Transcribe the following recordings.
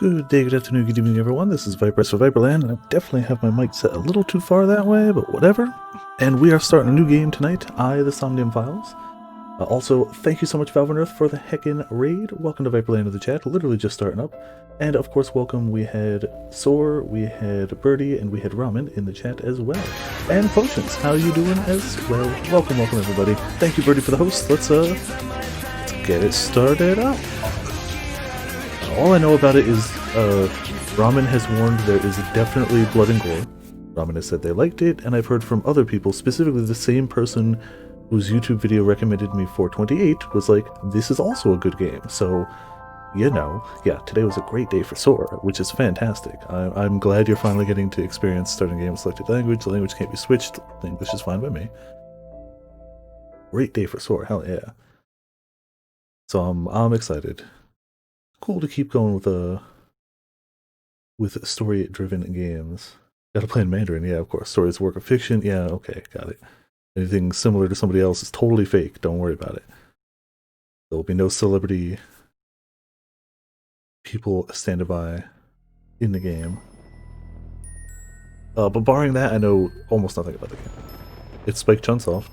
Good day, good afternoon, good evening, everyone. This is Viper for Viperland, and I definitely have my mic set a little too far that way, but whatever. And we are starting a new game tonight, the Somnium Files. Also, thank you so much, Valve and Earth, for the heckin' raid. Welcome to Viperland in the chat, literally just starting up. And of course, welcome, we had Soar, we had Birdie, and we had Ramen in the chat as well. And Potions, how you doing as well? Welcome, everybody. Thank you, Birdie, for the host. Let's get it started up. All I know about it is Ramen has warned there is definitely blood and gore. Ramen has said they liked it, and I've heard from other people, specifically the same person whose YouTube video recommended me 428 was like, this is also a good game. So, you know, yeah, today was a great day for Soar, which is fantastic. I'm glad you're finally getting to experience starting a game with selected language. The language can't be switched. English is fine by me. Great day for Soar, hell yeah. So I'm excited. Cool to keep going with story-driven games. Gotta play in Mandarin, yeah, of course. Story is a work of fiction, yeah, okay, got it. Anything similar to somebody else is totally fake, don't worry about it. There will be no celebrity people standing by in the game. But barring that, I know almost nothing about the game. It's Spike Chunsoft.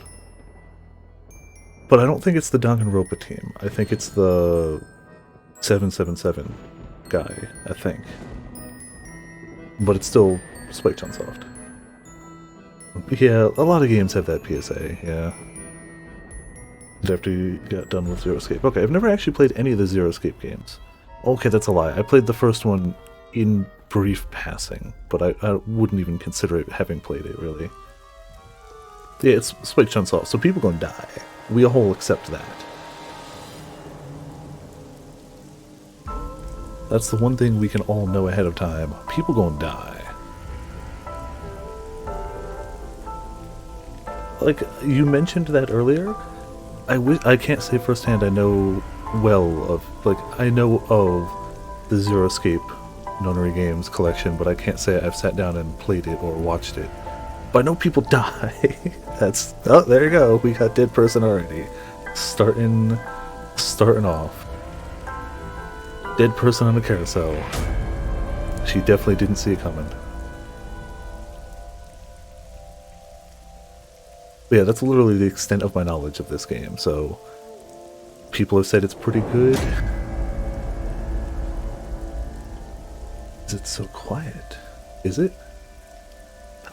But I don't think it's the Danganronpa team. I think it's the 777 guy, I think. But it's still Spike Chunsoft. Yeah, a lot of games have that PSA, yeah. After you got done with Zero Escape. Okay, I've never actually played any of the Zero Escape games. Okay, that's a lie. I played the first one in brief passing, but I wouldn't even consider it having played it, really. Yeah, it's Spike Chunsoft, so people gonna die. We all accept that. That's the one thing we can all know ahead of time. People gonna die. Like, you mentioned that earlier. I can't say firsthand I know well of, like, I know of the Zero Escape Nonary Games collection, but I can't say I've sat down and played it or watched it. But I know people die. That's, oh, there you go. We got dead person already. Starting off. Dead person on a carousel. She definitely didn't see it coming. But yeah, that's literally the extent of my knowledge of this game, so people have said it's pretty good. Is it so quiet? Is it?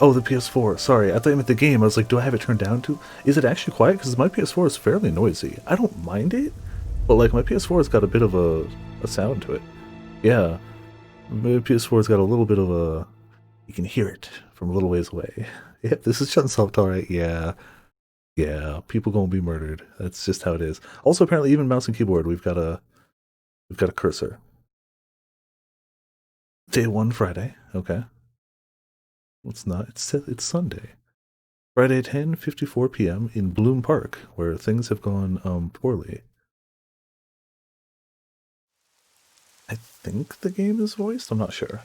Oh, the PS4. Sorry, I thought you meant the game. I was like, do I have it turned down to? Is it actually quiet? Because my PS4 is fairly noisy. I don't mind it, but like my PS4 has got a bit of a sound to it. Yeah, my PS4's got a little bit of a... You can hear it from a little ways away. Yep, this is Chunsoft, alright, yeah. Yeah, people gonna be murdered. That's just how it is. Also, apparently, even mouse and keyboard, we've got a cursor. Day 1, Friday, okay. It's not, it's Sunday. Friday, 10:54 p.m. in Bloom Park, where things have gone, poorly. I think the game is voiced? I'm not sure.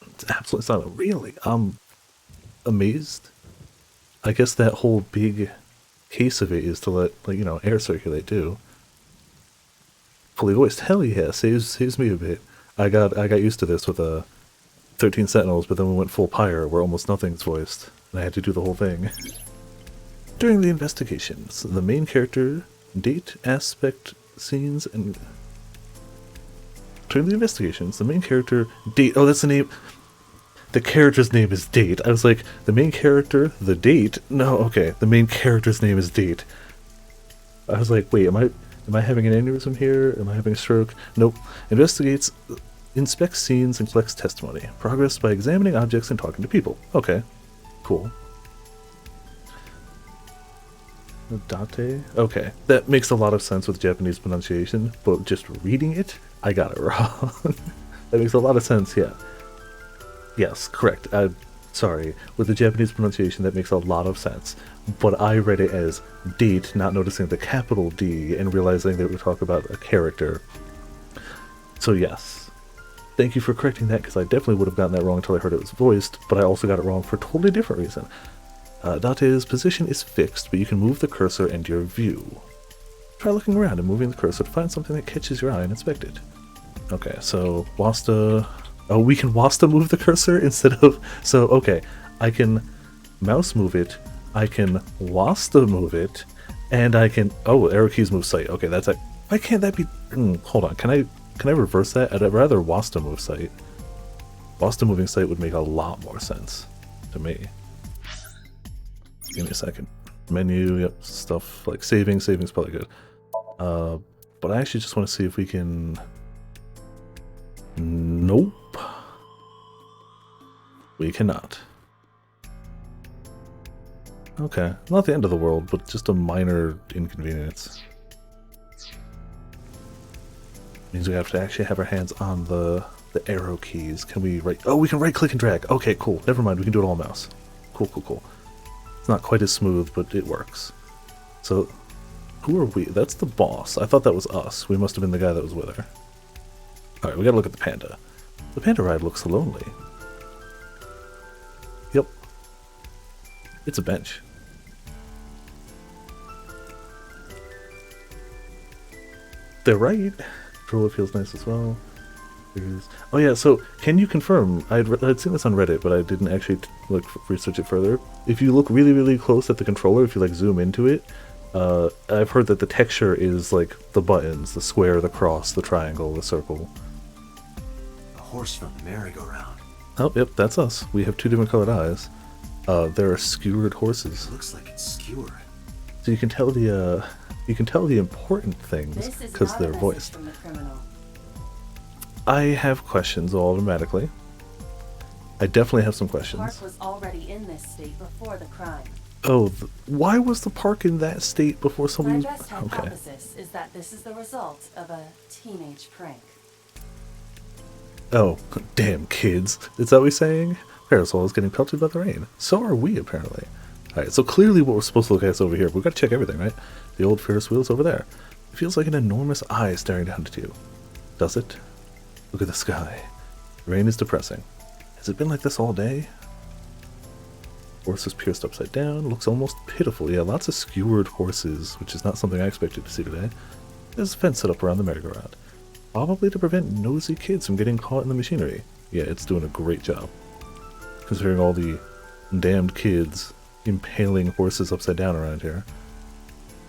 It's absolutely silent. Really? I'm amazed. I guess that whole big case of it is to let, like, you know, air circulate too. Fully voiced. Hell yeah, saves me a bit. I got used to this with 13 Sentinels, but then we went full Pyre, where almost nothing's voiced, and I had to do the whole thing. During the investigations, the main character, date, aspect, scenes, and... During the investigations, the main character, date... Oh, that's the name... The character's name is Date. I was like, the main character, the date? No, okay, the main character's name is Date. I was like, wait, am I having an aneurysm here? Am I having a stroke? Nope. Inspects scenes and collects testimony. Progress by examining objects and talking to people. Okay, cool. Date? Okay, that makes a lot of sense with Japanese pronunciation, but just reading it, I got it wrong. That makes a lot of sense, yeah. Yes, correct. Sorry. With the Japanese pronunciation, that makes a lot of sense. But I read it as date, not noticing the capital D, and realizing that we're talking about a character. So yes. Thank you for correcting that, because I definitely would have gotten that wrong until I heard it was voiced, but I also got it wrong for a totally different reason. Date's position is fixed, but you can move the cursor and your view. Try looking around and moving the cursor to find something that catches your eye and inspect it. Okay, so Wasta... Oh, we can Wasta move the cursor instead of... So, okay, I can mouse move it, I can Wasta move it, and I can... Oh, arrow keys move sight. Okay, that's it. Why can't that be... hold on, can I reverse that? I'd rather Wasta move sight. Wasta moving sight would make a lot more sense to me. Give me a second. Menu, yep, stuff like saving's probably good. But I actually just want to see if we can... Nope. We cannot. Okay, not the end of the world, but just a minor inconvenience. Means we have to actually have our hands on the arrow keys. Can we right... Oh, we can right click and drag. Okay, cool. Never mind, we can do it all mouse. Cool, cool, cool. It's not quite as smooth, but it works. So, who are we? That's the boss. I thought that was us. We must have been the guy that was with her. Alright, we gotta look at the panda. The panda ride looks lonely. Yep. It's a bench. They're right. Controller feels nice as well. Oh yeah, so can you confirm? I'd seen this on Reddit, but I didn't actually research it further. If you look really, really close at the controller, if you like zoom into it, I've heard that the texture is like the buttons, the square, the cross, the triangle, the circle. A horse from the merry-go-round. Oh, yep, that's us. We have two different colored eyes. There are skewered horses. It looks like it's skewered. So you can tell the important things because they're voiced. I have questions automatically. I definitely have some questions. The park was already in this state before the crime. Oh, why was the park in that state before somebody... My best hypothesis is that this is the result of a teenage prank. Oh, damn kids. Is that what we're saying? Parasol is getting pelted by the rain. So are we, apparently. Alright, so clearly what we're supposed to look at is over here. We've got to check everything, right? The old Ferris wheel's over there. It feels like an enormous eye staring down at you. Does it? Look at the sky. The rain is depressing. Has it been like this all day? Horse is pierced upside down. Looks almost pitiful. Yeah, lots of skewered horses, which is not something I expected to see today. There's a fence set up around the merry-go-round. Probably to prevent nosy kids from getting caught in the machinery. Yeah, it's doing a great job. Considering all the damned kids impaling horses upside down around here.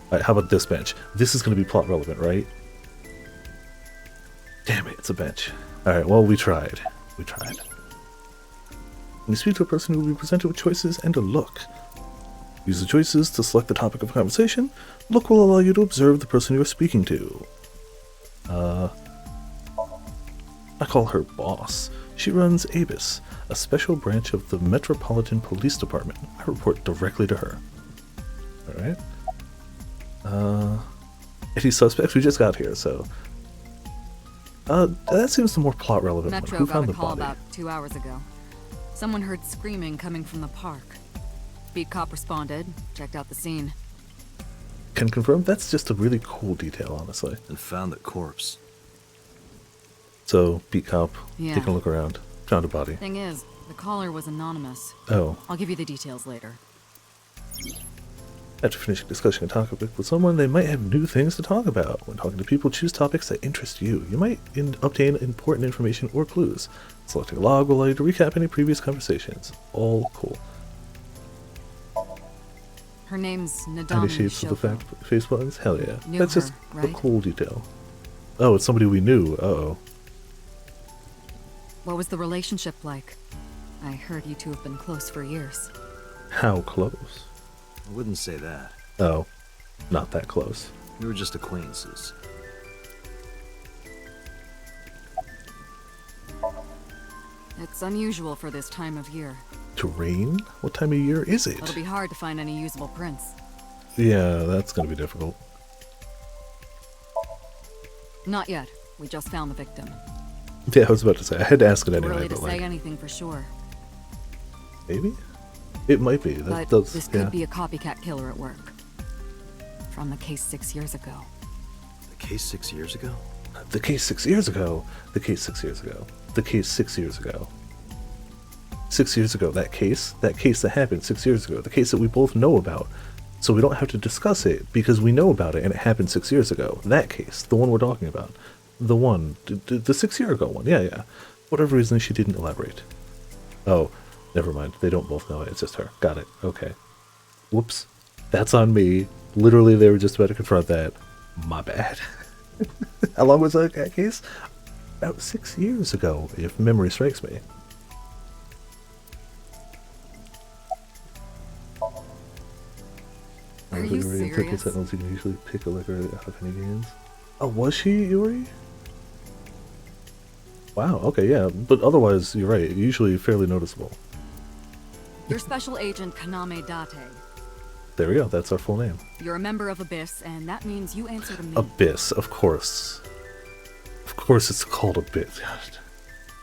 Alright, how about this bench? This is going to be plot relevant, right? Damn it, it's a bench. Alright, well, we tried. We tried. When you speak to a person who will be presented with choices and a look. Use the choices to select the topic of conversation. Look will allow you to observe the person you are speaking to. I call her Boss. She runs ABIS, a special branch of the Metropolitan Police Department. I report directly to her. Alright. Any suspects? We just got here, so... that seems the more plot relevant Metro one. Who found got the a call body? about 2 hours ago. Someone heard screaming coming from the park. Beat cop responded, checked out the scene. Can confirm that's just a really cool detail, honestly. And found the corpse. So, beat cop, Yeah. taking a look around, found a body. Thing is, the caller was anonymous. Oh. I'll give you the details later. After finishing discussing a topic with someone, they might have new things to talk about. When talking to people, choose topics that interest you. You might obtain important information or clues. Selecting a log will allow you to recap any previous conversations. All cool. Her name's Any Nadami shapes of the Shoko. face buttons? Hell yeah. Knew That's her, just a right? cool detail. Oh, it's somebody we knew. Uh-oh. What was the relationship like? I heard you two have been close for years. How close? I wouldn't say that. Oh, not that close. We were just acquaintances. It's unusual for this time of year. To rain? What time of year is it? It'll be hard to find any usable prints. Yeah, that's gonna be difficult. Not yet. We just found the victim. Yeah, I was about to say, I had to ask it Too anyway, early to but say like, anything for sure. maybe? It might be. That But does, this yeah. could be a copycat killer at work. From the case 6 years ago. The case 6 years ago? The case 6 years ago. The case 6 years ago. The case 6 years ago. 6 years ago, that case that happened 6 years ago, the case that we both know about. So we don't have to discuss it because we know about it and it happened 6 years ago. That case, the one we're talking about. The one. The 6 year ago one. Yeah, yeah. Whatever reason she didn't elaborate. Oh, never mind. They don't both know it. It's just her. Got it. Okay. Whoops. That's on me. Literally, they were just about to confront that. My bad. How long was that case? About 6 years ago, if memory strikes me. Are you serious? Sentinels, you can usually pick a liquor out of any games. Oh, was she, Yuri? Wow, okay, yeah. But otherwise, you're right. Usually fairly noticeable. You're Special Agent Kaname Date. There we go. That's our full name. You're a member of Abyss, and that means you answer to me. Abyss, of course. Of course it's called Abyss. God.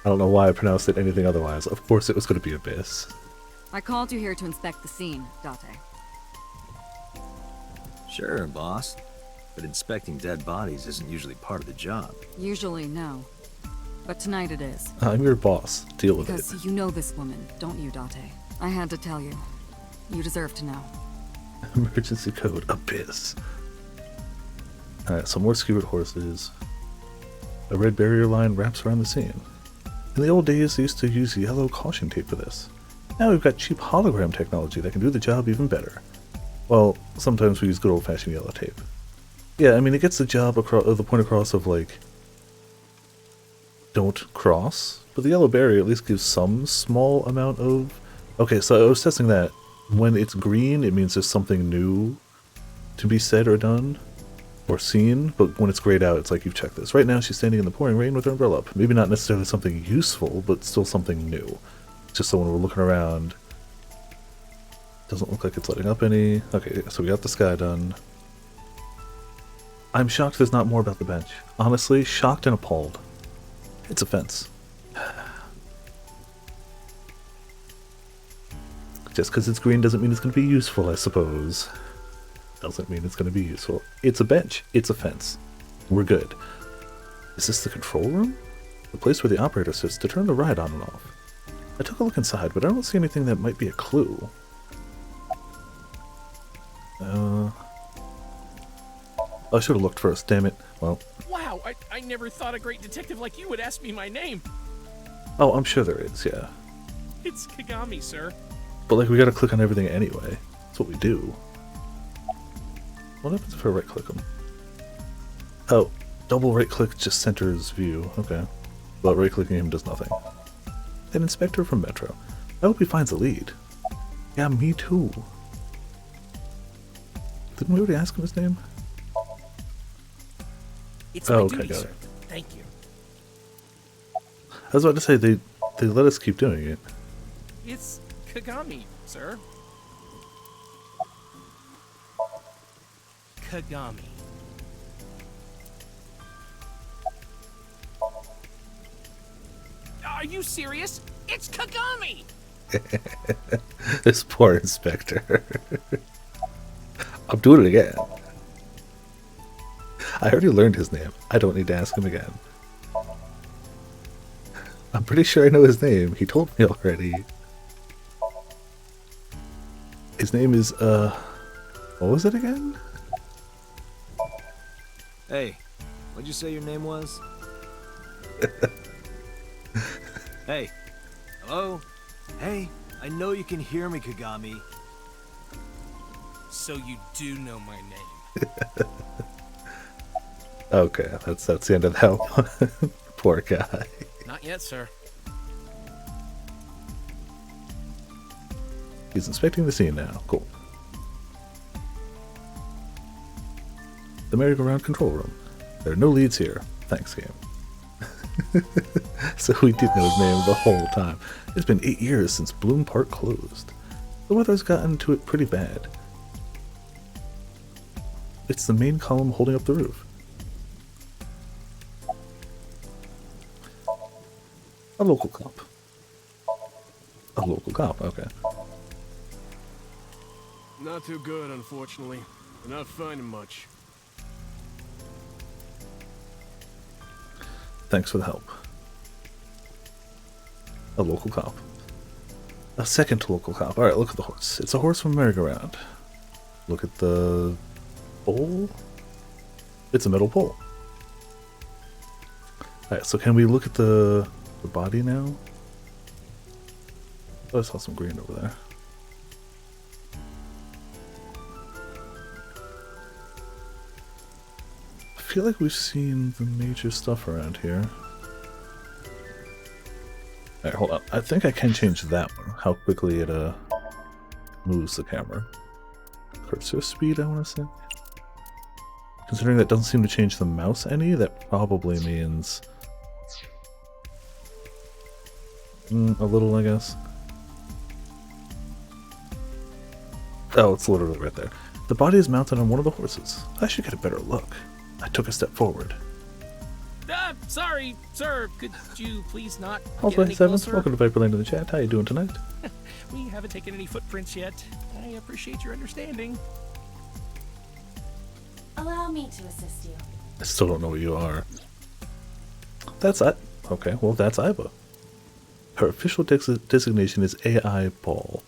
I don't know why I pronounced it anything otherwise. Of course it was going to be Abyss. I called you here to inspect the scene, Date. Sure, boss. But inspecting dead bodies isn't usually part of the job. Usually, no. But tonight it is. I'm your boss. Deal with Because it. you know this woman, don't you, Date? I had to tell you. You deserve to know. Emergency code Abyss. Alright, some more skewered horses. A red barrier line wraps around the scene. In the old days, they used to use yellow caution tape for this. Now we've got cheap hologram technology that can do the job even better. Well, sometimes we use good old-fashioned yellow tape. Yeah, I mean, it gets the job across, the point across of, like, don't cross, but the yellow barrier at least gives some small amount of... Okay, so I was testing that. When it's green, it means there's something new to be said or done, or seen, but when it's grayed out, it's like, you've checked this. Right now, she's standing in the pouring rain with her umbrella up. Maybe not necessarily something useful, but still something new. Just so when we're looking around, doesn't look like it's letting up any. Okay, so we got the sky done. I'm shocked there's not more about the bench. Honestly, shocked and appalled. It's a fence. Just because it's green doesn't mean it's going to be useful, I suppose. Doesn't mean it's going to be useful. It's a bench. It's a fence. We're good. Is this the control room? The place where the operator sits to turn the ride on and off. I took a look inside, but I don't see anything that might be a clue. I should have looked first, damn it. Well. Wow, I never thought a great detective like you would ask me my name. Oh, I'm sure there is, yeah. It's Kagami, sir. But, like, we gotta click on everything anyway. That's what we do. What happens if I right-click them? Oh, double right-click just centers view. Okay. But right-clicking him does nothing. An inspector from Metro. I hope he finds a lead. Yeah, me too. Didn't we already ask him his name? It's Oh, my okay, duty, got sir. it. Thank you. I was about to say, they let us keep doing it. It's Kagami, sir. Kagami. Are you serious? It's Kagami! This poor inspector. I'm doing it again. I already learned his name. I don't need to ask him again. I'm pretty sure I know his name. He told me already. His name is, what was it again? Hey, what'd you say your name was? Hey. Hello? Hey, I know you can hear me, Kagami. So you do know my name. Okay, that's the end of that one. Poor guy. Not yet, sir. He's inspecting the scene now. Cool. The merry-go-round control room. There are no leads here. Thanks, game. So we did know his name the whole time. It's been 8 years since Bloom Park closed. The weather's gotten to it pretty bad. It's the main column holding up the roof. A local cop. A local cop, okay. Not too good, unfortunately. We're not finding much. Thanks for the help. A local cop. A second local cop. Alright, look at the horse. It's a horse from a merry-go-round. Look at the pole. It's a metal pole. Alright, so can we look at the body now? Oh, I saw some green over there. I feel like we've seen the major stuff around here. Alright, hold on. I think I can change that one. How quickly it moves the camera. Cursor speed, I want to say. Considering that doesn't seem to change the mouse any, that probably means a little, I guess. Oh, it's literally right there. The body is mounted on one of the horses. I should get a better look. I took a step forward. Sorry, sir. Could you please not How's get any 7? closer? Welcome to Viperland in the chat. How you doing tonight? We haven't taken any footprints yet. I appreciate your understanding. Allow me to assist you. I still don't know what you are. That's I. Okay, well that's Iva. Her official designation is AI Ball.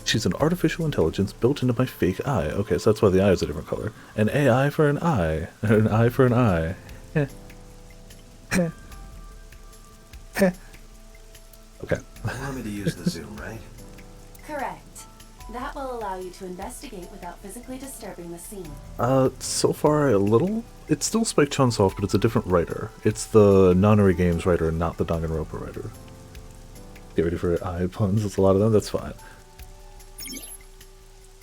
She's an artificial intelligence built into my fake eye. Okay, so that's why the eye is a different color. An AI for an eye. An eye for an eye. Heh. Heh. Heh. Okay. You want me to use the zoom, right? Correct. That will allow you to investigate without physically disturbing the scene. So far a little. It's still Spike Chunsoft, but it's a different writer. It's the Nonary Games writer, not the Danganronpa writer. Get ready for eye puns. It's a lot of them. That's fine.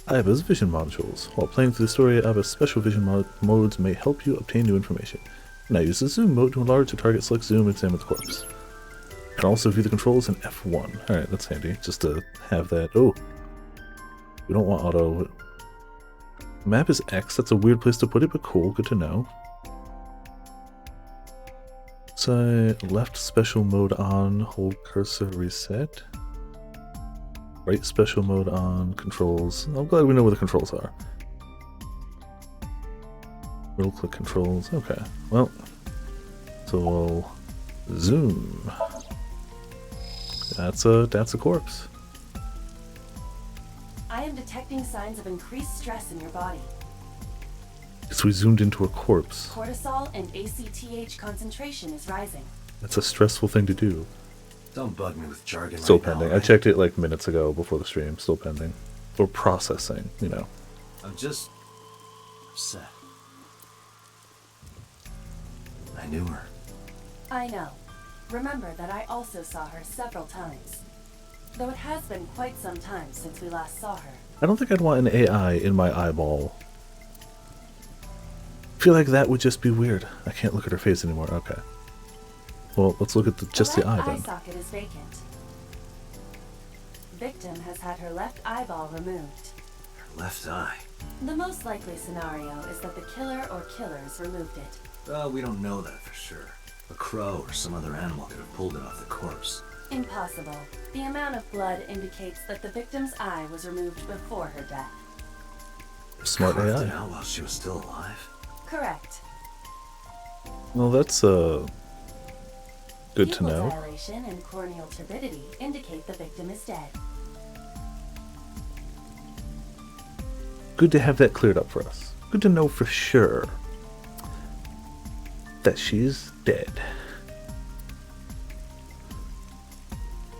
Iva's vision modules. While playing through the story, Iva's special vision modes may help you obtain new information. Now use the zoom mode to enlarge the target, select zoom, and examine the corpse. You can also view the controls in F1. Alright, that's handy, just to have that. Oh! We don't want auto. Map is X, that's a weird place to put it, but cool, good to know. So, left special mode on, hold cursor reset. Right special mode on, controls. I'm glad we know where the controls are. Middle click controls, okay. Well, so we'll zoom. That's a corpse. I am detecting signs of increased stress in your body. So we zoomed into a corpse. Cortisol and ACTH concentration is rising. That's a stressful thing to do. Don't bug me with jargon. Still right now, pending. I right? checked it like minutes ago before the stream. Still pending. Or processing, you know. I'm just upset. I knew her. I know. Remember that I also saw her several times. Though it has been quite some time since we last saw her. I don't think I'd want an AI in my eyeball. I feel like that would just be weird. I can't look at her face anymore. Okay. Well, let's look at just the eye left eye then. socket is vacant. Victim has had her left eyeball removed. Her left eye. The most likely scenario is that the killer or killers removed it. Well, we don't know that for sure. A crow or some other animal could have pulled it off the corpse. Impossible. The amount of blood indicates that the victim's eye was removed before her death. Smart Carved it AI. out while she was still alive. Correct. Well, that's good to Pupil know. dilation and corneal turbidity indicate the victim is dead. Good to have that cleared up for us. Good to know for sure that she's dead.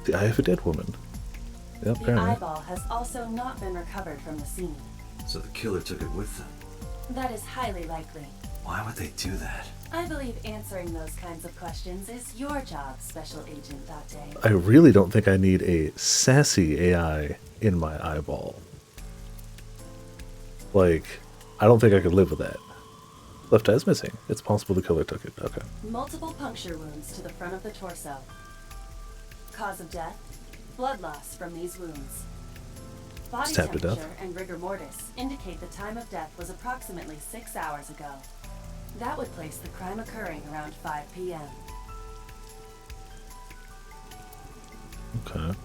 The eye of a dead woman. Yep, The apparently. eyeball has also not been recovered from the scene. So the killer took it with them. That is highly likely. Why would they do that? I believe answering those kinds of questions is your job, Special Agent Date. I really don't think I need a sassy AI in my eyeball. Like, I don't think I could live with that. Left eye's missing. It's possible the killer took it. Okay. Multiple puncture wounds to the front of the torso. Cause of death? Blood loss from these wounds. Body Stabbed to temperature death. and rigor mortis indicate the time of death was approximately 6 hours ago. That would place the crime occurring around 5 p.m. Okay.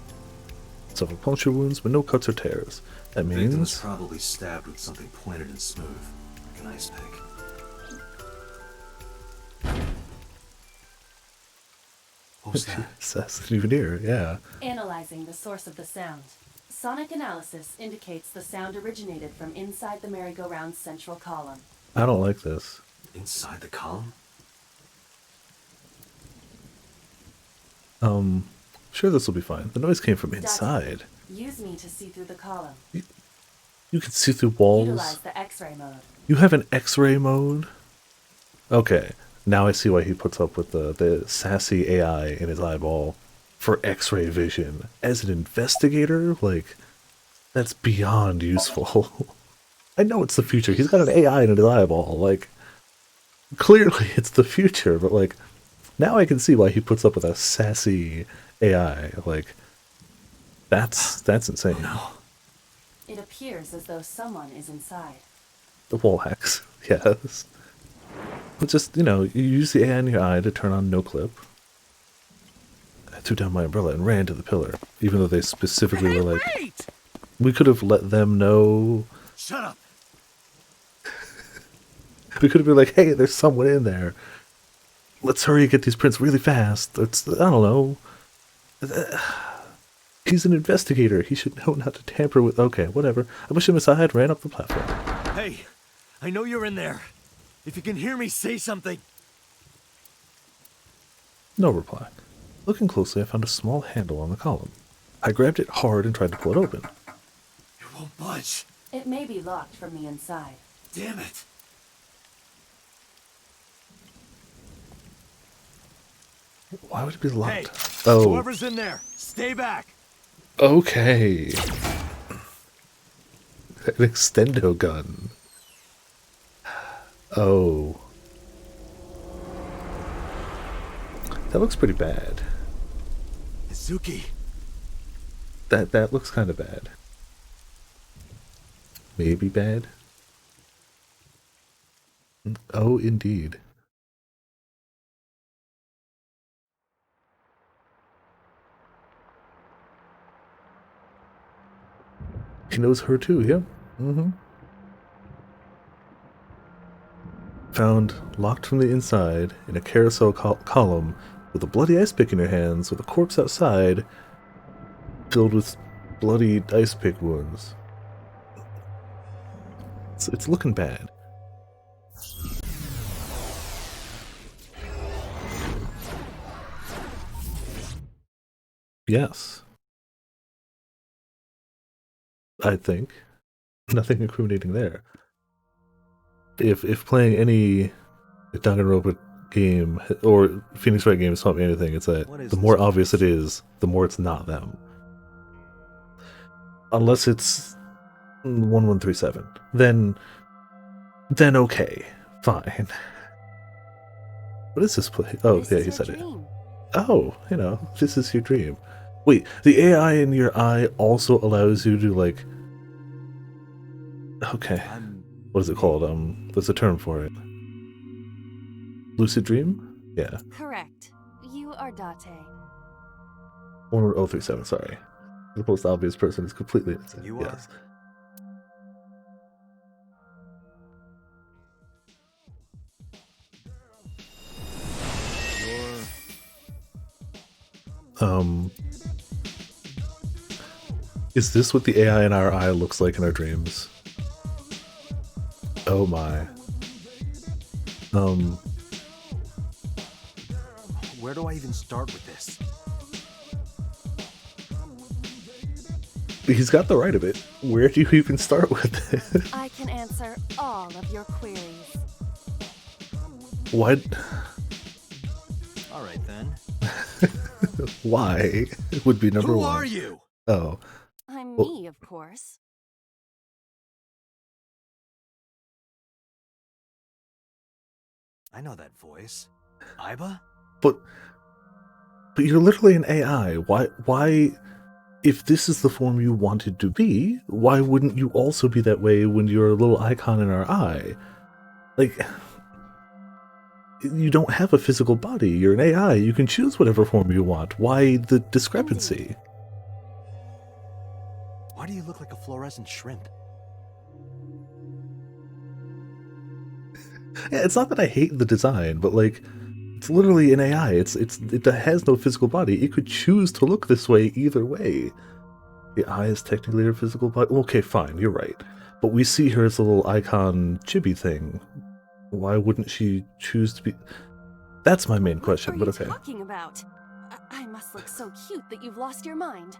Several puncture wounds, but no cuts or tears. That The victim was means probably stabbed with something pointed and smooth, like an ice pick. What was that? assassin veneer. Yeah. Analyzing the source of the sound. Sonic analysis indicates the sound originated from inside the merry-go-round's central column. I don't like this. Inside the column? Sure, this will be fine. The noise came from Dutch, inside. use me to see through the column. You can see through walls. Utilize the X-ray mode. You have an X-ray mode? Okay, now I see why he puts up with the sassy AI in his eyeball for X-ray vision. As an investigator, like, that's beyond useful. I know it's the future. He's got an AI in his eyeball. Like, clearly it's the future, but like, now I can see why he puts up with a sassy AI. Like, that's insane. It appears as though someone is inside. The wall hacks, yes. But just, you know, you use the AI in your eye to turn on no clip. I threw down my umbrella and ran to the pillar, even though they specifically were like, Wait! we could have let them know. Shut up! We could have been like, hey, there's someone in there. Let's hurry and get these prints really fast. It's, I don't know. He's an investigator. He should know not to tamper with... Okay, whatever. I pushed him aside, ran up the platform. Hey, I know you're in there. If you can hear me, say something. No reply. Looking closely, I found a small handle on the column. I grabbed it hard and tried to pull it open. It won't budge. It may be locked from the inside. Damn it. Why would it be locked? Hey, Oh, whoever's in there, stay back. okay. An extendo gun. Oh. That looks pretty bad. Izuki. That looks kind of bad. Maybe bad? Oh, indeed. He knows her too, yeah. Mm-hmm. Found locked from the inside in a carousel column with a bloody ice pick in her hands with a corpse outside filled with bloody ice pick wounds. It's looking bad. Yes. I think. Nothing incriminating there. If playing any Danganronpa game or Phoenix Wright game has taught me anything, it's that the more obvious it is, the more it's not them. Unless it's 1137. Then okay. Fine. What is this play? Oh, This yeah, is he your said it. dream. Oh, you know, this is your dream. Wait, the AI in your eye also allows you to, like... Okay. What is it called? There's a term for it. Lucid dream? Yeah. Correct. You are Date. 1037, sorry. The most obvious person is completely innocent. You are? Yes. Is this what the AI in our eye looks like in our dreams? Oh my. Where do I even start with this? He's got the right of it. Where do you even start with it? I can answer all of your queries. What? All right then. Why? Would be number Who one. are you? Oh. I'm Well- me, of course. I know that voice. Aiba? But you're literally an AI. Why if this is the form you wanted to be, why wouldn't you also be that way when you're a little icon in our eye? Like, you don't have a physical body. You're an AI. You can choose whatever form you want. Why the discrepancy? Why do you look like a fluorescent shrimp? Yeah, it's not that I hate the design, but like, it's literally an AI. It has no physical body. It could choose to look this way either way. The eye is technically her physical body. Okay, fine, you're right. But we see her as a little icon chibi thing. Why wouldn't she choose to be? That's my main question. What But are you okay. talking about? I must look so cute that you've lost your mind.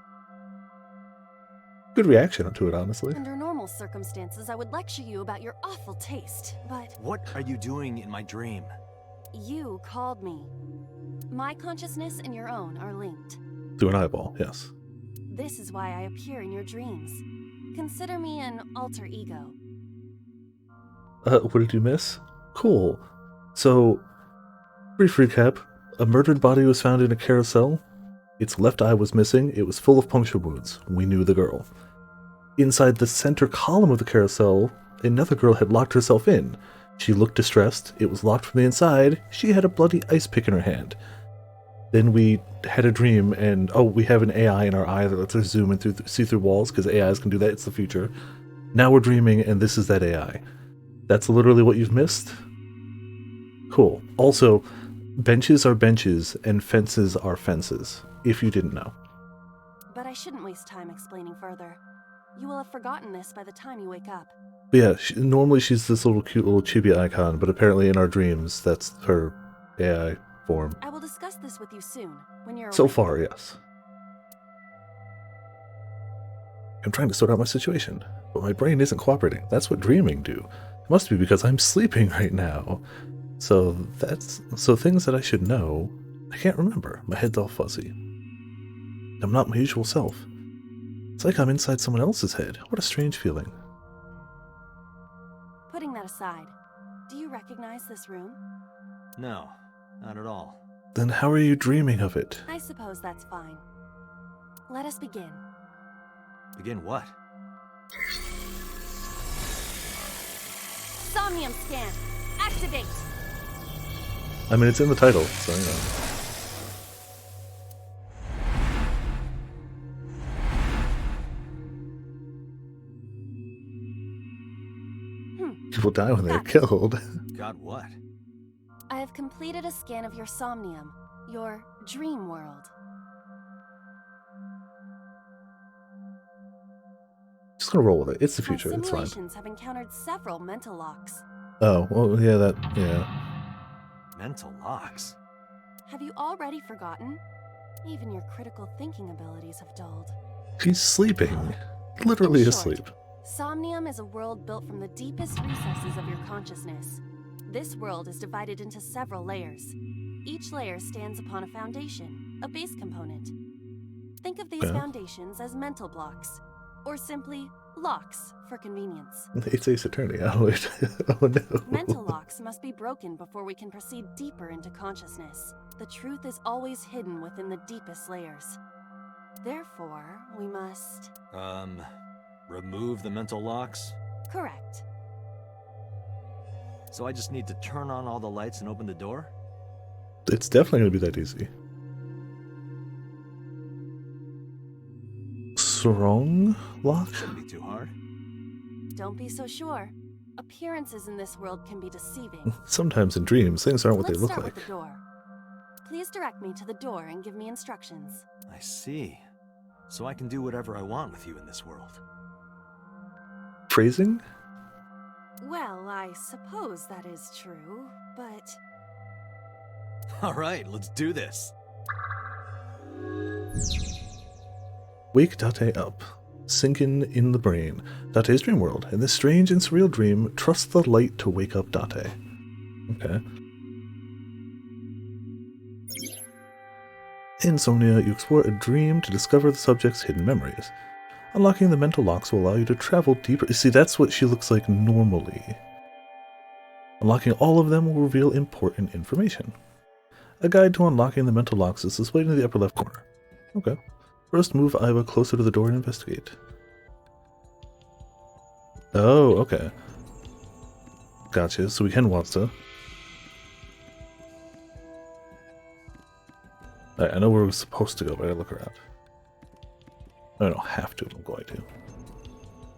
Good reaction to it, honestly. Under normal circumstances, I would lecture you about your awful taste, but What are you doing in my dream? you called me. My consciousness and your own are linked. Through an eyeball, yes. This is why I appear in your dreams. Consider me an alter ego. What did you miss? Cool. So, brief recap. A murdered body was found in a carousel. Its left eye was missing. It was full of puncture wounds. We knew the girl. Inside the center column of the carousel, another girl had locked herself in. She looked distressed. It was locked from the inside. She had a bloody ice pick in her hand. Then we had a dream, and we have an AI in our eye that lets us zoom and see through walls, because AIs can do that. It's the future. Now we're dreaming, and this is that AI. That's literally what you've missed? Cool. Also, benches are benches, and fences are fences, if you didn't know. But I shouldn't waste time explaining further. You will have forgotten this by the time you wake up. But yeah, normally she's this little cute little chibi icon, but apparently in our dreams, that's her AI form. I will discuss this with you soon, when you're So awake. far, yes. I'm trying to sort out my situation, but my brain isn't cooperating. That's what dreaming do. It must be because I'm sleeping right now. So things that I should know, I can't remember. My head's all fuzzy. I'm not my usual self. It's like I'm inside someone else's head. What a strange feeling. Putting that aside, do you recognize this room? No, not at all. Then how are you dreaming of it? I suppose that's fine. Let us begin. Begin what? Somnium scan! Activate! I mean, it's in the title, so you know. People die when they're killed. Got what? I have completed a scan of your Somnium, your dream world. Just gonna roll with it. It's the My future. It's fine. simulations have encountered several mental locks. Oh, well, yeah. Mental locks? Have you already forgotten? Even your critical thinking abilities have dulled. She's sleeping. Literally In short, asleep. Somnium is a world built from the deepest recesses of your consciousness. This world is divided into several layers. Each layer stands upon a foundation, a base component. Think of these Okay. foundations as mental blocks, or simply locks for convenience. It's Ace Attorney. Oh, wait. Oh, no. Mental locks must be broken before we can proceed deeper into consciousness. The truth is always hidden within the deepest layers. Therefore, we must... Remove the mental locks? Correct. So I just need to turn on all the lights and open the door? It's definitely going to be that easy. Strong lock? Shouldn't be too hard. Don't be so sure. Appearances in this world can be deceiving. Sometimes in dreams, things aren't what Let's they look start like. with the door. Please direct me to the door and give me instructions. I see. So I can do whatever I want with you in this world. Phrasing? Well, I suppose that is true, but... Alright, let's do this. Wake Date up. Sinking in the brain. Date's dream world. In this strange and surreal dream, trust the light to wake up Date. Okay. In Somnia, you explore a dream to discover the subject's hidden memories. Unlocking the mental locks will allow you to travel deeper. See, that's what she looks like normally. Unlocking all of them will reveal important information. A guide to unlocking the mental locks is displayed in the upper left corner. Okay. First, move Iva closer to the door and investigate. Oh, okay. Gotcha, so we can watch the... Alright, I know where we're supposed to go, but I gotta look around. I don't have to, I'm going to.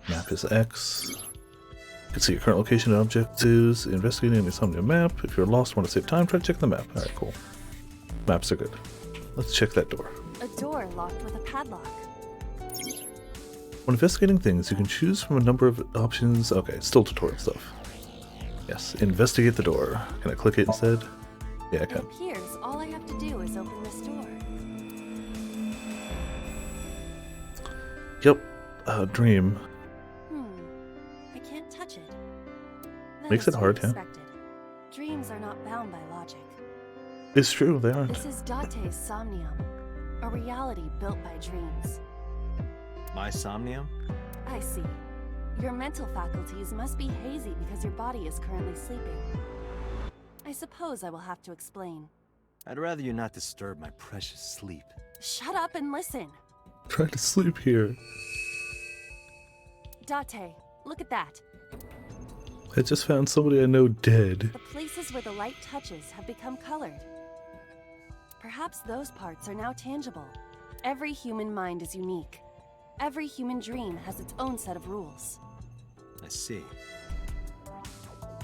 Map is X. You can see your current location and objectives. Investigating the Somnium map. If you're lost, want to save time, try to check the map. Alright, cool. Maps are good. Let's check that door. A door locked with a padlock. When investigating things, you can choose from a number of options. Okay, still tutorial stuff. Yes, investigate the door. Can I click it instead? Yeah, I It can. appears all I have to do is open this door. Yep, dream. I can't touch it. That Makes is it to hard, be yeah. expected. Dreams are not bound by logic. It's true, they aren't. This is Date's Somnium, a reality built by dreams. My Somnium? I see. Your mental faculties must be hazy because your body is currently sleeping. I suppose I will have to explain. I'd rather you not disturb my precious sleep. Shut up and listen. Trying to sleep here. Date, look at that. I just found somebody I know dead. The places where the light touches have become colored. Perhaps those parts are now tangible. Every human mind is unique. Every human dream has its own set of rules. I see.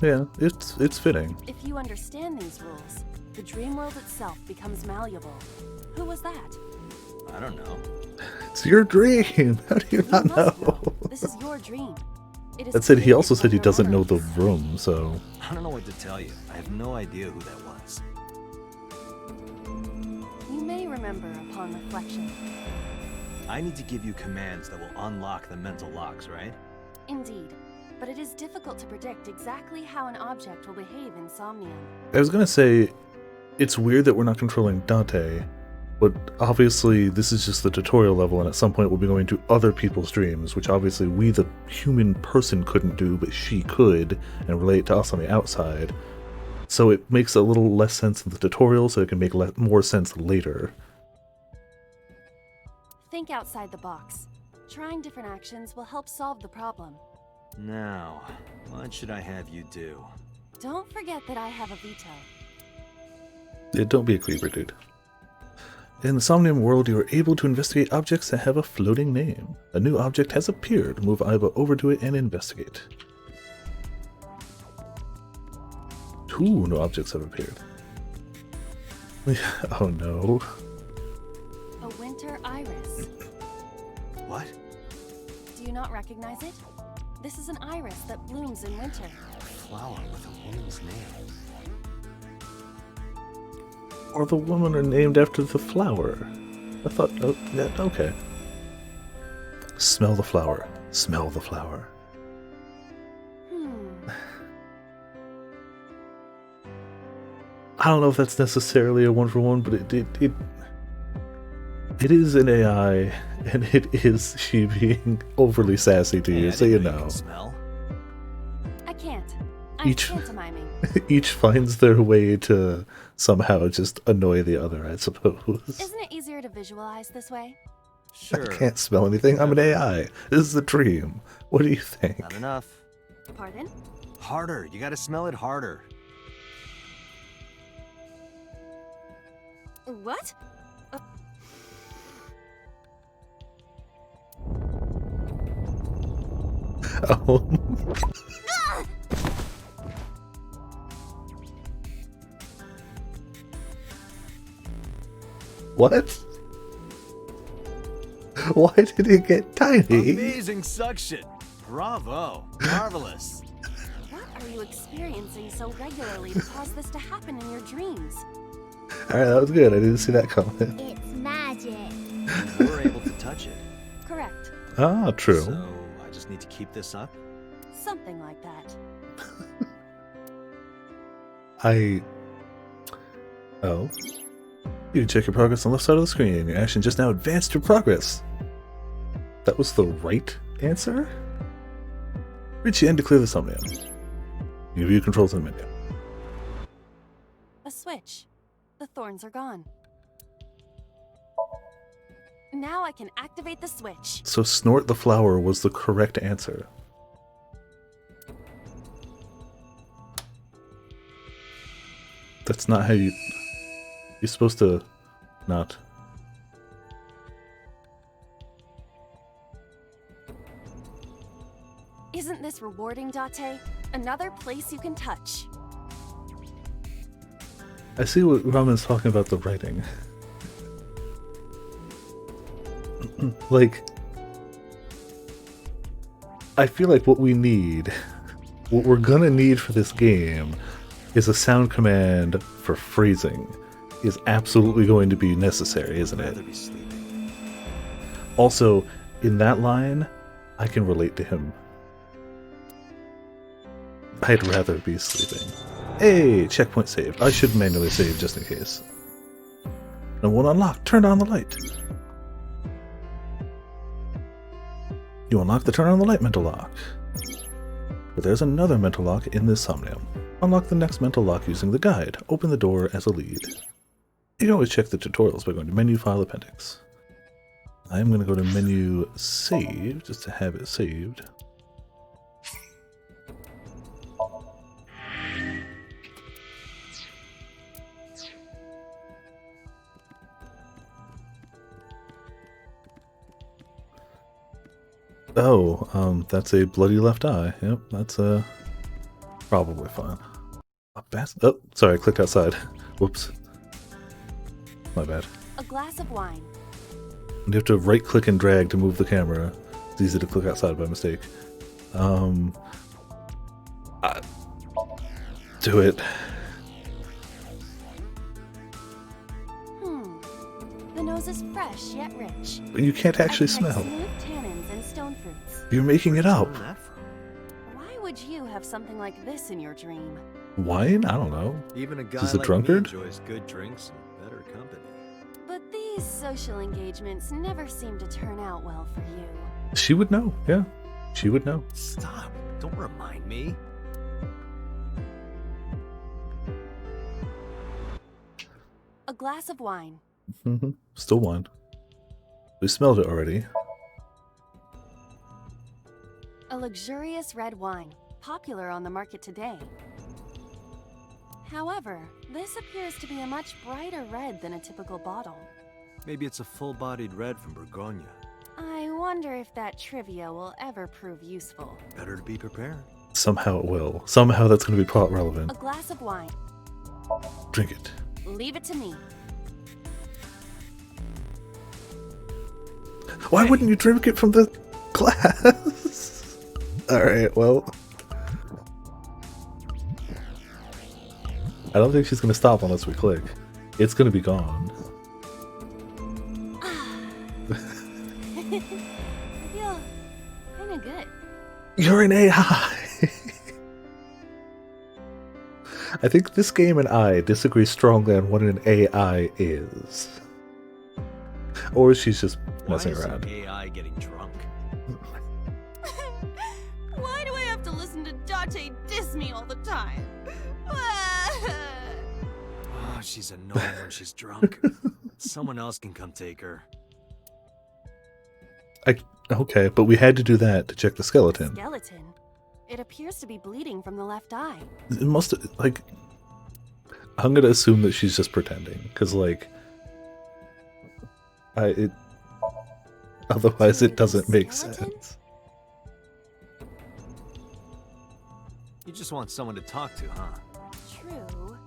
Yeah, it's fitting. If you understand these rules, the dream world itself becomes malleable. Who was that? I don't know. It's your dream. How do you not must know? This is your dream. It is That said, he created also by said he your doesn't know the memories. room, so I don't know what to tell you. I have no idea who that was. You may remember upon reflection. I need to give you commands that will unlock the mental locks, right? Indeed. But it is difficult to predict exactly how an object will behave in Somnium. I was gonna say it's weird that we're not controlling Dante, but obviously this is just the tutorial level, and at some point we'll be going to other people's dreams, which obviously we, the human person, couldn't do, but she could, and relate to us on the outside. So it makes a little less sense in the tutorial, so it can make more sense later. Think outside the box. Trying different actions will help solve the problem. Now, what should I have you do? Don't forget that I have a veto. Yeah, don't be a creeper, dude. In the Somnium world, you are able to investigate objects that have a floating name. A new object has appeared. Move Iba over to it and investigate. 2 new objects have appeared. Oh no. A winter iris. What? Do you not recognize it? This is an iris that blooms in winter. A flower with a woman's name. Or the women are named after the flower. I thought, oh, yeah, okay. Smell the flower. Smell the flower. I don't know if that's necessarily a one-for-one, but it is an AI, and it is she being overly sassy to you, Hey, I so you didn't know know. can smell. I can't. I'm Each- pantomiming. Each finds their way to somehow just annoy the other, I suppose. Isn't it easier to visualize this way? Sure. I can't smell anything. I'm an AI. This is a dream. What do you think? Not enough. Pardon? Harder. You gotta smell it harder. What? Oh. What? Why did it get tiny? Amazing suction. Bravo. Marvelous. What are you experiencing so regularly to cause this to happen in your dreams? Alright, that was good. I didn't see that coming. It's magic. You were able to touch it. Correct. Ah, true. So, I just need to keep this up? Something like that. Oh. You can check your progress on the left side of the screen. Your action just now advanced your progress. That was the right answer? Reach the end to clear the Somnium. You view controls in the menu. A switch. The thorns are gone. Now I can activate the switch. So snort the flower was the correct answer. That's not how you... You're supposed to not... Isn't this rewarding, Date? Another place you can touch. I see what Ramen's talking about, the writing. Like... I feel like what we need, what we're gonna need for this game, is a sound command for phrasing. Is absolutely going to be necessary, isn't I'd it? rather be sleeping. Also, in that line, I can relate to him. I'd rather be sleeping. Hey, checkpoint saved. I should manually save just in case. No one unlocked. Turn on the light. You unlock the turn on the light mental lock. But there's another mental lock in this Somnium. Unlock the next mental lock using the guide. Open the door as a lead. You can always check the tutorials by going to menu, file, appendix. I'm going to go to menu, save, just to have it saved. Oh, that's a bloody left eye. Yep, that's probably fine. Oh, sorry, I clicked outside. Whoops. My bad. A glass of wine. You have to right click and drag to move the camera. It's easy to click outside by mistake. Do it. The nose is fresh yet rich. But you can't actually I detect smell. smooth tannins and stone fruits. You're making it up. Why would you have something like this in your dream? Wine? I don't know. Even a guy Is this a like drunkard? me enjoys good drinks and better company. But these social engagements never seem to turn out well for you. She would know. Yeah, she would know. Stop. Don't remind me. A glass of wine. Still wine. We smelled it already. A luxurious red wine, popular on the market today. However, this appears to be a much brighter red than a typical bottle. Maybe it's a full-bodied red from Bourgogne. I wonder if that trivia will ever prove useful. Better to be prepared. Somehow it will. Somehow that's going to be plot relevant. A glass of wine. Drink it. Leave it to me. Why wouldn't you drink it from the glass? Alright, well. I don't think she's going to stop unless we click. It's going to be gone. I feel kind of good. You're an AI! I think this game and I disagree strongly on what an AI is. Or she's just messing Why is around. an AI getting drunk? Why do I have to listen to Date diss me all the time? Oh, she's annoying when she's drunk. Someone else can come take her. Okay, but we had to do that to check the skeleton. Skeleton? It appears to be bleeding from the left eye. It must, like... I'm gonna assume that she's just pretending, because, like... Otherwise it doesn't make Skeleton? sense. You just want someone to talk to, huh? True.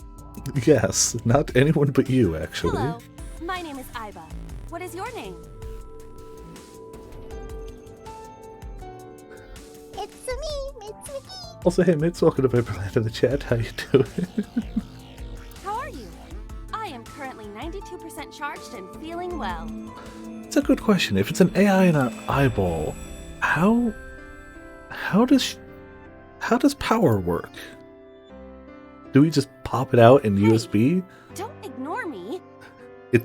Yes, not anyone but you, actually. Hello, my name is Aiba. What is your name? It's me, Also, hey mates, welcome to Viperland in the chat. How you doing? How are you? I am currently 92% charged and feeling well. It's a good question. If it's an AI and an eyeball, how does power work? Do we just pop it out in USB? Don't ignore me. You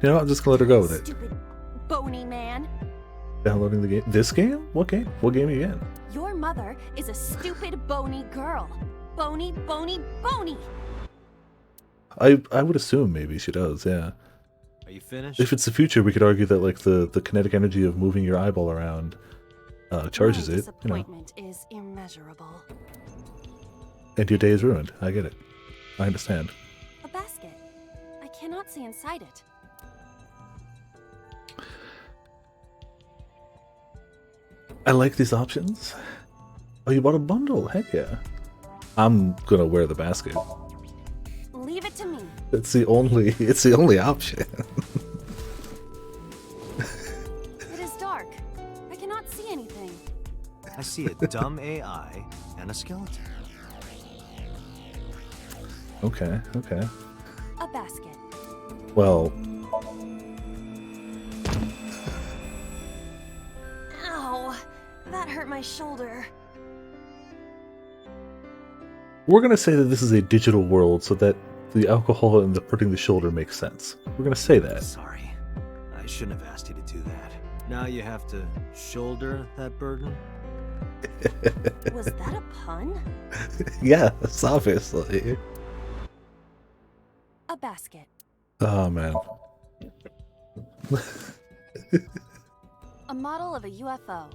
know, I'm just gonna let her go with it. Stupid bony man. Downloading the game. This game? What game? What game again? Your mother is a stupid bony girl. Bony, bony, bony. I would assume maybe she does, yeah. Are you finished? If it's the future, we could argue that like the kinetic energy of moving your eyeball around charges My it, you know. disappointment is immeasurable. And your day is ruined. I get it. I understand. A basket. I cannot see inside it. I like these options. Oh, you bought a bundle. Heck yeah. I'm gonna wear the basket. Leave it to me. It's the only option. It is dark. I cannot see anything. I see a dumb AI and a skeleton. Okay. A basket. Well, my shoulder. We're gonna say that this is a digital world, so that the alcohol and the hurting the shoulder makes sense. We're gonna say that. Sorry. I shouldn't have asked you to do that. Now you have to shoulder that burden? Was that a pun? Yes, obviously. A basket. Oh man. A model of a UFO.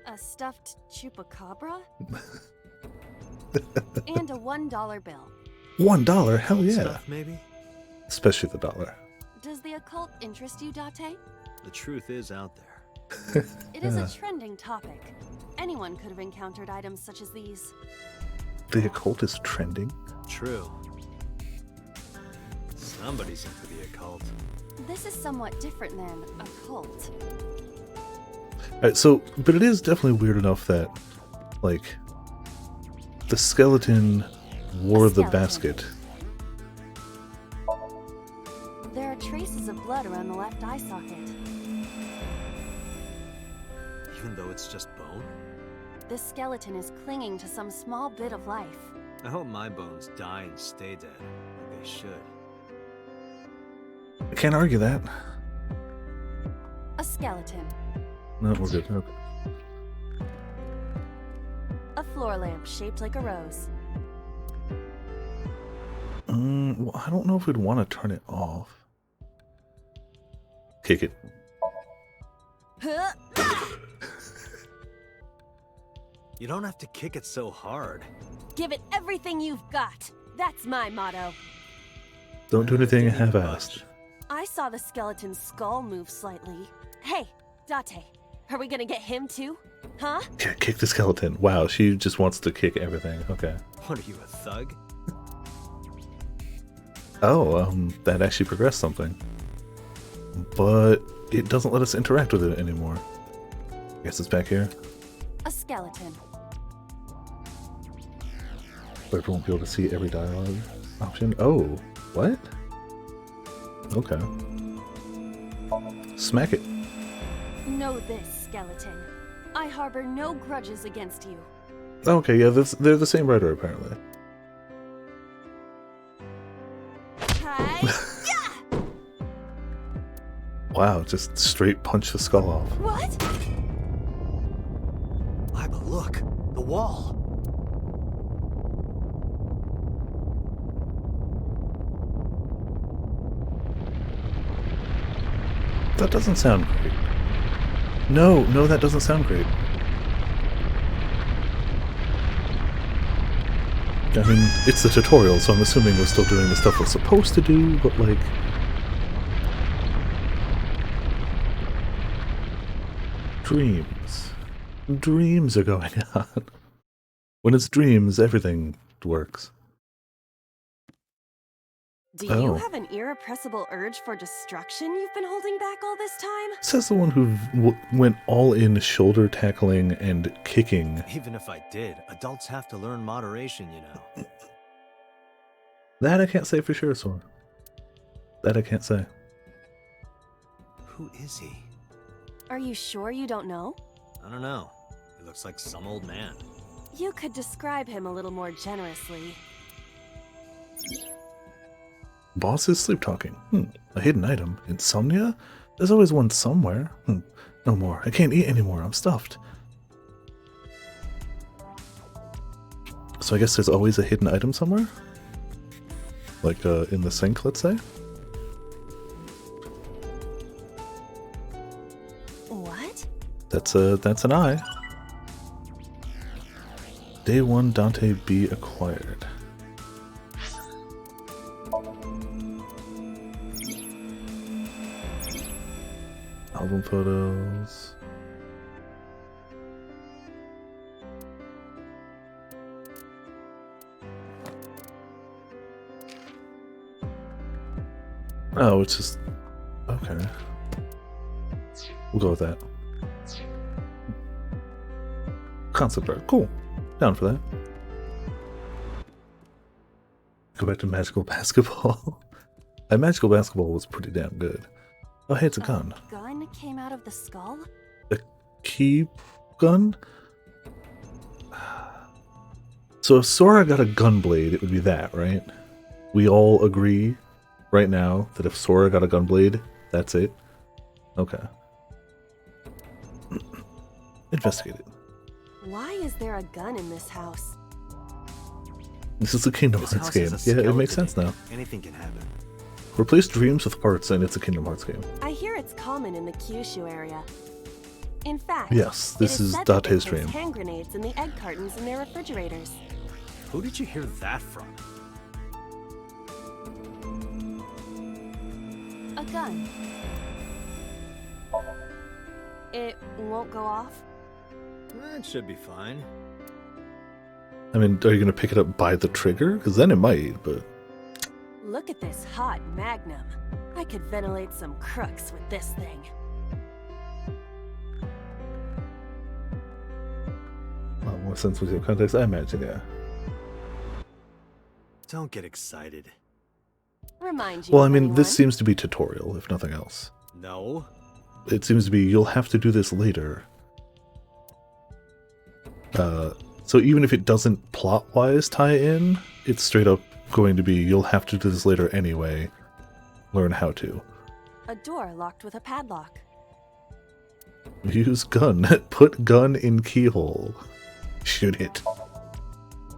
A stuffed chupacabra? And a $1 bill. $1? Hell yeah. Stuff, maybe? Especially the dollar. Does the occult interest you, Date? The truth is out there. It is a trending topic. Anyone could have encountered items such as these. The occult is trending? True. Somebody's into the occult. This is somewhat different than a cult. Alright, so, but it is definitely weird enough that, like, the skeleton wore the basket. There are traces of blood around the left eye socket. Even though it's just bone? This skeleton is clinging to some small bit of life. I hope my bones die and stay dead, like they should. I can't argue that. A skeleton. No, we're good. Okay. A floor lamp shaped like a rose. Well, I don't know if we'd want to turn it off. Kick it. Huh? You don't have to kick it so hard. Give it everything you've got. That's my motto. Don't do anything half-assed. I saw the skeleton's skull move slightly. Hey, Date, are we gonna get him too? Huh? Yeah, kick the skeleton. Wow, she just wants to kick everything. Okay. What are you, a thug? Oh, that actually progressed something. But it doesn't let us interact with it anymore. I guess it's back here. A skeleton. But I won't be able to see every dialogue option. Oh, what? Okay. Smack it. Know this, skeleton. I harbor no grudges against you. Okay, yeah, they're the same writer apparently. Hi. Yeah! Wow, just straight punch the skull off. What? Iba, look! The wall! That doesn't sound great. No, that doesn't sound great. I mean, it's the tutorial, so I'm assuming we're still doing the stuff we're supposed to do, but like... Dreams. Dreams are going on. When it's dreams, everything works. Do Oh. you have an irrepressible urge for destruction you've been holding back all this time? Says the one who went all in shoulder tackling and kicking. Even if I did, adults have to learn moderation, you know. That I can't say for sure, Sora. That I can't say. Who is he? Are you sure you don't know? I don't know. He looks like some old man. You could describe him a little more generously. Boss is sleep talking. A hidden item. Insomnia? There's always one somewhere. No more. I can't eat anymore. I'm stuffed. So I guess there's always a hidden item somewhere? Like in the sink, let's say? What? That's an eye. Day 1 Dante B acquired. Album photos. Oh, it's just... Okay. We'll go with that. Concept art. Cool. Down for that. Go back to Magical Basketball. Magical Basketball was pretty damn good. Oh, hey, it's a gun. A gun came out of the skull? A key gun? So if Sora got a gunblade, it would be that, right? We all agree right now that if Sora got a gunblade, that's it? Okay. Investigate it. Why is there a gun in this house? This is a Kingdom This Hearts house game. has a Yeah, it makes skeleton sense in now. it. Anything can happen. Replace dreams with hearts and it's a Kingdom Hearts game. I hear it's common in the Kyushu area. In fact, Yes, this it is said that they Date's place dream. hand grenades in the egg cartons in their refrigerators. Who did you hear that from? A gun. It won't go off? It should be fine. I mean, are you going to pick it up by the trigger? Because then it might, but... Look at this hot magnum. I could ventilate some crooks with this thing. More sense with your context, I imagine, yeah. Don't get excited. Remind you Well, I of mean, this anyone? seems to be tutorial, if nothing else. No? It seems to be, you'll have to do this later. So even if it doesn't plot-wise tie in, it's straight up going to be, you'll have to do this later anyway. Learn how to. A door locked with a padlock. Use gun. Put gun in keyhole. Shoot it.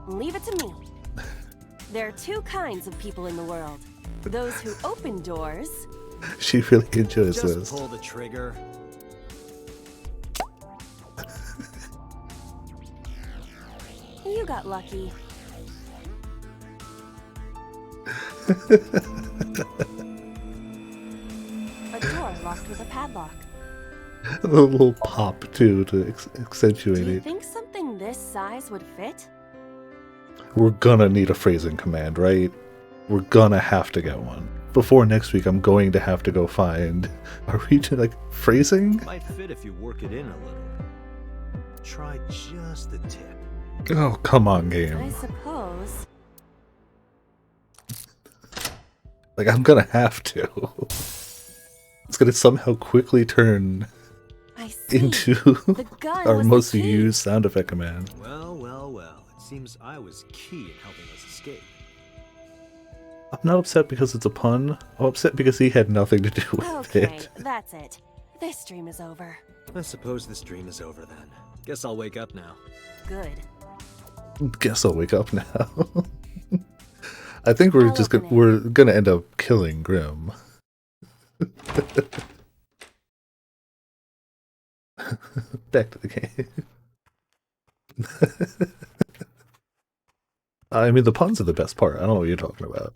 Leave it to me. There are two kinds of people in the world. Those who open doors. She really enjoys Just this. pull the trigger. You got lucky. A door locked with a padlock. A little pop, too, to accentuate Do you it. think something this size would fit? We're gonna need a phrasing command, right? We're gonna have to get one. Before next week, I'm going to have to go find... Are we doing, like, phrasing? Might fit if you work it in a little. Try just the tip. Oh, come on, I game. suppose. Like, I'm gonna have to. It's gonna somehow quickly turn I see. into The gun our was the most key. used sound effect command. Well, well, well. It seems I was key in helping us escape. I'm not upset because it's a pun. I'm upset because he had nothing to do with Okay, it. that's it. This dream is over. I suppose this dream is over then. Guess I'll wake up now. Good. Guess I'll wake up now. I think we're I'll just open gonna, it. we're gonna end up killing Grim. Back to the game. I mean, the puns are the best part. I don't know what you're talking about.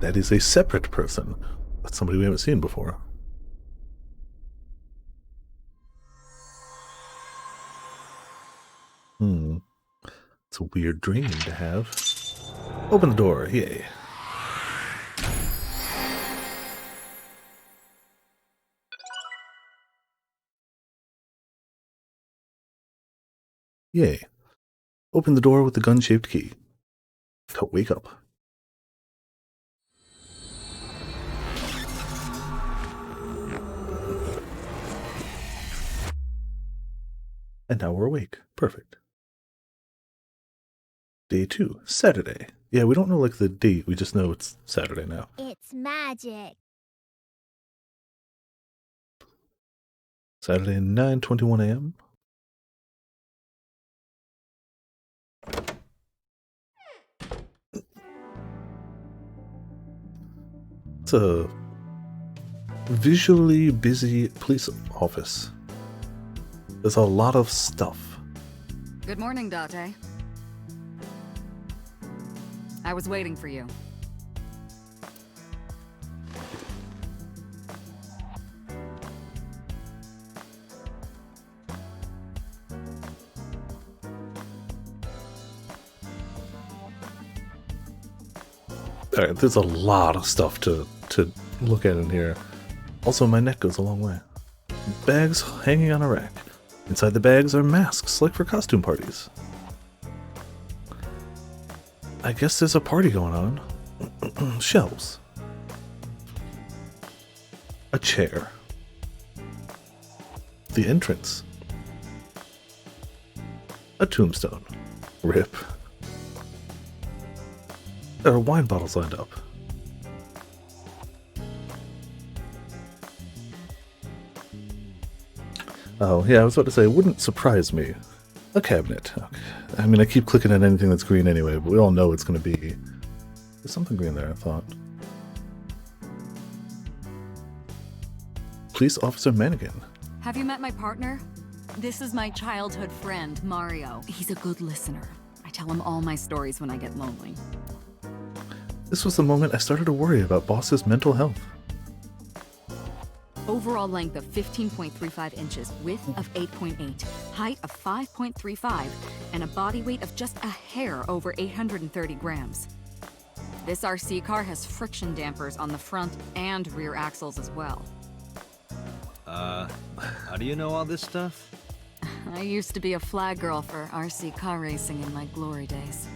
That is a separate person. That's somebody we haven't seen before. It's a weird dream to have. Open the door, yay. Yay. Open the door with the gun-shaped key. Wake up. And now we're awake. Perfect. Day 2, Saturday. Yeah, we don't know like the date, we just know it's Saturday now. It's magic. Saturday, 9:21 a.m. It's a visually busy police office. There's a lot of stuff. Good morning, Date. I was waiting for you. Alright, there's a lot of stuff to look at in here. Also, my neck goes a long way. Bags hanging on a rack. Inside the bags are masks, like for costume parties. I guess there's a party going on. Shelves. A chair. the entrance. A tombstone. Rip. There are wine bottles lined up. Oh, yeah, I was about to say, it wouldn't surprise me. A cabinet. Okay. I mean, I keep clicking at anything that's green anyway, but we all know it's going to be... There's something green there, I thought. Police Officer Mannequin. Have you met my partner? This is my childhood friend, Mario. He's a good listener. I tell him all my stories when I get lonely. This was the moment I started to worry about Boss's mental health. Overall length of 15.35 inches, width of 8.8, height of 5.35, and a body weight of just a hair over 830 grams. This RC car has friction dampers on the front and rear axles as well. How do you know all this stuff? I used to be a flag girl for RC car racing in my glory days.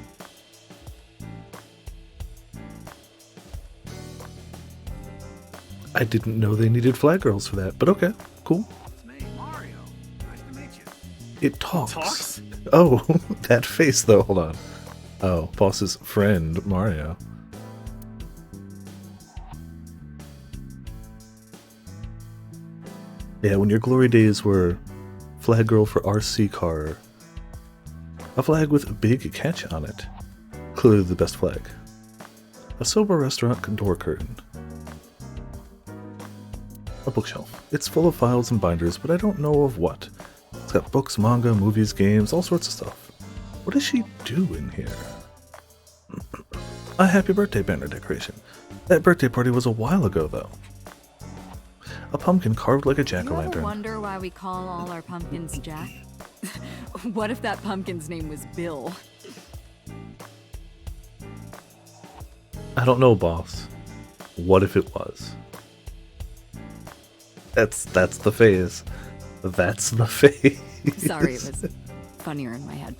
I didn't know they needed flag girls for that, but okay, cool. It's me, Mario. Nice to meet you. It talks. Talks? Oh, that face though, hold on. Oh, Boss's friend, Mario. Yeah, when your glory days were flag girl for RC car, a flag with a big catch on it. Clearly the best flag. A sober restaurant door curtain. A bookshelf. It's full of files and binders, but I don't know of what. It's got books, manga, movies, games, all sorts of stuff. What does she do in here? A happy birthday banner decoration. That birthday party was a while ago, though. A pumpkin carved like a You ever jack-o'-lantern. wonder why we call all our pumpkins Jack? What if that pumpkin's name was Bill? I don't know, boss. What if it was? That's the phase. That's the phase. Sorry, it was funnier in my head.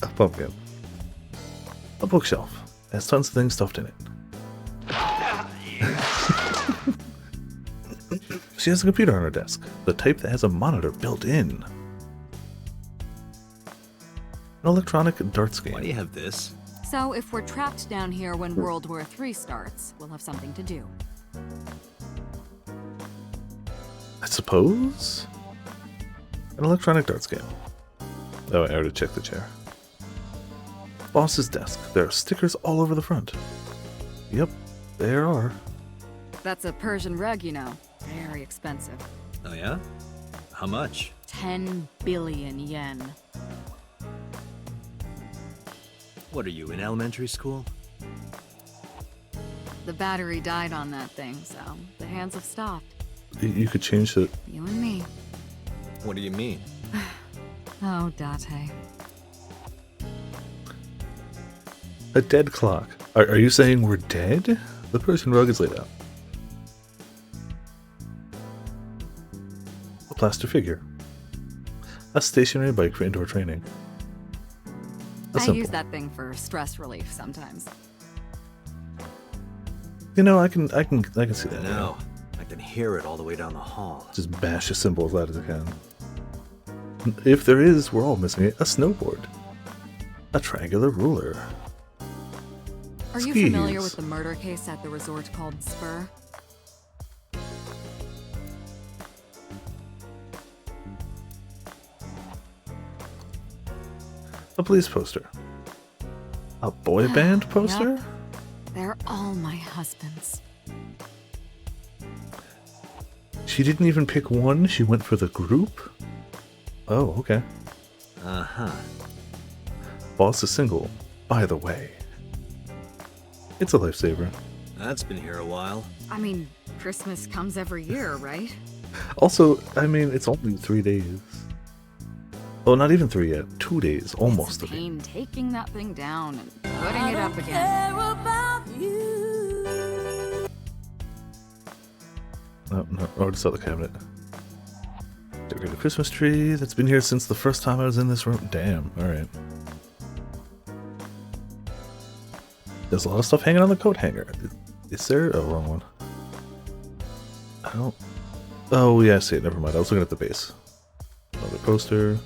A pumpkin. A bookshelf. Has tons of things stuffed in it. She has a computer on her desk. The type that has a monitor built in. An electronic darts game. Why do you have this? So if we're trapped down here when World War III starts, we'll have something to do. I suppose? An electronic darts game. Oh, I already checked the chair. Boss's desk. There are stickers all over the front. Yep, there are. That's a Persian rug, you know. Very expensive. Oh yeah? How much? 10 billion yen. What are you, in elementary school? The battery died on that thing, so the hands have stopped. You could change it. You and me. What do you mean? Oh, Date. A dead clock. Are you saying we're dead? The Persian rug is laid out. A plaster figure. A stationary bike for indoor training. I Simple. use that thing for stress relief sometimes. You know, I can see I that. know. I can hear it all the way down the hall. Just bash a symbol as loud as I can. If there is, we're all missing it. A snowboard. A triangular ruler. Are you Skis. familiar with the murder case at the resort called Spur? A police poster. A boy band poster? Yep. They're all my husbands. She didn't even pick one, she went for the group? Oh, okay. Uh-huh. Boss is single, by the way. It's a lifesaver. That's been here a while. I mean, Christmas comes every year, right? Also, I mean, it's only 3 days. Oh, not even 3 yet. 2 days, almost. It's a pain taking that thing down and putting it up again. No, I already saw the cabinet. Decorate a Christmas tree that's been here since the first time I was in this room. Damn, alright. There's a lot of stuff hanging on the coat hanger. Is there? Oh, wrong one. I don't... Oh, yeah, I see it. Never mind. I was looking at the base. Another poster.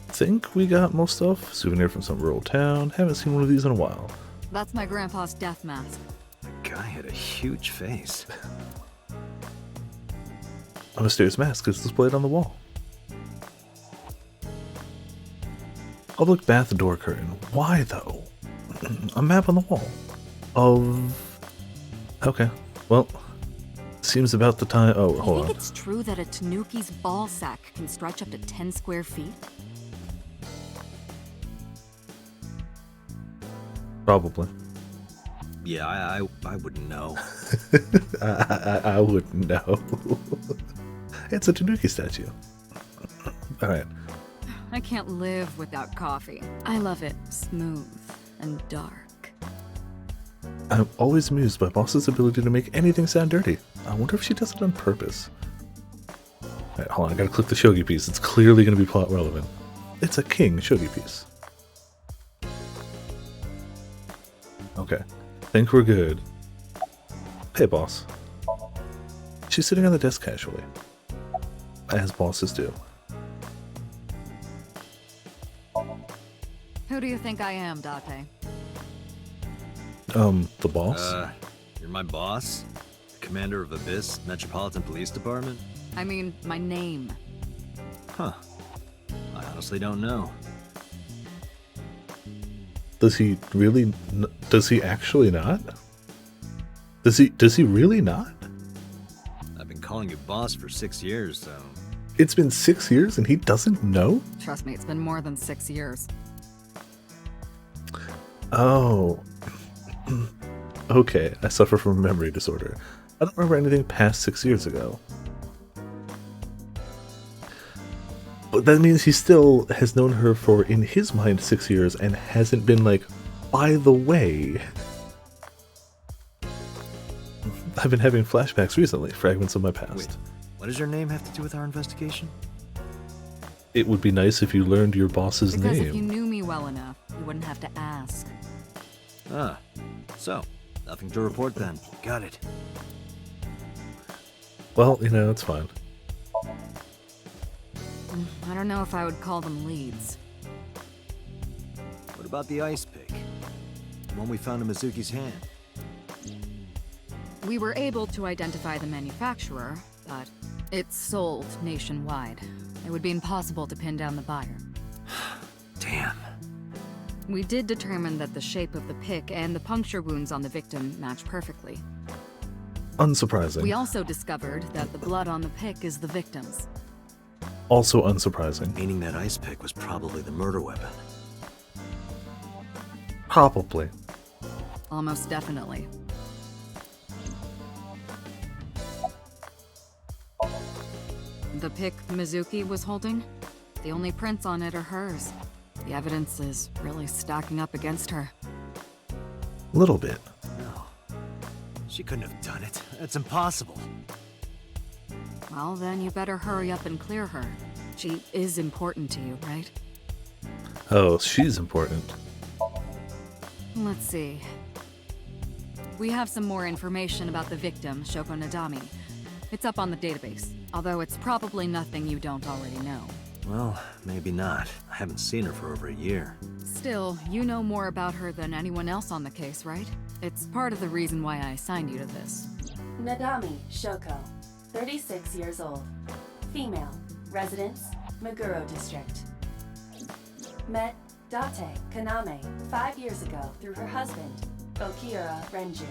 Think we got most stuff. Souvenir from some rural town. Haven't seen one of these in a while. That's my grandpa's death mask. The guy had a huge face. A mysterious mask is displayed on the wall. Public bath door curtain. Why, though? A map on the wall. Of... Okay. Well, seems about the time... Oh, hold You on. think it's true that a tanuki's ball sack can stretch up to 10 square feet? Probably. Yeah, I wouldn't know. I wouldn't know. It's a tanuki statue. Alright. I can't live without coffee. I love it smooth and dark. I'm always amused by Boss's ability to make anything sound dirty. I wonder if she does it on purpose. Alright, hold on, I gotta click the shogi piece. It's clearly gonna be plot relevant. It's a king shogi piece. Okay. Think we're good. Hey, boss. She's sitting on the desk casually. As bosses do. Who do you think I am, Date? The boss? You're my boss? Commander of Abyss Metropolitan Police Department? I mean, my name. Huh. I honestly don't know. Does he really... Does he actually not? Does he really not? I've been calling you boss for 6 years, so... It's been 6 years and he doesn't know? Trust me, it's been more than 6 years. Oh. Okay, I suffer from a memory disorder. I don't remember anything past 6 years ago. But that means he still has known her for, in his mind, 6 years and hasn't been like, by the way. I've been having flashbacks recently, fragments of my past. Wait, what does your name have to do with our investigation? It would be nice if you learned your boss's Because name. if you knew me well enough, you wouldn't have to ask. Ah, so, nothing to report then. Got it. Well, you know, it's fine. I don't know if I would call them leads. What about the ice pick? The one we found in Mizuki's hand? We were able to identify the manufacturer, but it's sold nationwide. It would be impossible to pin down the buyer. Damn. We did determine that the shape of the pick and the puncture wounds on the victim match perfectly. Unsurprising. We also discovered that the blood on the pick is the victim's. Also unsurprising. Meaning that ice pick was probably the murder weapon. Probably. Almost definitely. The pick Mizuki was holding? The only prints on it are hers. The evidence is really stacking up against her. Little bit. No. She couldn't have done it. It's impossible. Well, then you better hurry up and clear her. She is important to you, right? Oh, she's important. Let's see. We have some more information about the victim, Shoko Nadami. It's up on the database, although it's probably nothing you don't already know. Well, maybe not. I haven't seen her for over a year. Still, you know more about her than anyone else on the case, right? It's part of the reason why I assigned you to this. Nadami Shoko, 36 years old. Female. Residence, Meguro District. Met Date Kaname 5 years ago through her husband, Okiura Renju.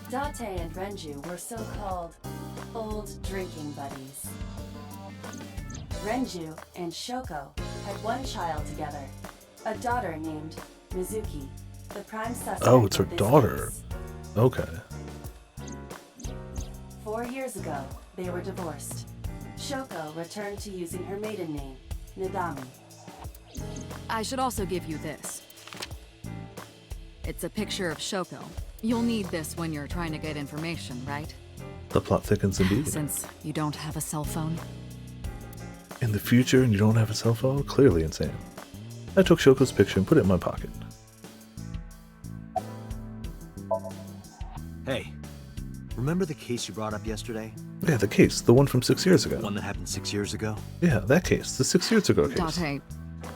Date and Renju were so-called old drinking buddies. Renju and Shoko had one child together, a daughter named Mizuki, the prime suspect. Oh, it's her of this daughter. case. Okay. 4 years ago, they were divorced. Shoko returned to using her maiden name, Nadami. I should also give you this. It's a picture of Shoko. You'll need this when you're trying to get information, right? The plot thickens indeed. Since you don't have a cell phone. In the future and you don't have a cell phone? Clearly insane. I took Shoko's picture and put it in my pocket. Hey, remember the case you brought up yesterday? Yeah, the case. The one from 6 years ago. The one that happened 6 years ago? Yeah, that case. The 6 years ago case. Date,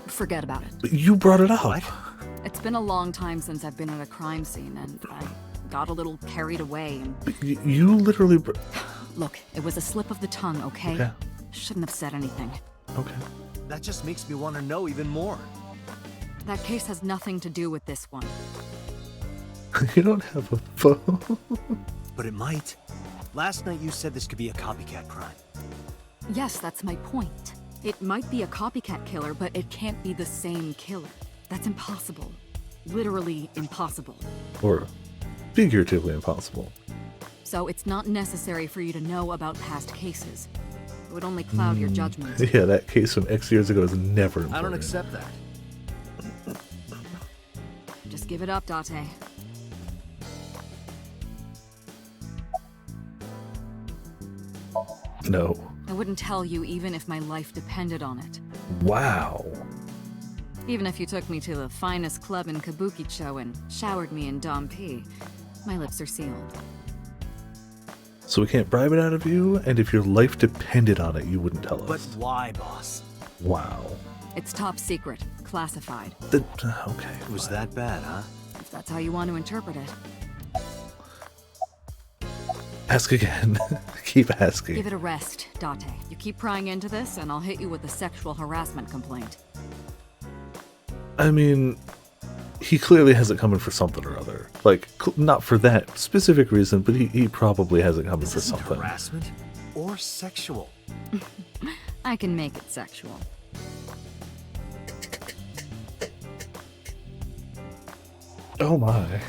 forget about it. But you brought it up. What? It's been a long time since I've been at a crime scene, and I got a little carried away and... But you literally... Look, it was a slip of the tongue, okay? Okay. Shouldn't have said anything. Okay. That just makes me want to know even more. That case has nothing to do with this one. You don't have a phone. But it might. Last night you said this could be a copycat crime. Yes, that's my point. It might be a copycat killer, but it can't be the same killer. That's impossible. Literally impossible. Or figuratively impossible. So it's not necessary for you to know about past cases. It would only cloud your judgment. Yeah, that case from X years ago is never important. I don't accept that. Just give it up, Date. No. I wouldn't tell you even if my life depended on it. Wow. Even if you took me to the finest club in Kabukicho and showered me in Dom P, my lips are sealed. So we can't bribe it out of you, and if your life depended on it, you wouldn't tell But us. why, boss? Wow. It's top secret, classified. Okay. It was that bad, huh? If that's how you want to interpret it. Ask again. Keep asking. Give it a rest, Date. You keep prying into this, and I'll hit you with a sexual harassment complaint. I mean, he clearly has it coming for something or other. Like, not for that specific reason, but he probably has it coming This for isn't something. harassment or sexual. I can make it sexual. Oh my.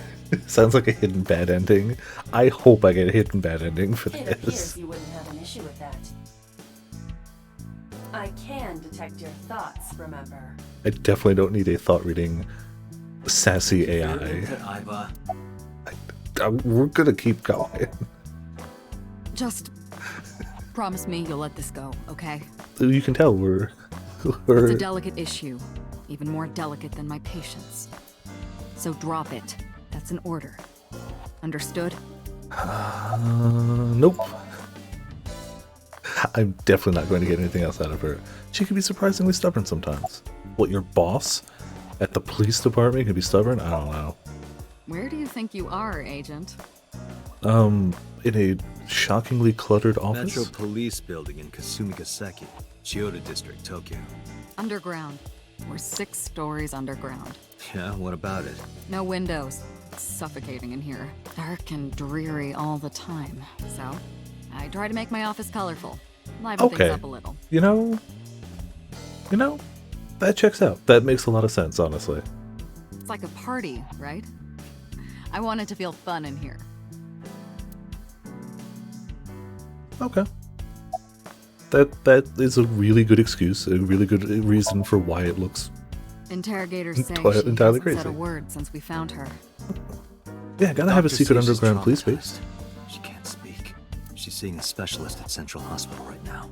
Sounds like a hidden bad ending. I hope I get a hidden bad ending for It appears this. you wouldn't have an issue with that. I can detect your thoughts, remember? I definitely don't need a thought reading sassy You're AI. into Iva. We're gonna keep going. Just promise me you'll let this go, okay? You can tell we're It's a delicate issue, even more delicate than my patience. So drop it. That's an order. Understood? Nope. I'm definitely not going to get anything else out of her. She can be surprisingly stubborn sometimes. What, your boss at the police department can be stubborn? I don't know. Where do you think you are, Agent? In a shockingly cluttered office? Metro Police Building in Kasumigaseki, Chiyoda District, Tokyo. Underground. We're 6 stories underground. Yeah, what about it? No windows. It's suffocating in here. Dark and dreary all the time. So, I try to make my office colorful. Liven Okay. things up a little. You know, that checks out. That makes a lot of sense, honestly. It's like a party, right? I want it to feel fun in here. Okay. That is a really good excuse, a really good reason for why it looks. Interrogators say Entirely she hasn't crazy. said a word since we found her. Yeah, gotta have a Doctor secret says she's underground police base. traumatized. She can't speak. She's seeing a specialist at Central Hospital right now.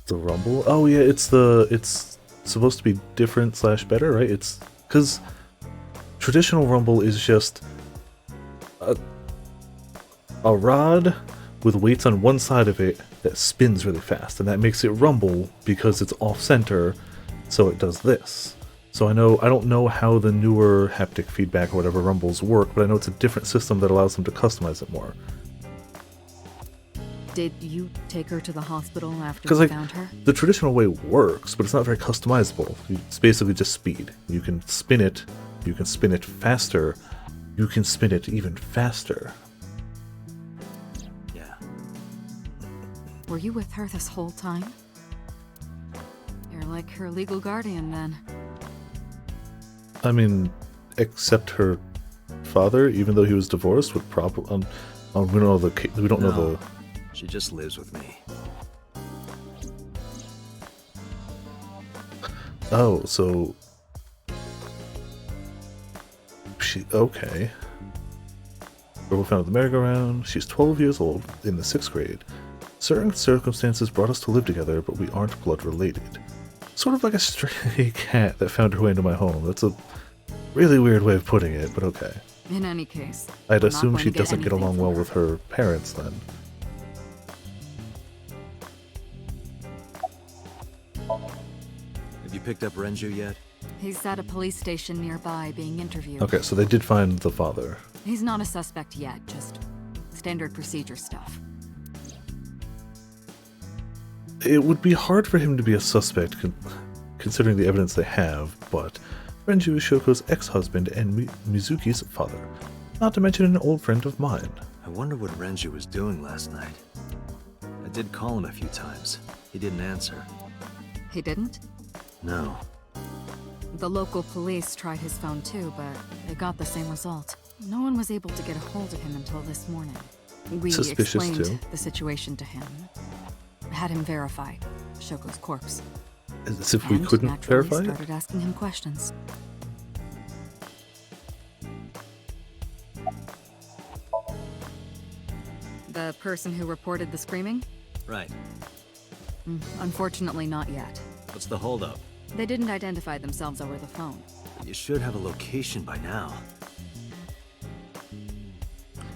The Rumble? Oh yeah, it's supposed to be different / better, right? It's because traditional Rumble is just a rod with weights on one side of it that spins really fast, and that makes it rumble because it's off center, so it does this. So I don't know how the newer haptic feedback or whatever rumbles work, but I know it's a different system that allows them to customize it more. Did you take her to the hospital after Because we like found her? the traditional way works, but it's not very customizable. It's basically just speed. You can spin it faster, you can spin it even faster. Yeah. Were you with her this whole time? You're like her legal guardian then. I mean, except her father, even though he was divorced, would probably we don't know the. She just lives with me. Oh, so okay. Girl found at the merry-go-round. She's 12 years old, in the 6th grade. Certain circumstances brought us to live together, but we aren't blood related. Sort of like a stray cat that found her way into my home. That's a really weird way of putting it, but okay. In any case, I'd we're not assume going she to doesn't get anything along from well her. with her parents then. Have you picked up Renju yet? He's at a police station nearby being interviewed. Okay, so they did find the father. He's not a suspect yet, just standard procedure stuff. It would be hard for him to be a suspect considering the evidence they have, but Renju is Shoko's ex-husband and Mizuki's father, not to mention an old friend of mine. I wonder what Renju was doing last night. I did call him a few times. He didn't answer. He didn't? No. The local police tried his phone too, but they got the same result. No one was able to get a hold of him until this morning. We Suspicious, explained too. the situation to him. Had him verify Shoko's corpse. As if we And couldn't naturally verify it? started asking him questions. The person who reported the screaming? Right. Unfortunately, not yet. What's the holdup? They didn't identify themselves over the phone. You should have a location by now.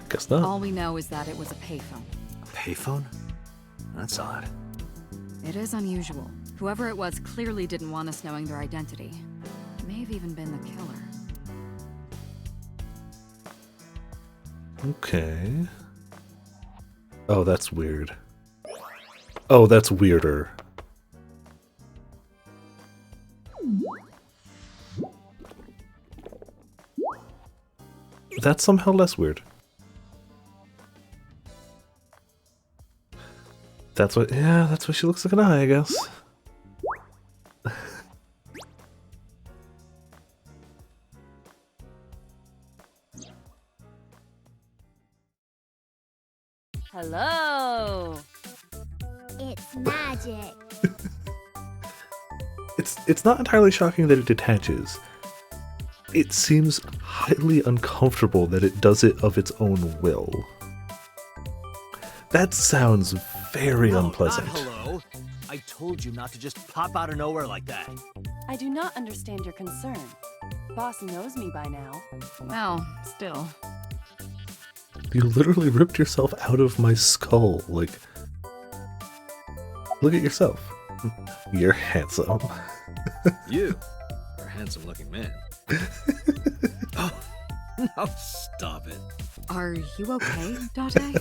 Guess not. All we know is that it was a payphone. A payphone? That's odd. It is unusual. Whoever it was clearly didn't want us knowing their identity. May have even been the killer. Okay. Oh, that's weird. Oh, that's weirder. That's somehow less weird. That's what, yeah, that's why she looks like an eye, I guess. Hello. It's magic. It's not entirely shocking that it detaches. It seems highly uncomfortable that it does it of its own will. That sounds very unpleasant. Not hello. I told you not to just pop out of nowhere like that. I do not understand your concern. Boss knows me by now. Well, still. You literally ripped yourself out of my skull. Like, look at yourself. You're handsome. You are a handsome-looking man. Oh, no, stop it. Are you okay, Date?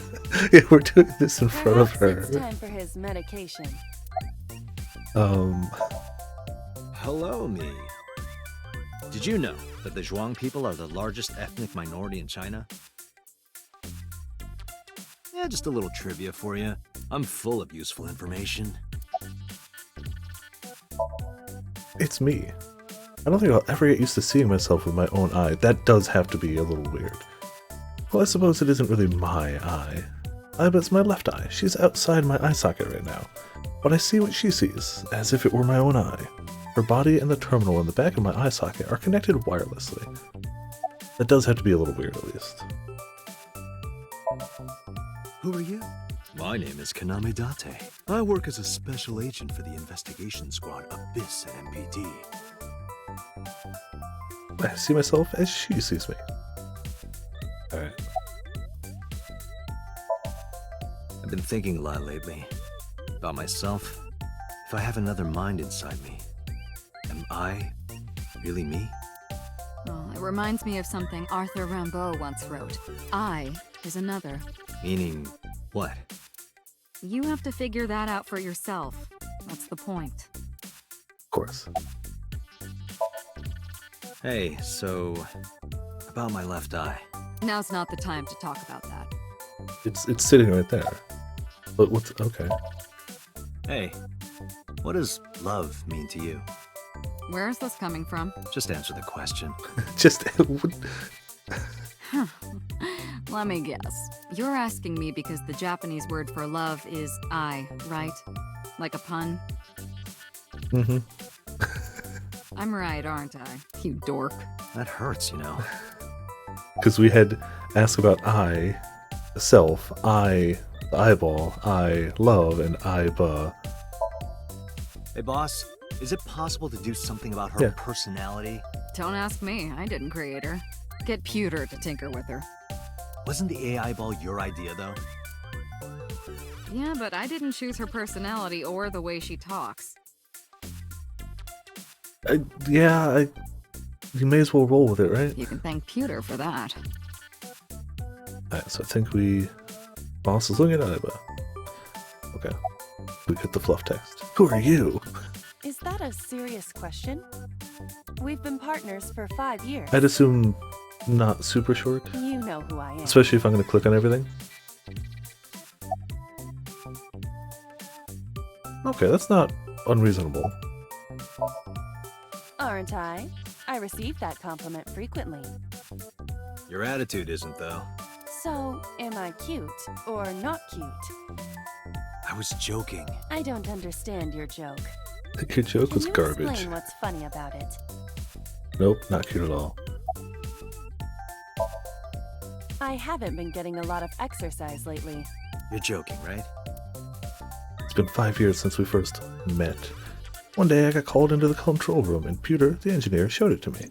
Yeah, we're doing this in front of Perhaps it's her. time for his medication. Hello, me. Did you know that the Zhuang people are the largest ethnic minority in China? Yeah, just a little trivia for you. I'm full of useful information. It's me. I don't think I'll ever get used to seeing myself with my own eye. That does have to be a little weird. Well, I suppose it isn't really my eye. But it's my left eye. She's outside my eye socket right now. But I see what she sees, as if it were my own eye. Her body and the terminal in the back of my eye socket are connected wirelessly. That does have to be a little weird, at least. Who are you? My name is Kaname Date. I work as a special agent for the investigation squad Abyss at MPD. I see myself as she sees me. Alright. I've been thinking a lot lately. About myself. If I have another mind inside me, am I really me? Well, it reminds me of something Arthur Rimbaud once wrote. I is another. Meaning what? You have to figure that out for yourself. That's the point. Of course. Hey, so about my left eye. Now's not the time to talk about that. It's sitting right there. But what's... okay. Hey, what does love mean to you? Where is this coming from? Just answer the question. Just... Let me guess. You're asking me because the Japanese word for love is I, right? Like a pun? mm-hmm. I'm right, aren't I? You dork. That hurts, you know. Because we had asked about I, self, I, the eyeball, I, love, and I, Hey, boss, is it possible to do something about her Yeah. personality? Don't ask me. I didn't create her. get Pewter to tinker with her. Wasn't the AI ball your idea, though? Yeah, but I didn't choose her personality or the way she talks. You may as well roll with it, right? You can thank Pewter for that. Alright, so I think boss is looking at it, but okay. We get the fluff text. Who are you? Is that a serious question? We've been partners for 5 years. I'd assume not super short, You know who I am. especially if I'm going to click on everything. Okay, that's not unreasonable. Aren't I? I receive that compliment frequently. Your attitude isn't, though. So, am I cute or not cute? I was joking. I don't understand your joke. Your joke was Can you garbage. explain what's funny about it? Nope, not cute at all. I haven't been getting a lot of exercise lately. You're joking, right? It's been 5 years since we first met. One day I got called into the control room and Pewter, the engineer, showed it to me.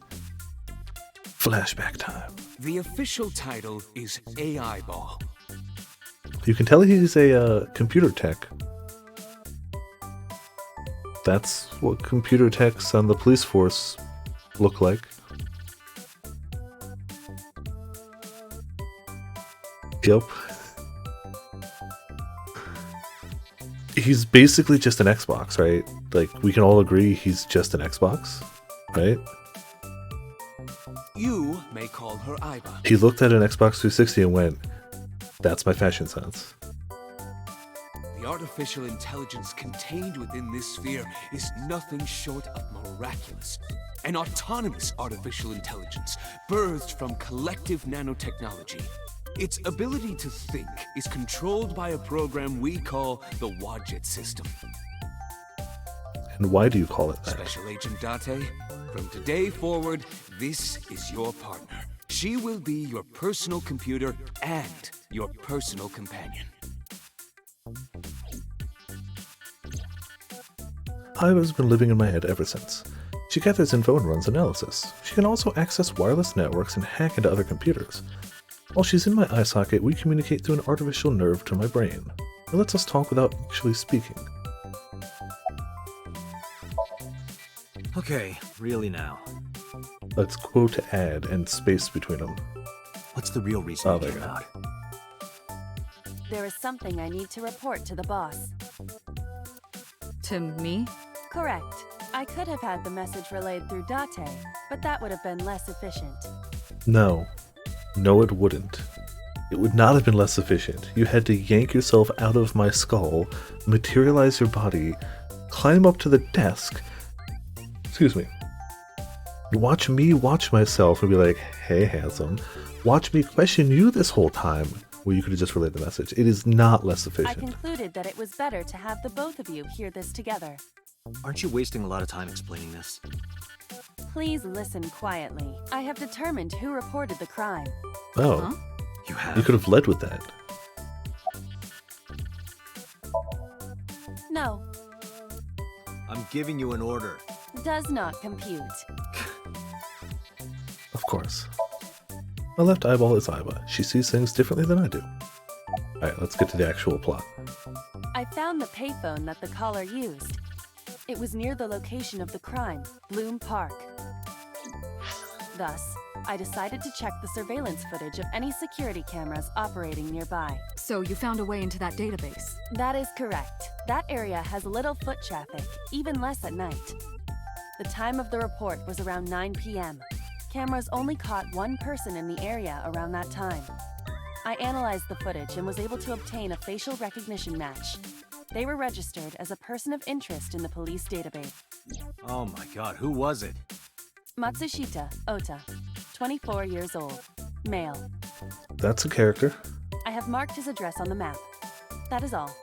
Flashback time. The official title is AI Ball. You can tell he's a computer tech. That's what computer techs on the police force look like. Yep. He's basically just an Xbox, right? Like, we can all agree he's just an Xbox, right? You may call her Iba. He looked at an Xbox 360 and went, that's my fashion sense. The artificial intelligence contained within this sphere is nothing short of miraculous. An autonomous artificial intelligence birthed from collective nanotechnology. Its ability to think is controlled by a program we call the Wadjet system. And why do you call it that? Special Agent Date, from today forward, this is your partner. She will be your personal computer and your personal companion. Iva's been living in my head ever since. She gathers info and runs analysis. She can also access wireless networks and hack into other computers. While she's in my eye socket, we communicate through an artificial nerve to my brain. It lets us talk without actually speaking. Okay, really now. Let's quote add and space between them. What's the real reason Oh, you there came you go. out? There is something I need to report to the boss. To me? Correct. I could have had the message relayed through Date, but that would have been less efficient. No. No, it wouldn't. It would not have been less efficient. You had to yank yourself out of my skull, materialize your body, climb up to the desk. Excuse me. Watch me watch myself and be like, hey, handsome. Watch me question you this whole time. Well, you could have just relayed the message. It is not less I efficient. concluded that it was better to have the both of you hear this together. Aren't you wasting a lot of time explaining this? Please listen quietly. I have determined who reported the crime. Oh, Huh? You have? you could have led with that. No, I'm giving you an order. does not compute. Of course. My left eyeball is Iva. She sees things differently than I do. Alright, let's get to the actual plot. I found the payphone that the caller used. It was near the location of the crime, Bloom Park. Thus, I decided to check the surveillance footage of any security cameras operating nearby. So you found a way into that database. That is correct. That area has little foot traffic, even less at night. The time of the report was around 9 p.m. Cameras only caught one person in the area around that time. I analyzed the footage and was able to obtain a facial recognition match. They were registered as a person of interest in the police database. Oh my god, who was it? Matsushita Ota, 24 years old, male. That's a character. I have marked his address on the map. That is all.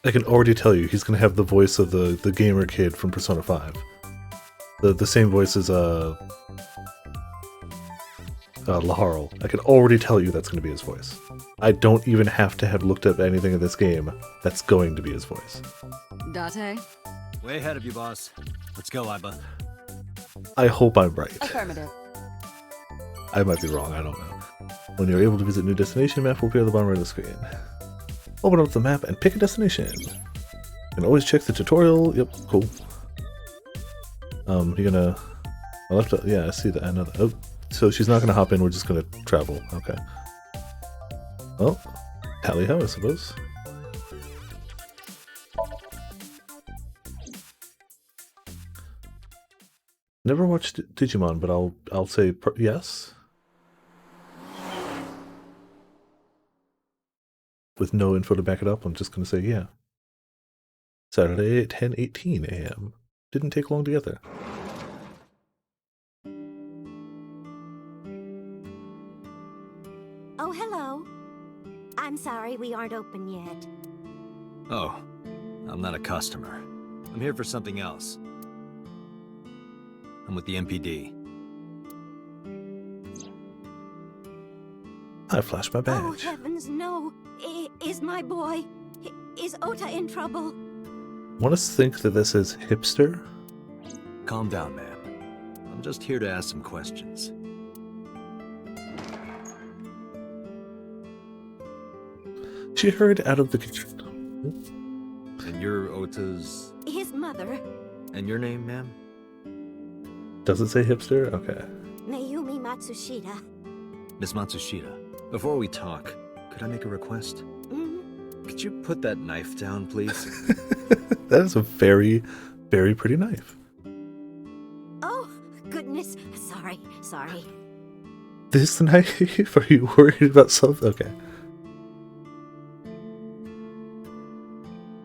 I can already tell you he's going to have the voice of the gamer kid from Persona 5. The same voice as Laharl. I can already tell you that's going to be his voice. I don't even have to have looked up anything in this game. That's going to be his voice. Date? Way ahead of you, boss. Let's go, Iba. I hope I'm right. Affirmative. I might be wrong, I don't know. When you're able to visit new destination, map will appear at the bottom right of the screen. Open up the map and pick a destination. You can always check the tutorial. Yep, cool. You're gonna... I'll have to... Yeah, I see that. Another... Oh, so she's not gonna hop in, we're just gonna travel. Okay. Well, tally ho, I suppose. Never watched Digimon, but I'll say yes. With no info to back it up, I'm just gonna say yeah. Saturday at 10:18 a.m. Didn't take long to get there. Oh, hello. I'm sorry we aren't open yet. Oh, I'm not a customer. I'm here for something else. I'm with the MPD. I flashed my badge. Oh, heavens, no. Is my boy... Is Ota in trouble? Want us to think that this is hipster? Calm down, ma'am. I'm just here to ask some questions. She hurried out of the kitchen. And you're Ota's... His mother, And your name, ma'am? Does it say hipster? Okay. Mayumi Matsushita. Miss Matsushita, before we talk, could I make a request? Could you put that knife down, please? That is a very, very pretty knife. Oh, goodness. Sorry. This knife? Are you worried about something? Okay.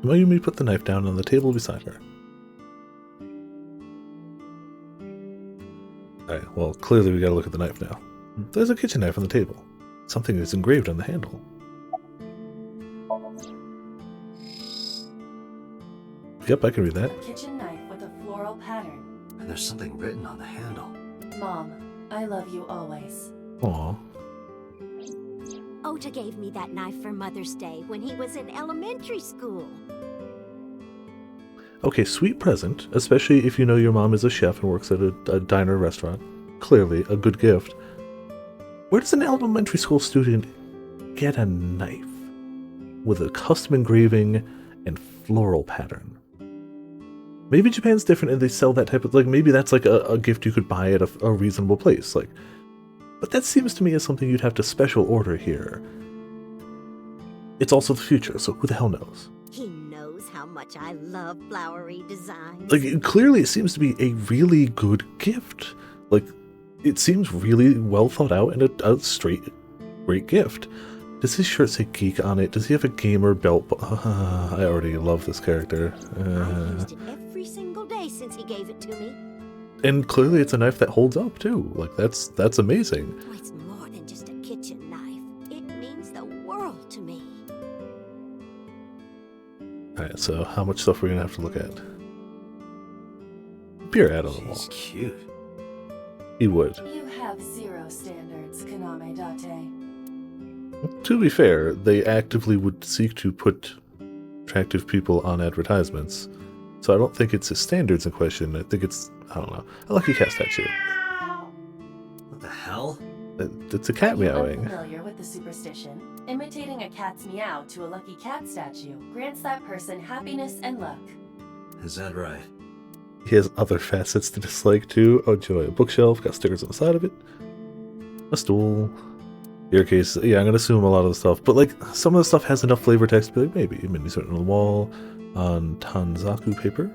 Mayumi put the knife down on the table beside her. Alright, well, clearly we gotta look at the knife now. There's a kitchen knife on the table. Something is engraved on the handle. Yep, I can read that. A kitchen knife with a floral pattern. And there's something written on the handle. Mom, I love you always. Aw. Ota gave me that knife for Mother's Day when he was in elementary school. Okay, sweet present, especially if you know your mom is a chef and works at a diner or restaurant. Clearly, a good gift. Where does an elementary school student get a knife with a custom engraving and floral pattern? Maybe Japan's different and they sell that type of... Like, maybe that's like a gift you could buy at a reasonable place. Like, but that seems to me as something you'd have to special order here. It's also the future, so who the hell knows? He knows how much I love flowery designs. Like, clearly it seems to be a really good gift. Like, it seems really well thought out and a straight, great gift. Does his shirt say geek on it? Does he have a gamer belt? I already love this character. I've used it every single day since he gave it to me. And clearly it's a knife that holds up, too. Like, that's amazing. Oh, it's more than just a kitchen knife. It means the world to me. Alright, so how much stuff are we gonna have to look at? Beer ad on the wall. She's cute. He would. You have zero standards, Kaname Date. To be fair, they actively would seek to put attractive people on advertisements. So I don't think it's his standards in question. I think it's, I don't know, a Lucky Cat statue. What the hell? It's a cat Are you meowing. unfamiliar with the superstition? Imitating a cat's meow to a lucky cat statue grants that person happiness and luck. Is that right? He has other facets to dislike too. Oh joy, a bookshelf, got stickers on the side of it. A stool. Your case, yeah, I'm gonna assume a lot of the stuff, but like some of the stuff has enough flavor text to be like, maybe. Mini's written on the wall, on Tanzaku paper.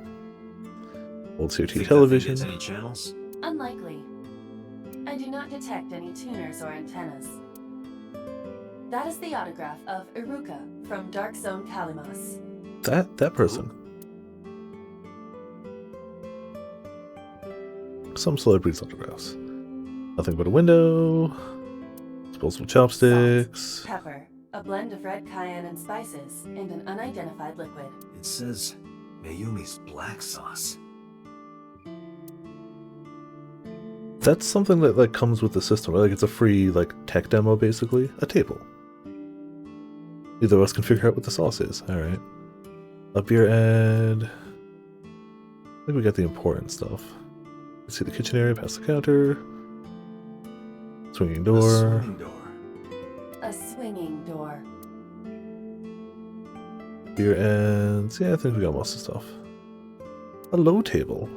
Old CRT television. Any channels? Unlikely. I do not detect any tuners or antennas. That is the autograph of Iruka from Dark Zone Kalimas. That person. Some celebrities' autographs. Nothing but a window. Disposable chopsticks. Salt, pepper, a blend of red cayenne and spices, and an unidentified liquid. It says Mayumi's black sauce. That's something that like comes with the system, right? Like it's a free like tech demo basically. A table. Either of us can figure out what the sauce is. Alright. Up your ad. I think we got the important stuff. Let's see the kitchen area past the counter. Swinging A door. swinging door. A swinging door. Beer ends. Yeah, I think we got most of the stuff. A low table.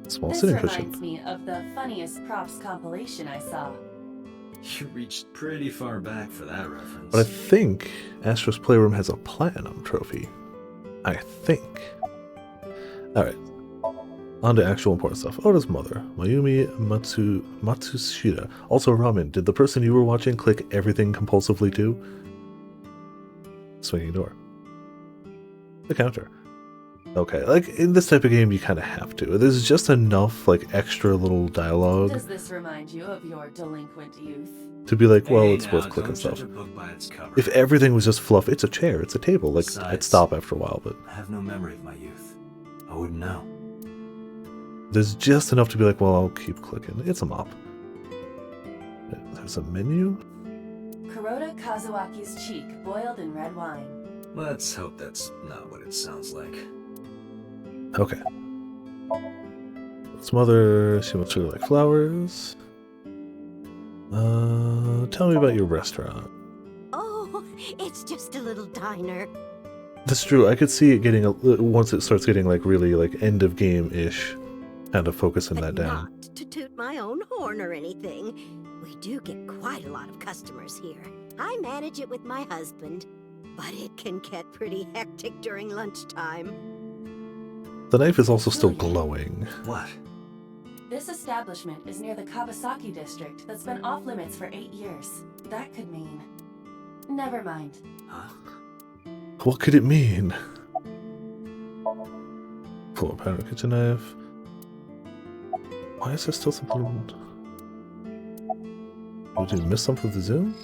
Small This sitting reminds cushion. me of the funniest props compilation I saw. You reached pretty far back for that reference. But I think Astro's Playroom has a platinum trophy. I think. Alright. On to actual important stuff. Oda's mother, Mayumi Matsushita. Also, Ramen, did the person you were watching click everything compulsively too? Swinging door. The counter. Okay, like in this type of game, you kind of have to. There's just enough like extra little dialogue Does this remind you of your delinquent youth? to be like, well, Hey, it's worth now, clicking don't judge stuff. a book by its cover. If everything was just fluff, it's a chair, it's a table. Like I'd Besides- stop after a while, but I have no memory of my youth. I wouldn't know. there's just enough to be like, well, I'll keep clicking. It's a mop. There's a menu. Kuroda Kazuaki's cheek boiled in red wine. Let's hope that's not what it sounds like. Okay. Its mother, she wants to like flowers. Tell me about your restaurant. Oh, it's just a little diner. That's true. I could see it getting once it starts getting like really like end of game ish, kind of focusing that But down. not to toot my own horn or anything. We do get quite a lot of customers here. I manage it with my husband, but it can get pretty hectic during lunchtime. The knife is also still glowing. What? This establishment is near the Kawasaki district that's been off limits for 8 years. That could mean... Never mind. Huh? What could it mean? Pull up powder kitchen knife. Why is there still something? Did you miss something with the zoom?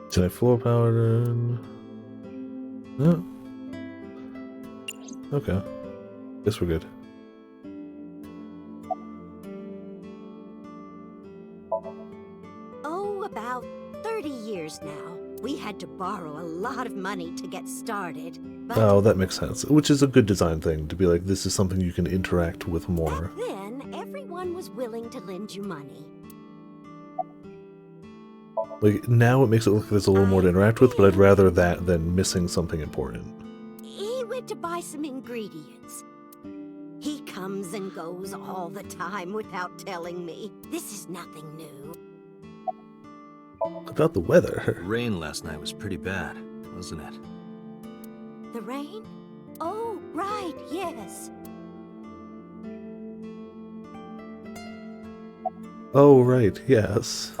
Kitchen knife floor powder. No. Okay. Guess we're good. Oh, about 30 years now. We had to borrow a lot of money to get started, but Oh, that makes sense. Which is a good design thing to be like, this is something you can interact with more. back then, everyone was willing to lend you money. Like, now it makes it look like there's a little more to interact with, but I'd rather that than missing something important. He went to buy some ingredients. He comes and goes all the time without telling me. This is nothing new. About the weather. Rain last night was pretty bad, wasn't it? The rain? Oh, right, yes. Oh, right, yes.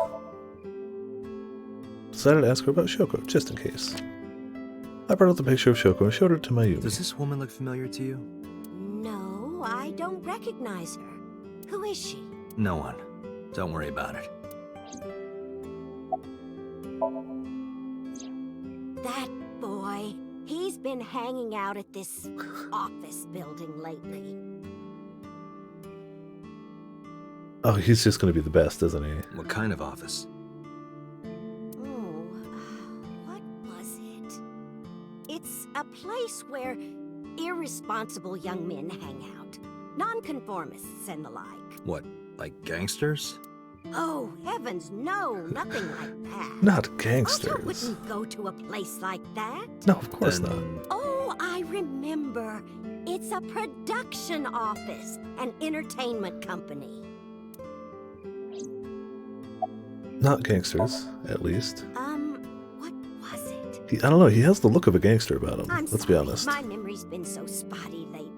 Decided to ask her about Shoko, just in case. I brought out the picture of Shoko and showed it to Mayumi. Does this woman look familiar to you? No, I don't recognize her. Who is she? No one. Don't worry about it. That boy. He's been hanging out at this office building lately. Oh, he's just gonna be the best, isn't he? What kind of office? Oh, what was it? It's a place where irresponsible young men hang out. Nonconformists and the like. What, like gangsters? Oh, heavens, no, nothing like that. Not Otto gangsters. wouldn't go to a place like that. No, of course Then- not. Oh, I remember. It's a production office, an entertainment company. Not gangsters, at least. What was it? I don't know, he has the look of a gangster about him. I'm Let's sorry, be honest. my memory's been so spotty lately.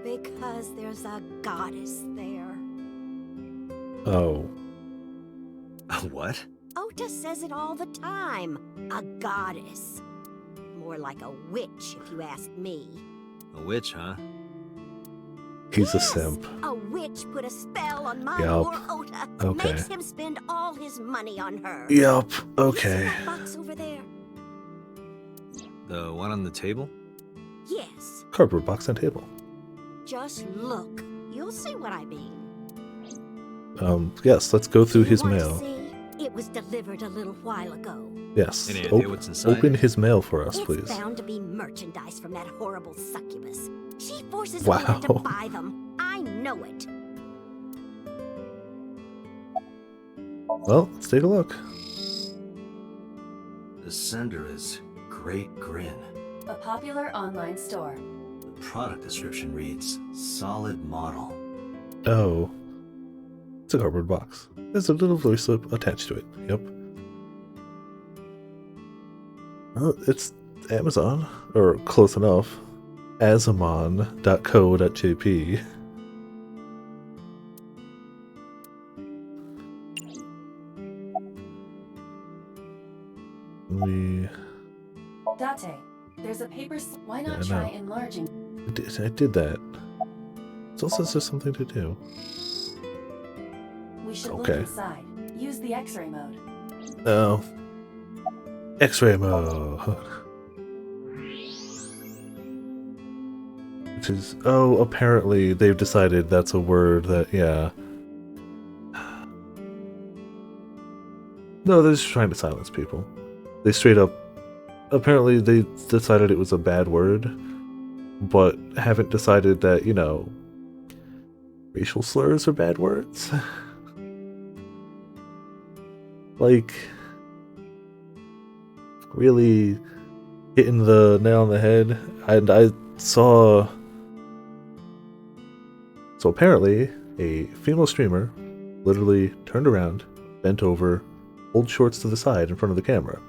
Because there's a goddess there. Oh. What? Ota says it all the time. A goddess. More like a witch, if you ask me. A witch, huh? He's a Yes, simp. A witch put a spell on my Yup. poor Ota. Okay. Makes him spend all his money on her. Yup, You see okay. that box over there? The one on the table? Yes. Cardboard box and table. Just look. You'll see what I mean. Yes, let's go through Do you his want to mail. see? It was delivered a little while ago. Yes. Any idea what's inside? Open his mail for us, It's please. bound to be merchandise from that horrible succubus. She forces Wow. women to buy them. I know it. Well, let's take a look. The sender is Great Grin. A popular online store. The product description reads solid model. Oh. It's a cardboard box. There's a little voice slip attached to it. Yep. Well, it's Amazon, or close enough. Azamon.co.jp. Date, there's a paper. Why Yeah, not I try know. enlarging? I did that. It also says there's something to do. We should Okay. look inside. Use the X-ray mode. Oh. X-ray mode. Which is, oh, apparently they've decided that's a word that, yeah. No, they're just trying to silence people. They straight up, apparently they decided it was a bad word, but haven't decided that, you know, racial slurs are bad words. Like, really hitting the nail on the head. And I saw, so apparently a female streamer literally turned around, bent over, pulled shorts to the side in front of the camera.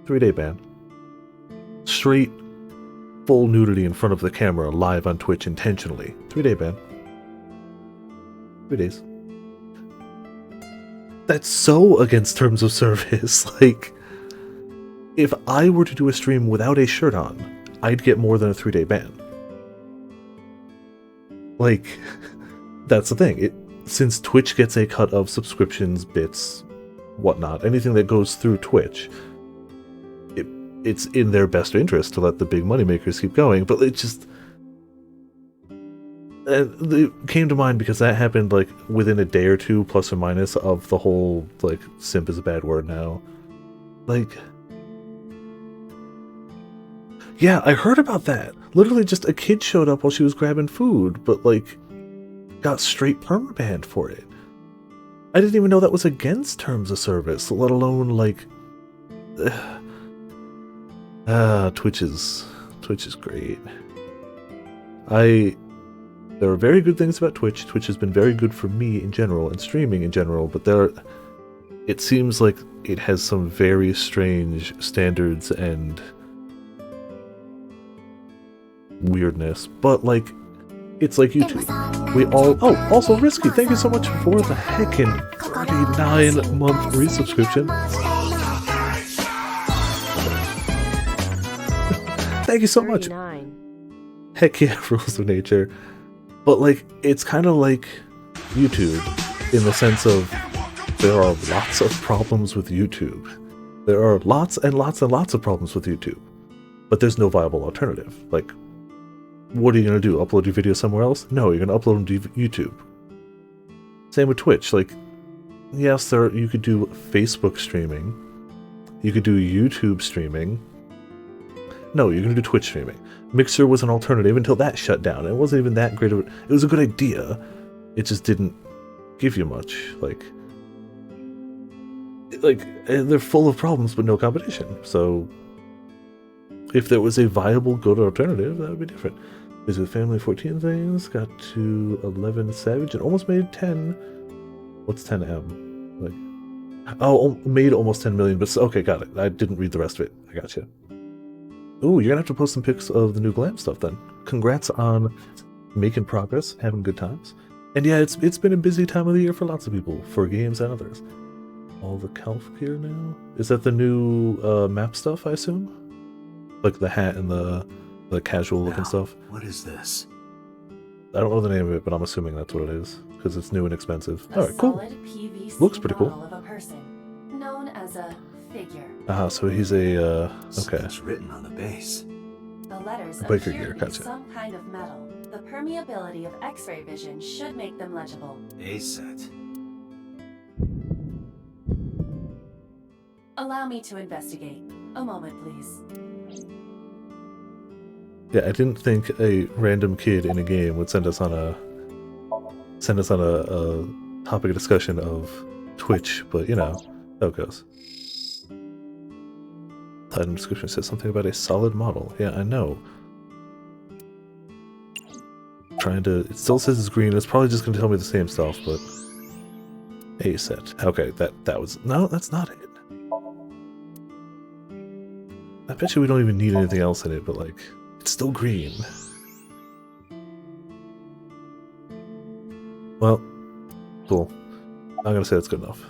3-day ban. Straight full nudity in front of the camera live on Twitch intentionally. 3-day ban. 3 days. That's so against terms of service. Like, if I were to do a stream without a shirt on, I'd get more than a 3-day ban. Like, that's the thing. Since Twitch gets a cut of subscriptions, bits, whatnot, anything that goes through Twitch, it's in their best interest to let the big moneymakers keep going, but it just... And it came to mind because that happened like within a day or two, plus or minus, of the whole like simp is a bad word now. Like, yeah, I heard about that. Literally, just a kid showed up while she was grabbing food, but like got straight permabanned for it. I didn't even know that was against terms of service, let alone like. Twitch is great. There are very good things about Twitch. Twitch has been very good for me in general and streaming in general, but it seems like it has some very strange standards and weirdness. But like, it's like YouTube. We all... Oh, also Risky, thank you so much for the heckin' 39-month resubscription. Thank you so much. 39. Heck yeah, rules of nature. But like, it's kind of like YouTube in the sense of there are lots of problems with YouTube. There are lots and lots and lots of problems with YouTube. But there's no viable alternative. Like, what are you going to do? Upload your video somewhere else? No, you're going to upload them to YouTube. Same with Twitch. Like, yes, you could do Facebook streaming. You could do YouTube streaming. No, you're going to do Twitch streaming. Mixer was an alternative until that shut down. It wasn't even that great of it was a good idea. It just didn't give you much. Like they're full of problems but no competition. So if there was a viable good alternative, that would be different. Is it family 14 things? Got to 11 Savage and almost made 10. What's 10M? Like, oh, made almost 10 million, but okay, got it. I didn't read the rest of it. I got you. Ooh, you're gonna have to post some pics of the new glam stuff then. Congrats on making progress, having good times. And yeah, it's been a busy time of the year for lots of people, for games and others. All the Calf gear now? Is that the new map stuff, I assume? Like the hat and the casual looking stuff? What is this? I don't know the name of it, but I'm assuming that's what it is, because it's new and expensive. A Alright, cool. solid PVC Looks pretty cool. model of a person, known as a figure. So he's a, okay. Something's written on the base. The letters Biker appear gear, to be gotcha. some kind of metal. The permeability of X-ray vision should make them legible. A set. Allow me to investigate. A moment, please. Yeah, I didn't think a random kid in a game would send us on a topic of discussion of Twitch, but you know how it goes. Item description says something about a solid model. Yeah, I know. It still says it's green. It's probably just gonna tell me the same stuff, but a set. Okay, that was no, that's not it. I bet you we don't even need anything else in it, but like, it's still green. Well, cool. I'm gonna say that's good enough.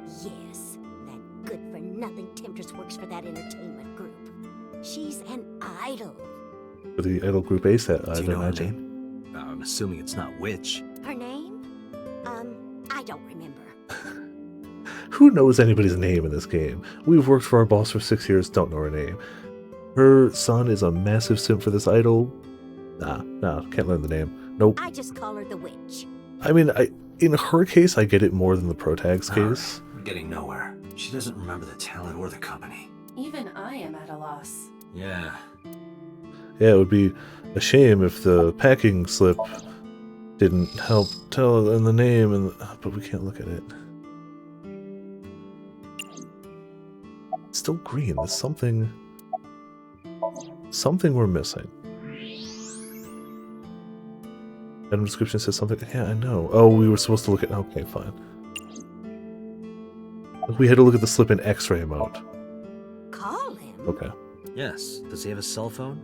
Yes, that good-for-nothing temptress works for that entertainment group. She's an idol. For the idol group A set, I'd Do you know her imagine. name? I'm assuming it's not Witch. Her name? I don't remember. Who knows anybody's name in this game? We've worked for our boss for 6 years, don't know her name. Her son is a massive simp for this idol. Nah, can't learn the name. Nope. I just call her the witch. I mean, in her case, I get it more than the Protag's case. We're getting nowhere. She doesn't remember the talent or the company. Even I am at a loss. Yeah. Yeah, it would be a shame if the packing slip didn't help tell in the name, but we can't look at it. It's still green. There's something we're missing. Item description says something. Yeah, I know. Oh, we were supposed to look at. Okay, fine. We had to look at the slip in X-ray mode. Call him? Okay. Yes. Does he have a cell phone?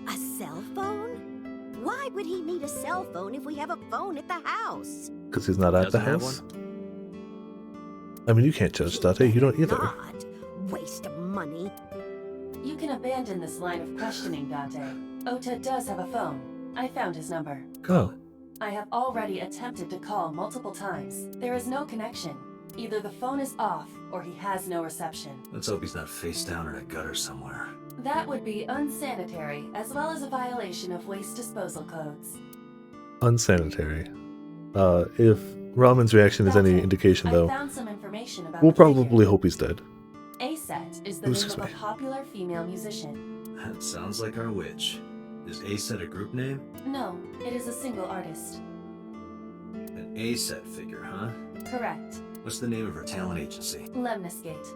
A cell phone? Why would he need a cell phone if we have a phone at the house? Because he's not at the Doesn't have house. I mean, you can't judge Date. You don't either. Not. Waste of money. You can abandon this line of questioning, Dante. Ota does have a phone. I found his number. Oh. I have already attempted to call multiple times. There is no connection. Either the phone is off, or he has no reception. Let's hope he's not face down in a gutter somewhere. That would be unsanitary, as well as a violation of waste disposal codes. Unsanitary. If Ramen's reaction is any Dante, indication, I though, found some information about we'll the figure. probably hope he's dead. A-Set is the Ooh, name excuse of a me. popular female musician. That sounds like our witch. Is A-Set a group name? No, it is a single artist. An A-Set figure, huh? Correct. What's the name of her talent agency? Lemniscate.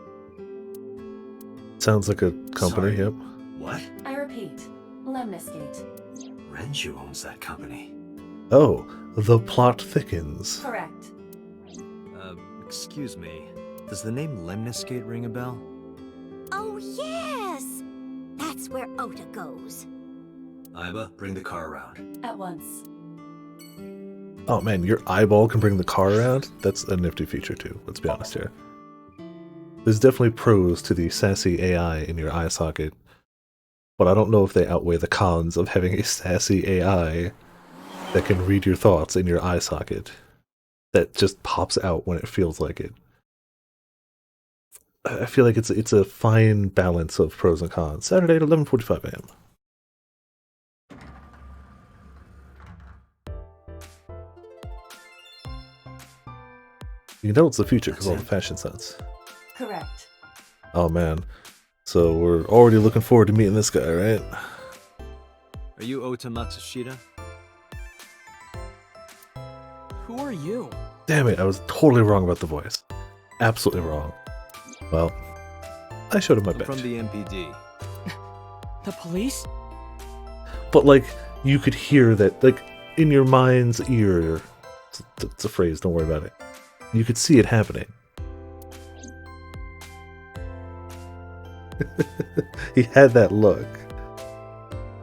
Sounds like a company, Sorry. yep. What? I repeat, Lemniscate. Renju owns that company. Oh, the plot thickens. Correct. Excuse me. Does the name Lemniscate ring a bell? Oh, yes! That's where Ota goes. Iba, bring the car around. At once. Oh man, your eyeball can bring the car around? That's a nifty feature too, let's be honest here. There's definitely pros to the sassy AI in your eye socket, but I don't know if they outweigh the cons of having a sassy AI that can read your thoughts in your eye socket. That just pops out when it feels like it. I feel like it's a fine balance of pros and cons. Saturday at 11:45 a.m. You know it's the future because all the fashion sense. Correct. Oh man. So we're already looking forward to meeting this guy, right? Are you Ota Matsushita? Who are you? Damn it, I was totally wrong about the voice. Absolutely wrong. Well, I showed him my I'm badge. from the MPD. The police? But like, you could hear that, like, in your mind's ear. It's a phrase, don't worry about it. You could see it happening. He had that look.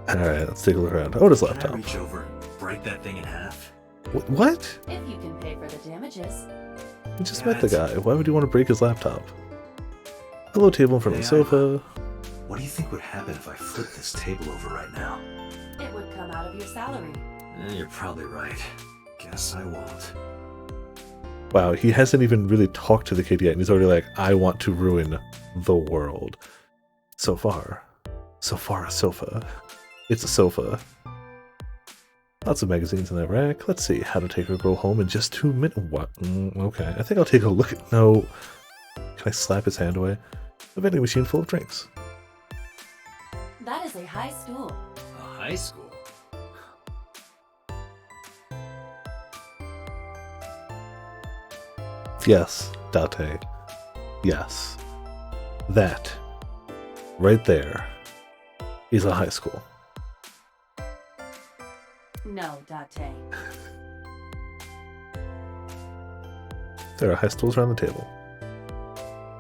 Alright, let's take a look around. Oda's Can I laptop. reach over and break that thing in half? What? If you can pay for the damages. You just met the guy. Why would you want to break his laptop? Hello, table in front of the sofa. What do you think would happen if I flip this table over right now? It would come out of your salary. You're probably right. Guess I won't. Wow, he hasn't even really talked to the kid yet, and he's already like, I want to ruin the world. So far, a sofa. It's a sofa. Lots of magazines in that rack. Let's see, how to take a girl home in just 2 minutes. What? Okay, I think I'll take a look at... No. Can I slap his hand away? A vending machine full of drinks. That is a high stool. A high school? Yes, Date. Yes. That, right there, is a high school. No, Date. There are high stools around the table.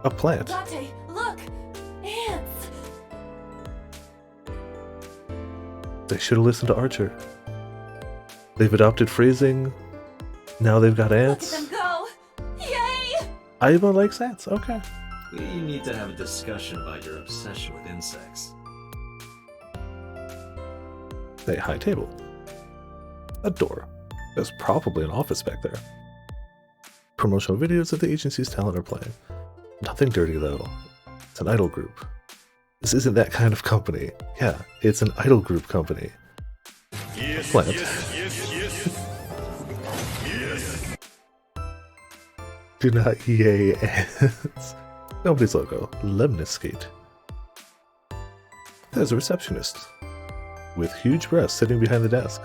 A plant. Date, look! Ants! They should have listened to Archer. They've adopted phrasing. Now they've got ants. Look at them go! Yay! Aiba likes ants. Okay. We need to have a discussion about your obsession with insects. A high table. A door. There's probably an office back there. Promotional videos of the agency's talent are playing. Nothing dirty though. It's an idol group. This isn't that kind of company. Yeah, it's an idol group company. Yes, Plant. yes. Do not EA ants. Company's logo. Lemniscate. There's a receptionist with huge breasts sitting behind the desk.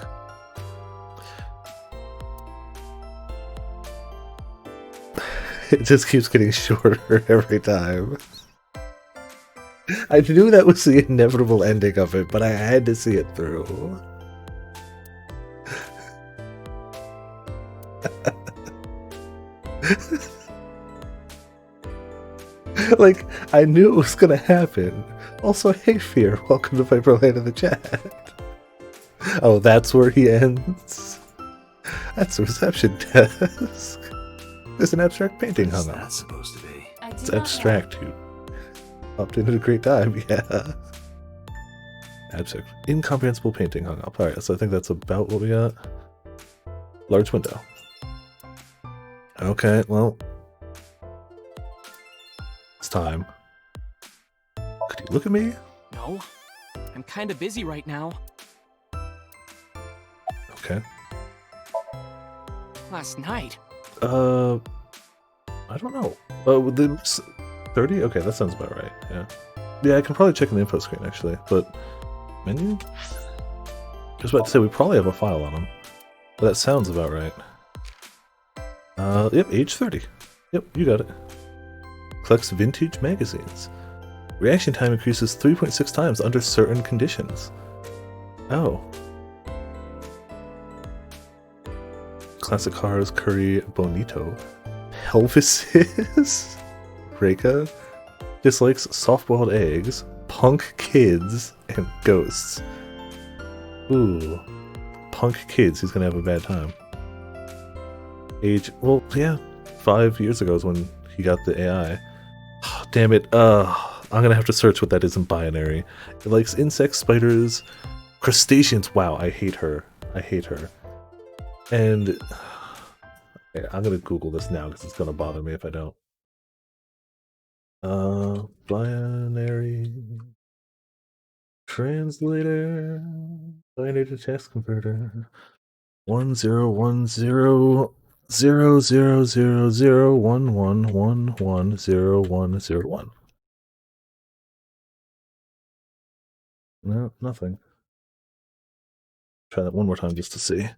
It just keeps getting shorter every time. I knew that was the inevitable ending of it, but I had to see it through. Like, I knew it was gonna happen. Also, hey Fear, welcome to Viperland in the chat. Oh, that's where he ends? That's the reception desk. There's an abstract painting What's hung up. that supposed to be? I It's do not abstract, you popped in at a great time, yeah. Abstract. Incomprehensible painting hung up. Alright, so I think that's about what we got. Large window. Okay, well. It's time. Could you look at me? No, I'm kind of busy right now. Okay. Last night. I don't know. The 30? Okay, that sounds about right, yeah. Yeah, I can probably check in the info screen, actually, but... Menu? I was about to say, we probably have a file on them. But that sounds about right. Yep, age 30. Yep, you got it. Collects vintage magazines. Reaction time increases 3.6 times under certain conditions. Oh. Classic cars, Curry, Bonito. Pelvises? Reka. Dislikes soft-boiled eggs, punk kids, and ghosts. Ooh. Punk kids, he's gonna have a bad time. Age, well, yeah, 5 years ago is when he got the AI. Oh, damn it, I'm gonna have to search what that is in binary. It likes insects, spiders, crustaceans. Wow, I hate her. I hate her. And okay, I'm gonna Google this now because it's gonna bother me if I don't. Binary translator, binary to text converter. 10100000111101. No, nothing. Try that one more time just to see.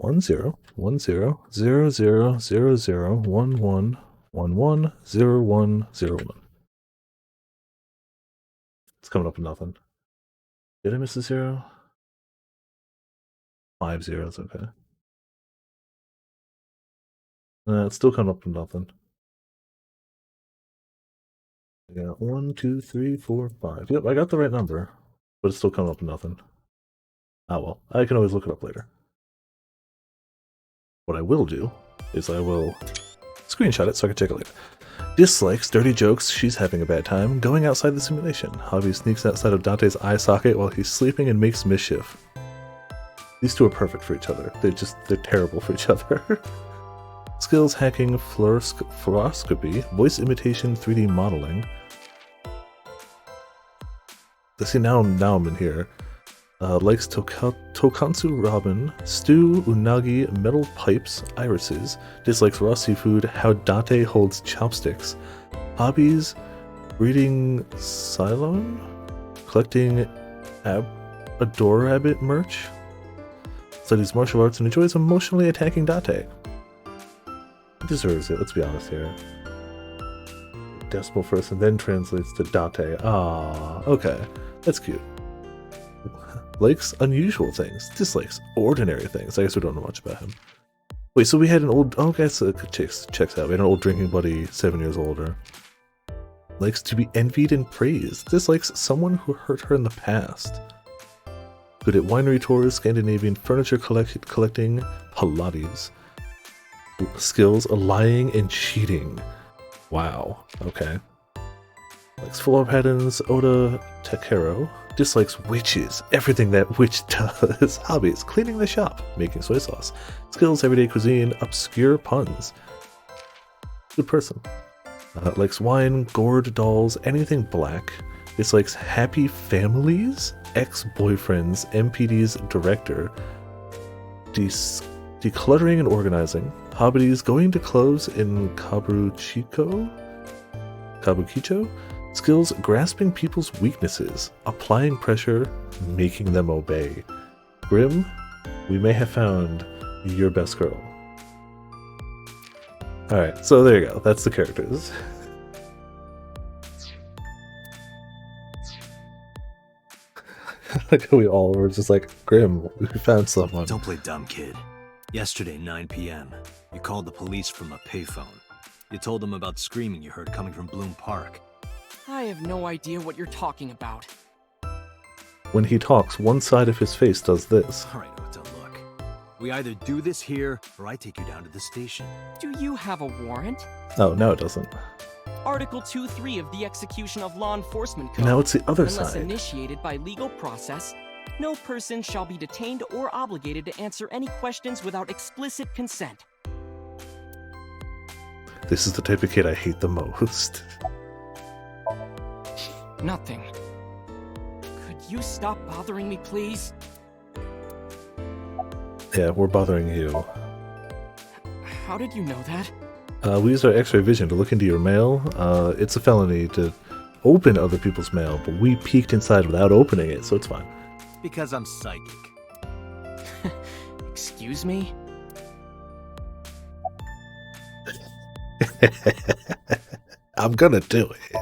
1010000011110101. It's coming up with nothing. Did I miss a zero? 5 zeros, okay. It's still coming up with nothing. I got 1, 2, 3, 4, 5. Yep, I got the right number, but it's still coming up with nothing. Ah well, I can always look it up later. What I will do is I will screenshot it so I can check it later. Dislikes dirty jokes, she's having a bad time, going outside the simulation. Javi sneaks outside of Dante's eye socket while he's sleeping and makes mischief. These two are perfect for each other. They're terrible for each other. Skills hacking, fluoroscopy, voice imitation, 3D modeling. See, now I'm in here. Likes Tokansu ramen, stew, unagi, metal pipes, irises. Dislikes raw seafood, how Dante holds chopsticks. Hobbies, reading Cylon, collecting Adorabbit merch. Studies martial arts and enjoys emotionally attacking Date. He deserves it, let's be honest here. Decimal first and then translates to Date. Ah, okay. That's cute. Likes unusual things. Dislikes ordinary things. I guess we don't know much about him. Wait, so we had an old... Oh, okay, so it checks out. We had an old drinking buddy, 7 years older. Likes to be envied and praised. Dislikes someone who hurt her in the past. Good at winery tours, Scandinavian furniture collecting, Pilates. Skills, lying and cheating. Wow, okay. Likes floor patterns, Oda Takero. Dislikes witches, everything that witch does. Hobbies, cleaning the shop, making soy sauce. Skills, everyday cuisine, obscure puns. Good person. Likes wine, gourd dolls, anything black. Dislikes happy families, ex-boyfriends, MPD's director. Decluttering and organizing. Hobbies, going to clubs in Kabukicho. Skills, grasping people's weaknesses, applying pressure, making them obey. Grim, we may have found your best girl. Alright, so there you go. That's the characters. Like we all were just like, Grim, we found someone. Don't play dumb, kid. Yesterday, 9 p.m., you called the police from a payphone. You told them about screaming you heard coming from Bloom Park. I have no idea what you're talking about. When he talks, one side of his face does this. Alright, Ota, look. We either do this here, or I take you down to the station. Do you have a warrant? Oh, no it doesn't. Article 2.3 of the Execution of Law Enforcement Code. Now it's the other Unless side. initiated by legal process, no person shall be detained or obligated to answer any questions without explicit consent. This is the type of kid I hate the most. Nothing. Could you stop bothering me, please? Yeah, we're bothering you. How did you know that? We used our X-ray vision to look into your mail. It's a felony to open other people's mail, but we peeked inside without opening it, so it's fine. Because I'm psychic. Excuse me? I'm gonna do it.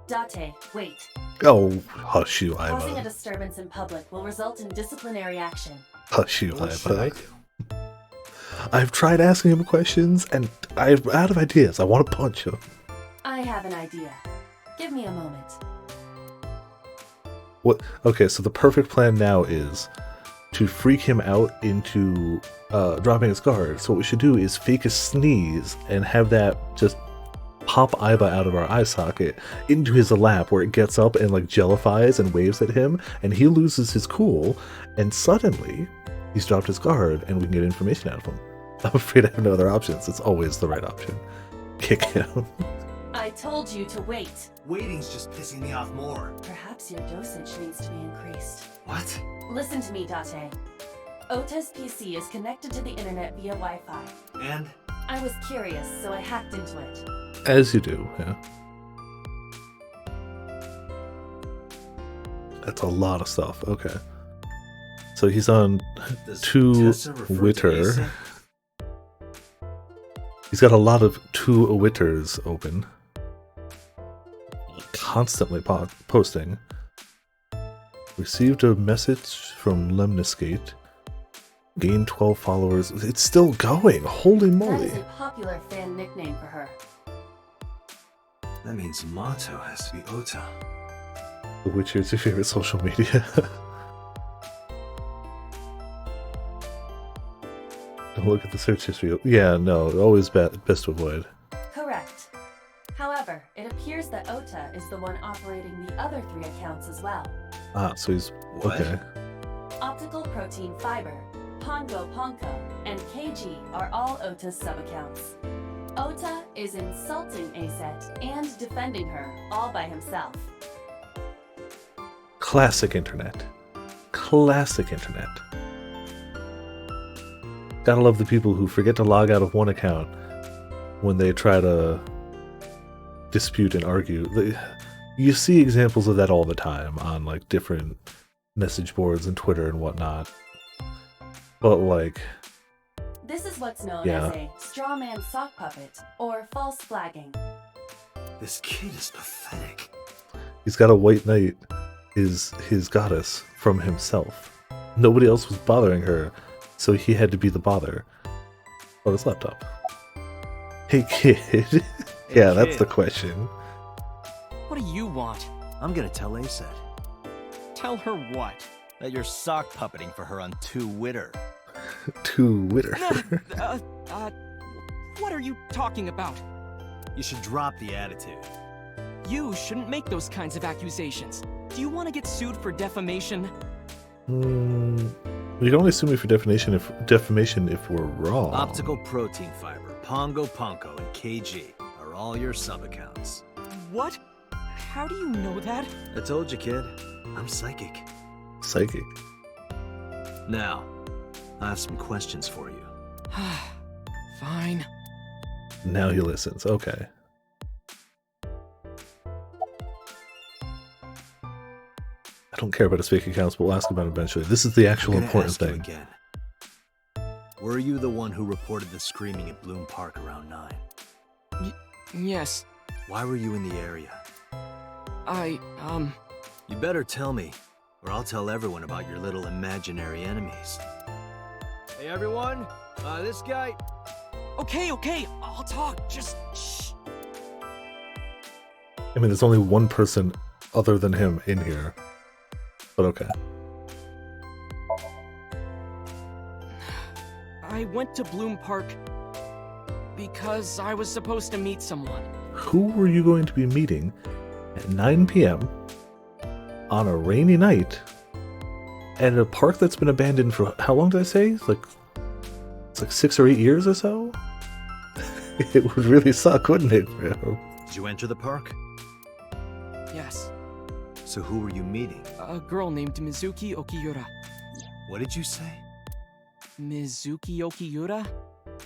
Date, wait. Oh, hush you, Causing a Iva. disturbance in public will result in disciplinary action. Hush you, What should I Iva. do? I've tried asking him questions, and I'm out of ideas. I want to punch him. I have an idea. Give me a moment. What? Okay, so the perfect plan now is to freak him out into dropping his guard. So what we should do is fake a sneeze and have that just pop Iba out of our eye socket into his lap, where it gets up and like jellifies and waves at him, and he loses his cool, and suddenly he's dropped his guard, and we can get information out of him. I'm afraid I have no other options. It's always the right option. Kick him. I told you to wait. Waiting's just pissing me off more. Perhaps your dosage needs to be increased. What? Listen to me, Date. Ota's PC is connected to the internet via Wi-Fi. And? I was curious, so I hacked into it. As you do, yeah. That's a lot of stuff. Okay. So he's on Does two Tessa refer to Witter. Asa? He's got a lot of two Witters open. Constantly posting. Received a message from Lemniscate. Gained 12 followers. It's still going. Holy That moly. is a popular fan nickname for her. That means motto has to be Ota. Which is your favorite social media? Don't look at the search history. Yeah, no, always best to avoid. Correct. However, it appears that Ota is the one operating the other 3 accounts as well. Ah, so he's What? okay. Optical Protein Fiber, Pongo Ponko, and KG are all Ota's sub-accounts. Ota is insulting Aset and defending her all by himself. Classic internet. Classic internet. Gotta love the people who forget to log out of one account when they try to dispute and argue. You see examples of that all the time on like different message boards and Twitter and whatnot. But like, This is what's known Yeah. as a straw man sock puppet, or false flagging. This kid is pathetic. he's got a white knight is his goddess from himself. Nobody else was bothering her, so he had to be the bother. On his laptop. Hey kid. Yeah, that's kid. the question. What do you want? I'm gonna tell Aset Tell her what? That you're sock puppeting for her on Twitter. To Witter. What are you talking about? You should drop the attitude. You shouldn't make those kinds of accusations. Do you want to get sued for defamation? You can only sue me for defamation if we're wrong. Optical protein fiber, Pongo Ponko, and KG are all your sub-accounts. What? How do you know that? I told you, kid. I'm psychic. Psychic. Now, I have some questions for you. Fine. Now he listens. Okay. I don't care about his fake accounts, but we'll ask about it eventually. This is the actual I'm gonna important ask you thing. again. Were you the one who reported the screaming at Bloom Park around 9? Yes. Why were you in the area? You You better tell me, or I'll tell everyone about your little imaginary enemies. Hey everyone, this guy... Okay, I'll talk. Just shh. I mean, there's only one person other than him in here. But okay. I went to Bloom Park because I was supposed to meet someone. Who were you going to be meeting at 9 p.m. on a rainy night at a park that's been abandoned for how long did I say? It's like 6 or 8 years or so? It would really suck, wouldn't it, bro? Did you enter the park? Yes, So who were you meeting? a girl named Mizuki Okiura. What did you say? Mizuki Okiura?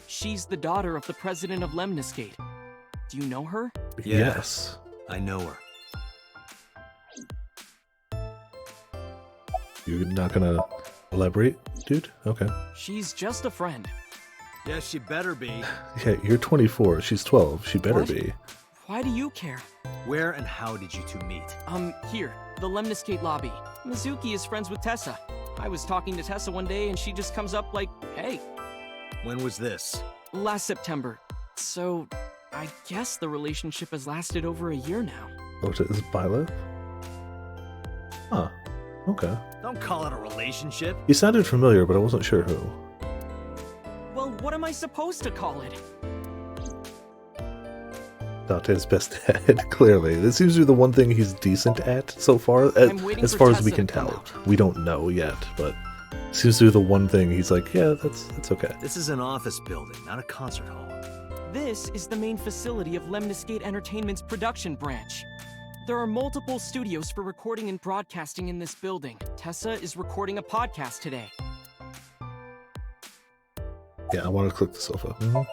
She's the daughter of the president of Lemniscate. Do you know her? Yeah. Yes. I know her. You're not gonna elaborate, dude? Okay. She's just a friend. Yes, she better be. Yeah, you're 24. She's 12. She better What? be. Why do you care? Where and how did you two meet? Here, the Lemniscate lobby. Mizuki is friends with Tessa. I was talking to Tessa one day and she just comes up like, hey, When was this? last September. So, I guess the relationship has lasted over a year now. Oh, is it Violet? Huh. Okay. Don't call it a relationship. He sounded familiar, but I wasn't sure who. Well, what am I supposed to call it? Dante's best at, clearly. This seems to be the one thing he's decent at so far, I'm waiting as for far as we Tessa can to come tell. out. We don't know yet, but seems to be the one thing he's like, yeah, that's okay. This is an office building, not a concert hall. This is the main facility of Lemniscate Entertainment's production branch. There are multiple studios for recording and broadcasting in this building. Tessa is recording a podcast today. Yeah, I want to click the sofa. Mhm.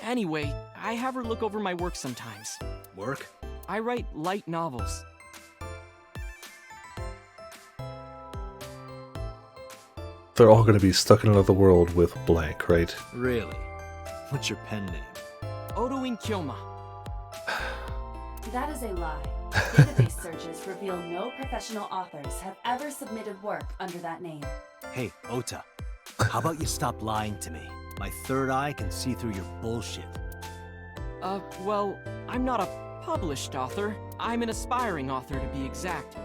Anyway, I have her look over my work sometimes. Work? I write light novels. They're all going to be stuck in another world with blank, right? Really? What's your pen name? Odoin Kyoma. That is a lie. Database searches reveal no professional authors have ever submitted work under that name. Hey, Ota. How about you stop lying to me? My third eye can see through your bullshit. Well, I'm not a published author. I'm an aspiring author, to be exact.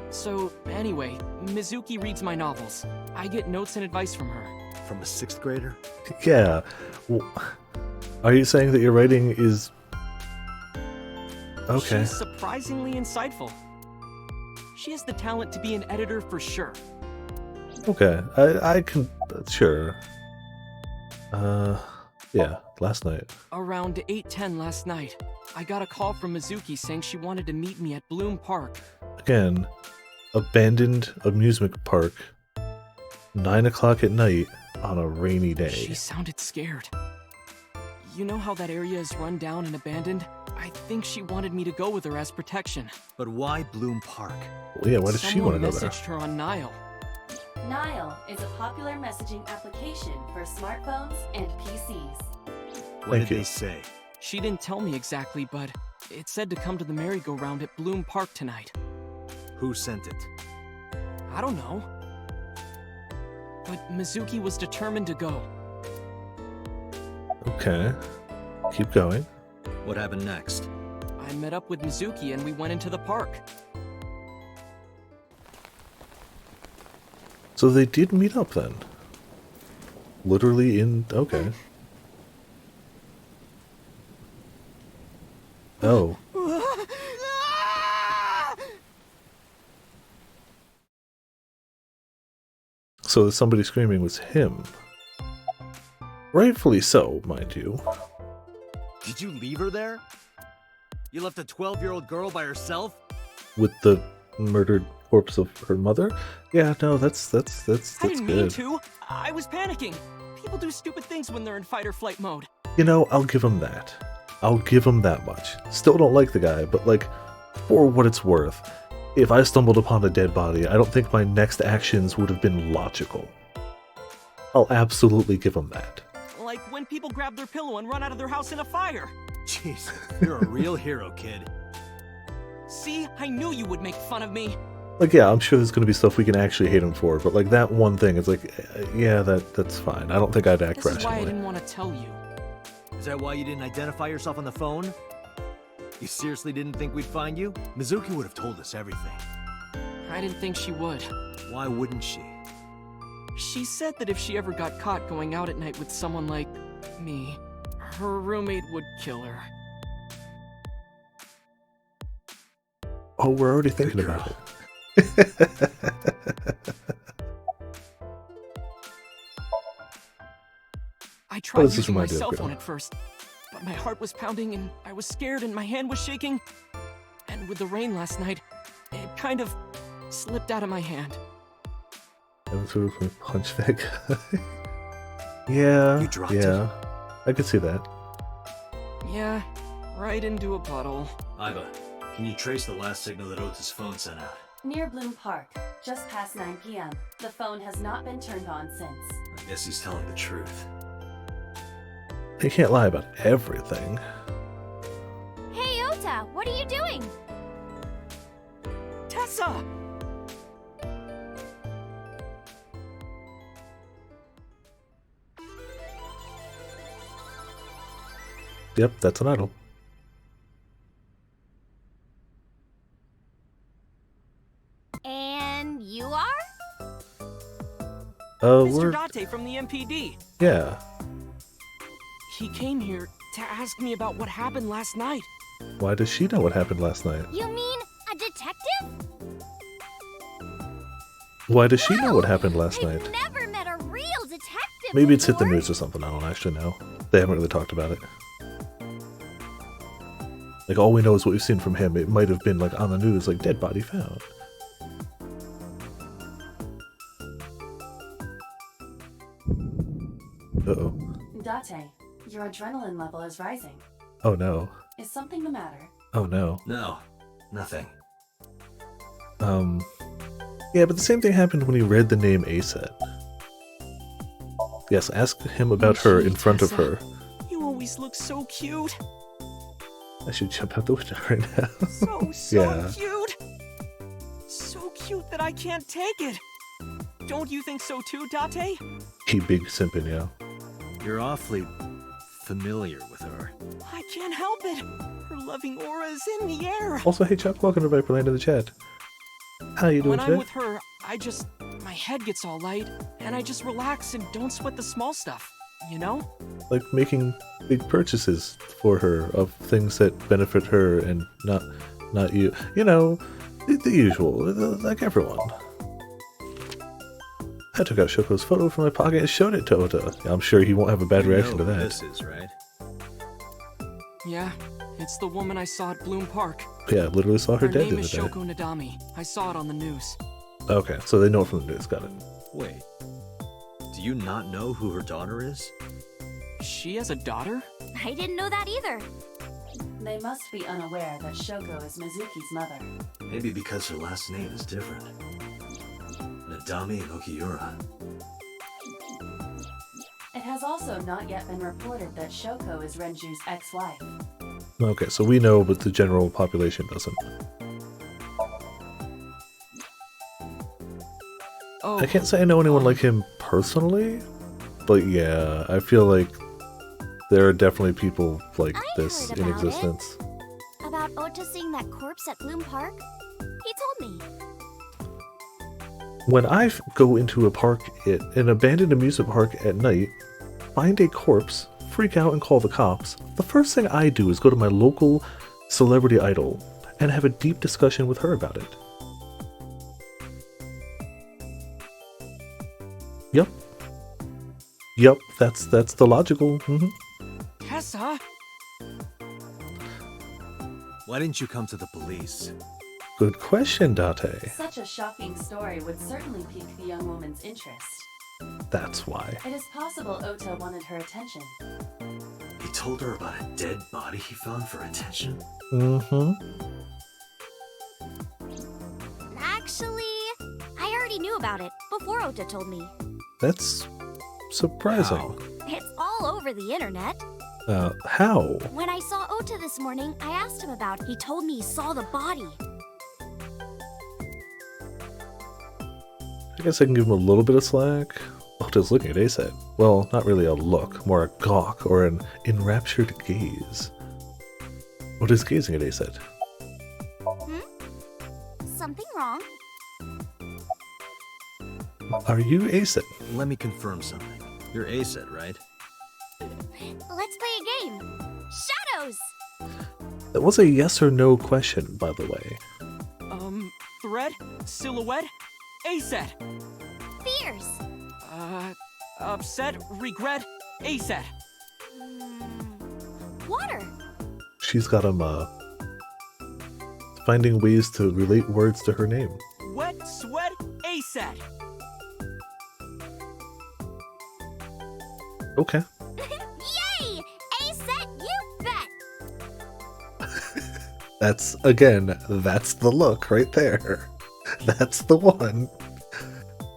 So, anyway, Mizuki reads my novels. I get notes and advice from her. From a 6th grader? Yeah. Well, are you saying that your writing is... Okay. She's surprisingly insightful. She has the talent to be an editor for sure. Okay. I can... Sure. Yeah, last night. Around 8:10 last night, I got a call from Mizuki saying she wanted to meet me at Bloom Park. Again, abandoned amusement park, 9 o'clock at night on a rainy day. She sounded scared. You know how that area is run down and abandoned? I think she wanted me to go with her as protection. But why Bloom Park? Well, yeah, why does she want to go there? Someone messaged her on Nile. Nile is a popular messaging application for smartphones and PCs. What Thank did you. they say? She didn't tell me exactly, but it said to come to the merry-go-round at Bloom Park tonight. Who sent it? I don't know. But Mizuki was determined to go. Okay. Keep going. What happened next? I met up with Mizuki and we went into the park. So they did meet up then. Literally in... Okay. Oh. So somebody screaming was him. Rightfully so, mind you. Did you leave her there? You left a 12-year-old girl by herself? With the murdered corpse of her mother? Yeah, no, that's I didn't mean good. to. I was panicking. People do stupid things when they're in fight or flight mode. You know, I'll give him that. I'll give him that much. Still don't like the guy, but like, for what it's worth, if I stumbled upon a dead body, I don't think my next actions would have been logical. I'll absolutely give him that. Like when people grab their pillow and run out of their house in a fire. Jeez, you're a real hero, kid. See, I knew you would make fun of me. Like, yeah, I'm sure there's gonna be stuff we can actually hate him for, but like that one thing, it's like, yeah, that's fine. I don't think I'd act This is why I rationally. didn't want to tell you. Is that why you didn't identify yourself on the phone? You seriously didn't think we'd find you? Mizuki would have told us everything. I didn't think she would. Why wouldn't she? She said that if she ever got caught going out at night with someone like me, her roommate would kill her. Oh, we're already thinking Good about it. I tried does this using my remind you of, cell girl? phone at first, but my heart was pounding and I was scared and my hand was shaking. And with the rain last night, it kind of slipped out of my hand. And so we can punch that guy. Yeah, You dropped yeah. I could see that. Yeah, right into a puddle. Iva, can you trace the last signal that Ota's phone sent out? Near Bloom Park, just past 9 p.m. The phone has not been turned on since. I guess he's telling the truth. You can't lie about everything. Hey, Ota, what are you doing? Tessa! Yep, that's an idol. And you are? Mr. We're... Date from the MPD. Yeah. He came here to ask me about what happened last night. Why does she know what happened last night? You mean a detective? Why does she know what happened last night? I've never met a real detective Maybe it's hit the before. news or something. I don't actually know. They haven't really talked about it. Like, all we know is what we've seen from him. It might have been, like, on the news, like, dead body found. Uh-oh. Date, your adrenaline level is rising. Oh, no. Is something the matter? Oh, no. No, nothing. Yeah, but the same thing happened when he read the name Aset. Yes, ask him about her in front of her. You always look so cute. I should jump out the window right now. So Yeah. cute. So cute that I can't take it. Don't you think so too, Date? He big simpin', yeah. You're awfully familiar with her. I can't help it. Her loving aura is in the air. Also, hey Chuck, welcome to Viperland in the chat. How you doing When today? I'm with her, my head gets all light, and I just relax and don't sweat the small stuff, you know? Like making big purchases for her of things that benefit her and not you. You know, the usual, like everyone. I took out Shoko's photo from my pocket and showed it to Ota. I'm sure he won't have a bad You reaction know to who that. This is, right? Yeah, it's the woman I saw at Bloom Park. Yeah, I literally saw her Her dead the name other is day. Shoko Nadami. I saw it on the news. Okay, so they know it from the news, got it. Wait. Do you not know who her daughter is? She has a daughter? I didn't know that either. They must be unaware that Shoko is Mizuki's mother. Maybe because her last name is different. Nadami and Okiura. It has also not yet been reported that Shoko is Renju's ex-wife. Okay, so we know, but the general population doesn't. Oh, I can't say I know anyone like him personally, but yeah, I feel like there are definitely people like this heard in about it. existence. About Ota seeing that corpse at Bloom Park? He told me. When I go into a park, an abandoned amusement park at night, find a corpse, freak out and call the cops, the first thing I do is go to my local celebrity idol and have a deep discussion with her about it. Yep. Yep, that's the logical. Tessa? Why didn't you come to the police? Good question, Date. Such a shocking story would certainly pique the young woman's interest. That's why. It is possible Ota wanted her attention. He told her about a dead body he found for attention? Actually, I already knew about it before Ota told me. That's surprising. How? It's all over the internet. How? When I saw Ota this morning, I asked him about it. He told me he saw the body. I guess I can give him a little bit of slack. Ota's looking at Aset. Well, not really a look, more a gawk or an enraptured gaze. Ota's gazing at Aset. Something wrong? Are you Aset? Let me confirm something. You're Aset, right? Let's play a game. Shadows! That was a yes or no question, by the way. Thread? Silhouette? Aset! Fears! Upset? Regret? Aset! Water! She's got him, finding ways to relate words to her name. Wet, sweat, Aset! Okay. Yay! Aset, you bet! That's the look right there. That's the one.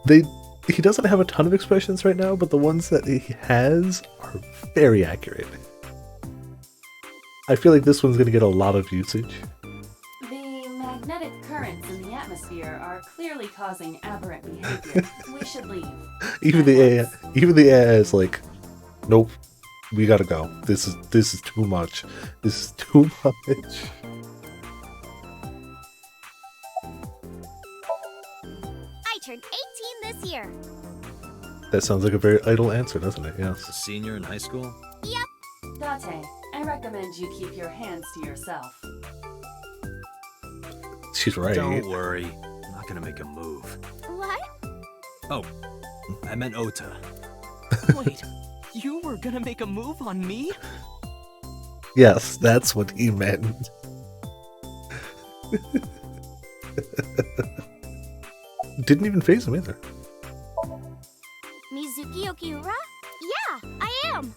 He doesn't have a ton of expressions right now, but the ones that he has are very accurate. I feel like this one's going to get a lot of usage. The magnetic currents in the atmosphere are clearly causing aberrant behavior. We should leave. Even the AI is like, nope, we gotta go. This is too much. This is too much. I turned 18 this year. That sounds like a very idle answer, doesn't it? A Yes. senior in high school? Yep. Date, I recommend you keep your hands to yourself. She's right. Don't worry. I'm not gonna make a move. What? Oh, I meant Ota. Wait, you were gonna make a move on me? Yes, that's what he meant. Didn't even faze him either. Mizuki Okiura? Yeah, I am.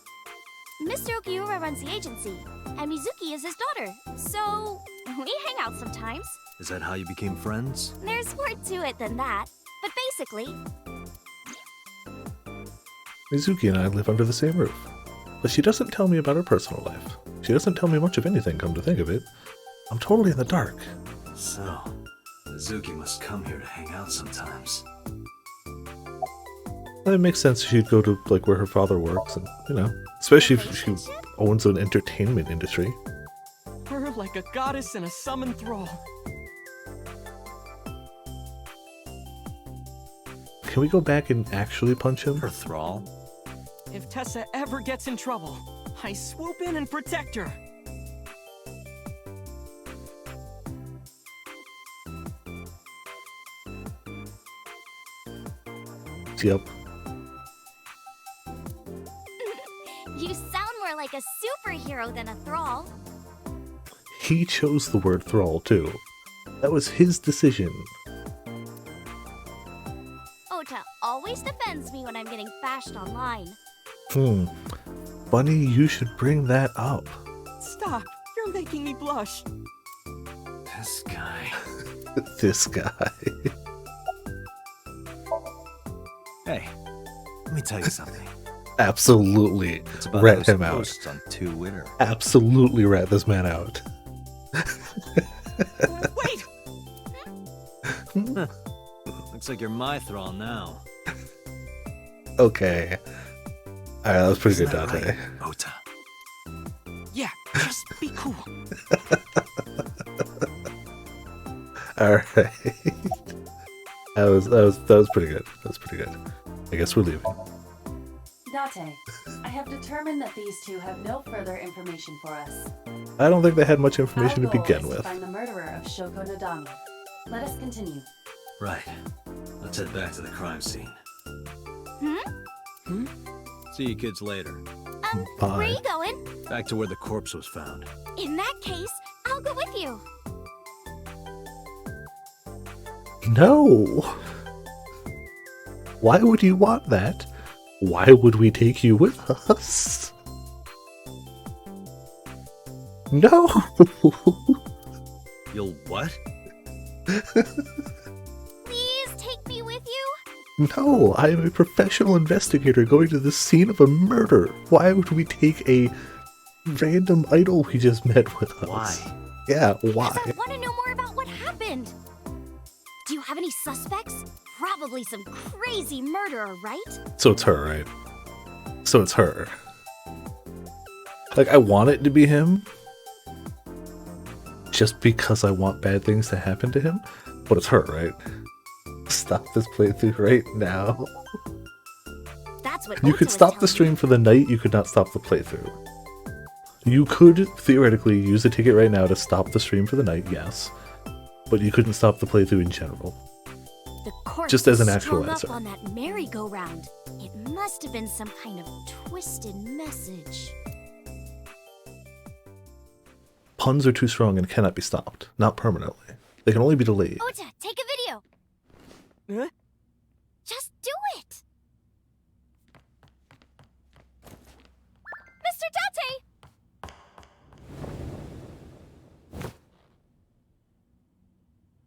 Mr. Okiura runs the agency, and Mizuki is his daughter, so we hang out sometimes. Is that how you became friends? There's more to it than that, but basically, Mizuki and I live under the same roof. But she doesn't tell me about her personal life. She doesn't tell me much of anything, come to think of it. I'm totally in the dark. So, Mizuki must come here to hang out sometimes. It makes sense she'd go to, like, where her father works, and, you know, especially if she owns an entertainment industry. We're like a goddess and a summoned thrall. Can we go back and actually punch him? Her thrall? If Tessa ever gets in trouble, I swoop in and protect her. Yep. you sound more like a superhero than a thrall. He chose the word thrall, too. That was his decision. Ota always defends me when I'm getting bashed online. Funny you should bring that up. Stop! You're making me blush. This guy. This guy. Hey, let me tell you something. Absolutely It's about rat those him out. posts on Twitter. Absolutely rat this man out. Wait! Looks like you're my thrall now. Okay. Alright, that was pretty Isn't good, that Dante. right, Ota? Yeah, just be cool. Alright. That was pretty good. That was pretty good. I guess we're leaving. Date, I have determined that these two have no further information for us. I don't think they had much information Our to goal begin is to with. find the murderer of Shoko Nadami. Let us continue. Right. Let's head back to the crime scene. See you kids later. Bye. Where are you going? Back to where the corpse was found. In that case, I'll go with you. No! Why would you want that? Why would we take you with us? No! You'll what? Please take me with you. No, I am a professional investigator going to the scene of a murder. Why would we take a random idol we just met with us? Why? Yeah, why? Because I want to know more about what happened. Do you have any suspects? Probably some crazy murderer, right? So it's her, right? So it's her. Like, I want it to be him. Just because I want bad things to happen to him. But it's her, right? Stop this playthrough right now. That's what You Ota could was stop the telling stream me. for the night, you could not stop the playthrough. You could theoretically use the ticket right now to stop the stream for the night, yes. But you couldn't stop the playthrough in general. The corpse Just as an was actual strung answer. up on that merry-go-round. It must have been some kind of twisted message. Puns are too strong and cannot be stopped. Not permanently. They can only be delayed. Ota, take a video. Huh? Just do it. Mr. Date!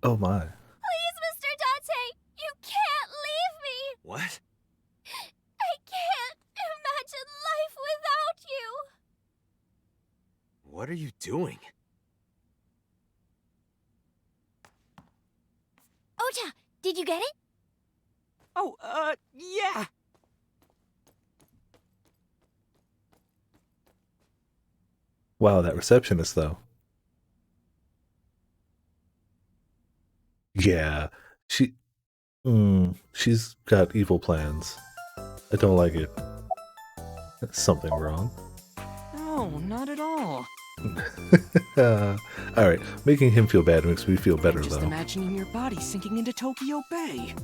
Oh my. Please, Mr. Date! You can't leave me! What? I can't imagine life without you! What are you doing? Ota, did you get it? Oh, yeah. Wow, that receptionist though. Yeah, she's got evil plans. I don't like it. There's something wrong. No, not at all. Alright, making him feel bad makes me feel better Just though. imagining your body sinking into Tokyo Bay.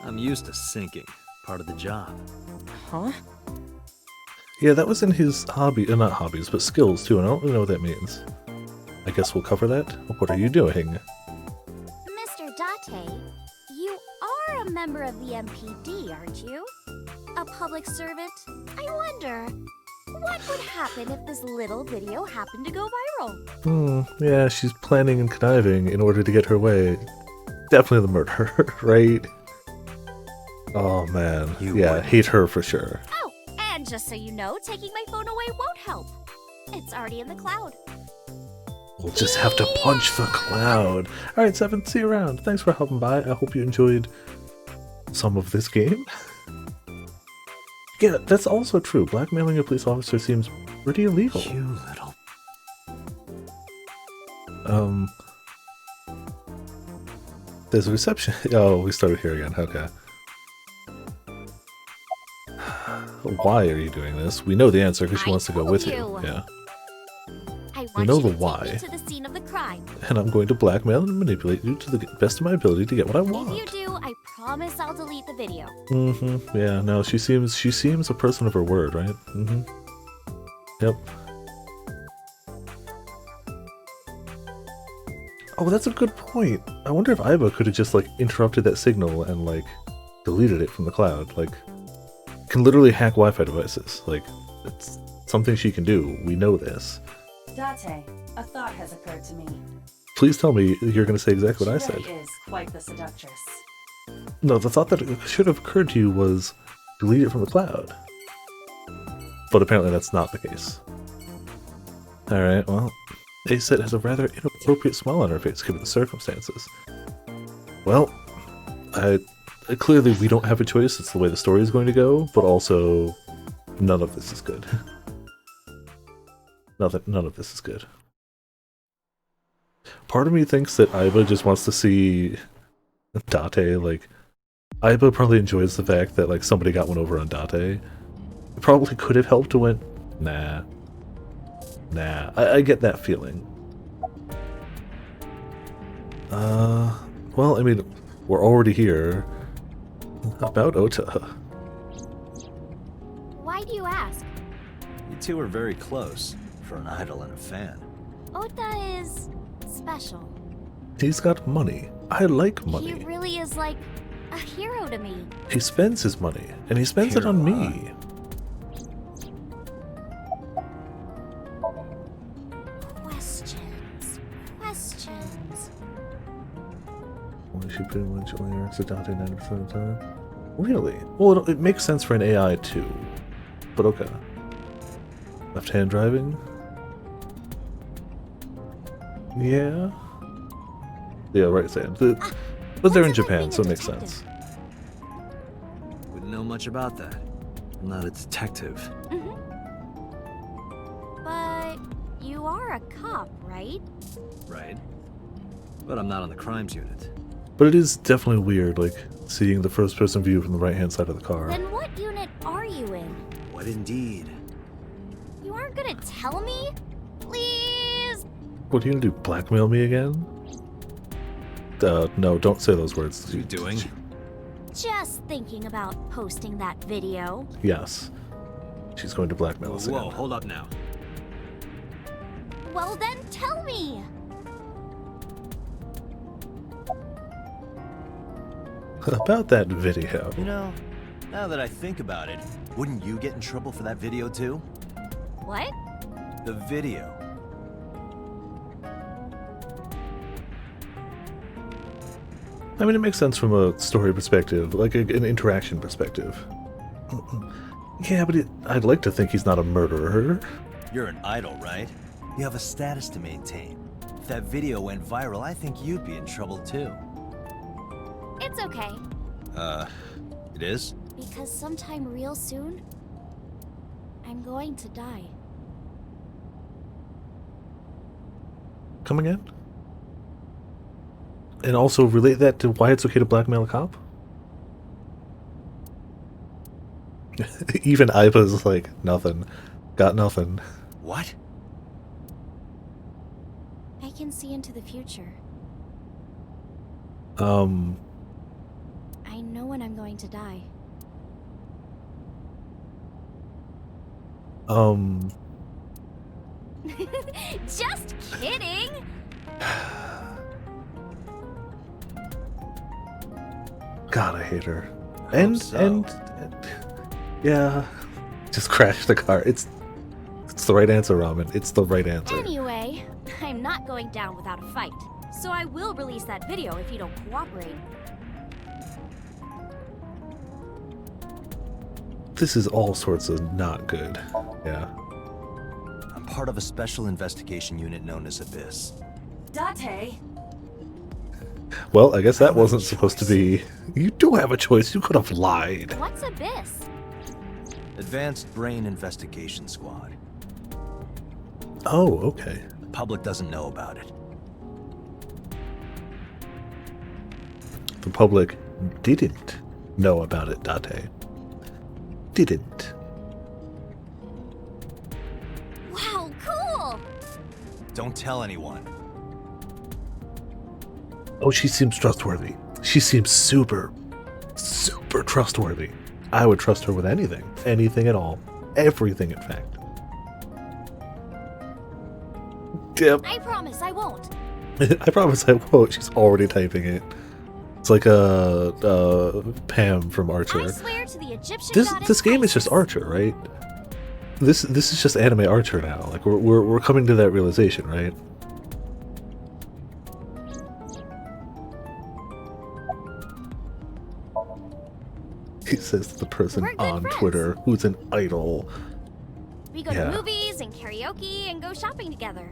I'm used to sinking. Part of the job. Huh? Yeah, that was in his hobby, not hobbies, but skills too, and I don't really know what that means. I guess we'll cover that. What are you doing? Mr. Date, you are a member of the MPD, aren't you? A public servant? I wonder, what would happen if this little video happened to go viral? Yeah, she's planning and conniving in order to get her way. Definitely the murderer, right? Oh man, You yeah, wouldn't. hate her for sure. Oh, and just so you know, taking my phone away won't help. It's already in the cloud. We'll just have to punch the cloud. Alright, Seven, see you around. Thanks for helping by. I hope you enjoyed some of this game. Yeah, that's also true. Blackmailing a police officer seems pretty illegal. You little... There's a reception. Oh, we started here again. Okay. Why are you doing this? We know the answer because she I wants to go told with you. you. Yeah. I We want know you the to why. take me to the scene of the crime. And I'm going to blackmail and manipulate you to the best of my ability to get what I If you want. do, I promise I'll delete the video. Mm-hmm. Yeah, no, she seems a person of her word, right? Mm-hmm. Yep. Oh, that's a good point. I wonder if Iva could have just, like, interrupted that signal and, like, deleted it from the cloud. Like, can literally hack Wi-Fi devices. Like, it's something she can do. We know this. Date, a thought has occurred to me. Please tell me you're going to say exactly what I She said. really is quite the seductress. No, the thought that should have occurred to you was delete it from the cloud. But apparently that's not the case. Alright, well, Aset has a rather inappropriate smile on her face given the circumstances. Well, clearly we don't have a choice, it's the way the story is going to go, but also none of this is good. None of this is good. Part of me thinks that Aiba just wants to see Date, like, Aiba probably enjoys the fact that, like, somebody got one over on Date. It probably could have helped to win. Nah. I get that feeling. Well, I mean, we're already here. About Ota. Why do you ask? You two are very close for an idol and a fan. Ota is special. He's got money. I like money. He really is like a hero to me. He spends his money, and he spends it on me. Questions. Well, she pretty much only interacts with Date 90% of the time. Really? Well, it makes sense for an AI too. But okay. Left-hand driving? Yeah. Yeah, right, Sam. But they're in Japan, so it makes sense. Wouldn't know much about that. I'm not a detective. But you are a cop, right? Right. But I'm not on the crimes unit. But it is definitely weird, like, seeing the first-person view from the right-hand side of the car. Then what unit are you in? What indeed? You aren't gonna tell me? Please? What are you gonna do, blackmail me again? No, don't say those words. What are you doing? Just thinking about posting that video. Yes. She's going to blackmail us Whoa, again. hold up now. Well then tell me! About that video. You know, now that I think about it, wouldn't you get in trouble for that video too? What? The video. I mean, it makes sense from a story perspective, like an interaction perspective. Yeah, but I'd like to think he's not a murderer. You're an idol, right? You have a status to maintain. If that video went viral, I think you'd be in trouble too. It's okay. It is? Because sometime real soon, I'm going to die. Come again? And also relate that to why it's okay to blackmail a cop? Even Aiba's like, nothing. Got nothing. What? I can see into the future. I know when I'm going to die. Just kidding! God, I hate her. I hope so. And yeah, just crash the car. It's the right answer, Ramen. It's the right answer. Anyway, I'm not going down without a fight. So I will release that video if you don't cooperate. This is all sorts of not good. Yeah. I'm part of a special investigation unit known as Abyss. Date? Well, I guess that wasn't supposed to be... You do have a choice. You could have lied. What's Abyss? Advanced Brain Investigation Squad. Oh, okay. The public doesn't know about it. The public didn't know about it, Date. Didn't. Wow, cool! Don't tell anyone. Oh, she seems trustworthy. She seems super trustworthy. I would trust her with anything. Anything at all. Everything, in fact. Yep. I promise I won't. I promise I won't. She's already typing it. It's like Pam from Archer. I swear to the Egyptian This goddess game is Isis. just Archer, right? this is just anime Archer now. Like we're coming to that realization, right? He says to the person We're good on friends. Twitter who's an idol. We go Yeah. to movies and karaoke and go shopping together.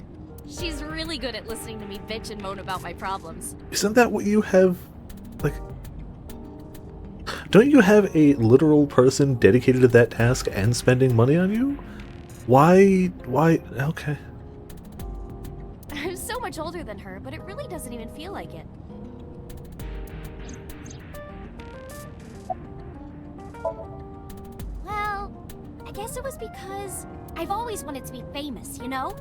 She's really good at listening to me bitch and moan about my problems. Isn't that what you have? Like, don't you have a literal person dedicated to that task and spending money on you? Why? Okay. I'm so much older than her, but it really doesn't even feel like it. Well, I guess it was because I've always wanted to be famous, you know?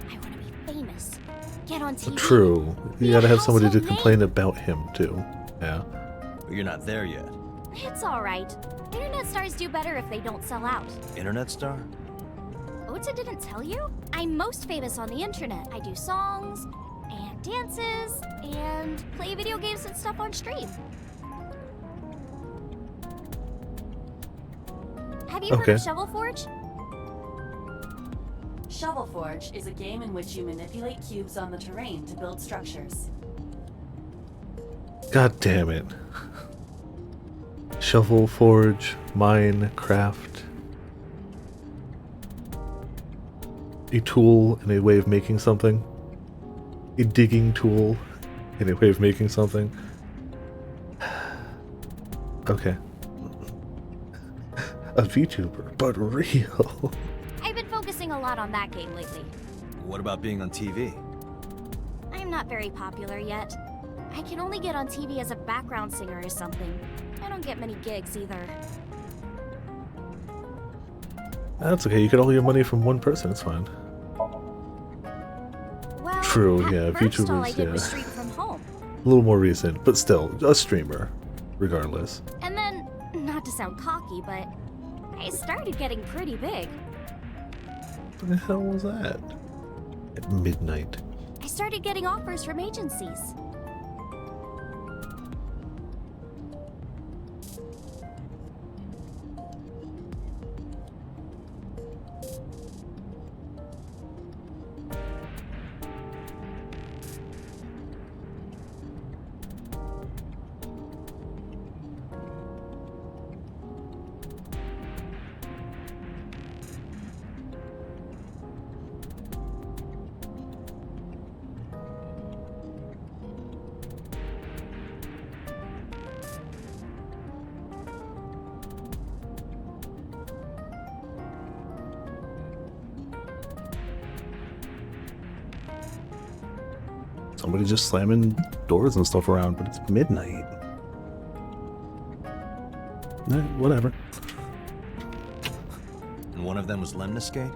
I want to be famous. Get on TV. True. You Be a gotta have somebody to household complain name. about him too. Yeah. But you're not there yet. It's alright. Internet stars do better if they don't sell out. Internet star? Ota didn't tell you? I'm most famous on the internet. I do songs, and dances, and play video games and stuff on stream. Have you heard Okay. of Shovel Forge? Shovel Forge is a game in which you manipulate cubes on the terrain to build structures. God damn it. Shovel Forge, Minecraft. A tool and a way of making something. A digging tool and a way of making something. Okay. A VTuber, but real. I've been focusing a lot on that game lately. What about being on TV? I'm not very popular yet. I can only get on TV as a background singer or something. I don't get many gigs either. That's okay, you get all your money from one person, it's fine. Well, True, at yeah, first all I VTubers, did was yeah. stream from home. A little more recent, but still, a streamer, regardless. And then, not to sound cocky, but I started getting pretty big. What the hell was that? At midnight. I started getting offers from agencies. Somebody just slamming doors and stuff around, but it's midnight. Whatever. And one of them was Lemniscate?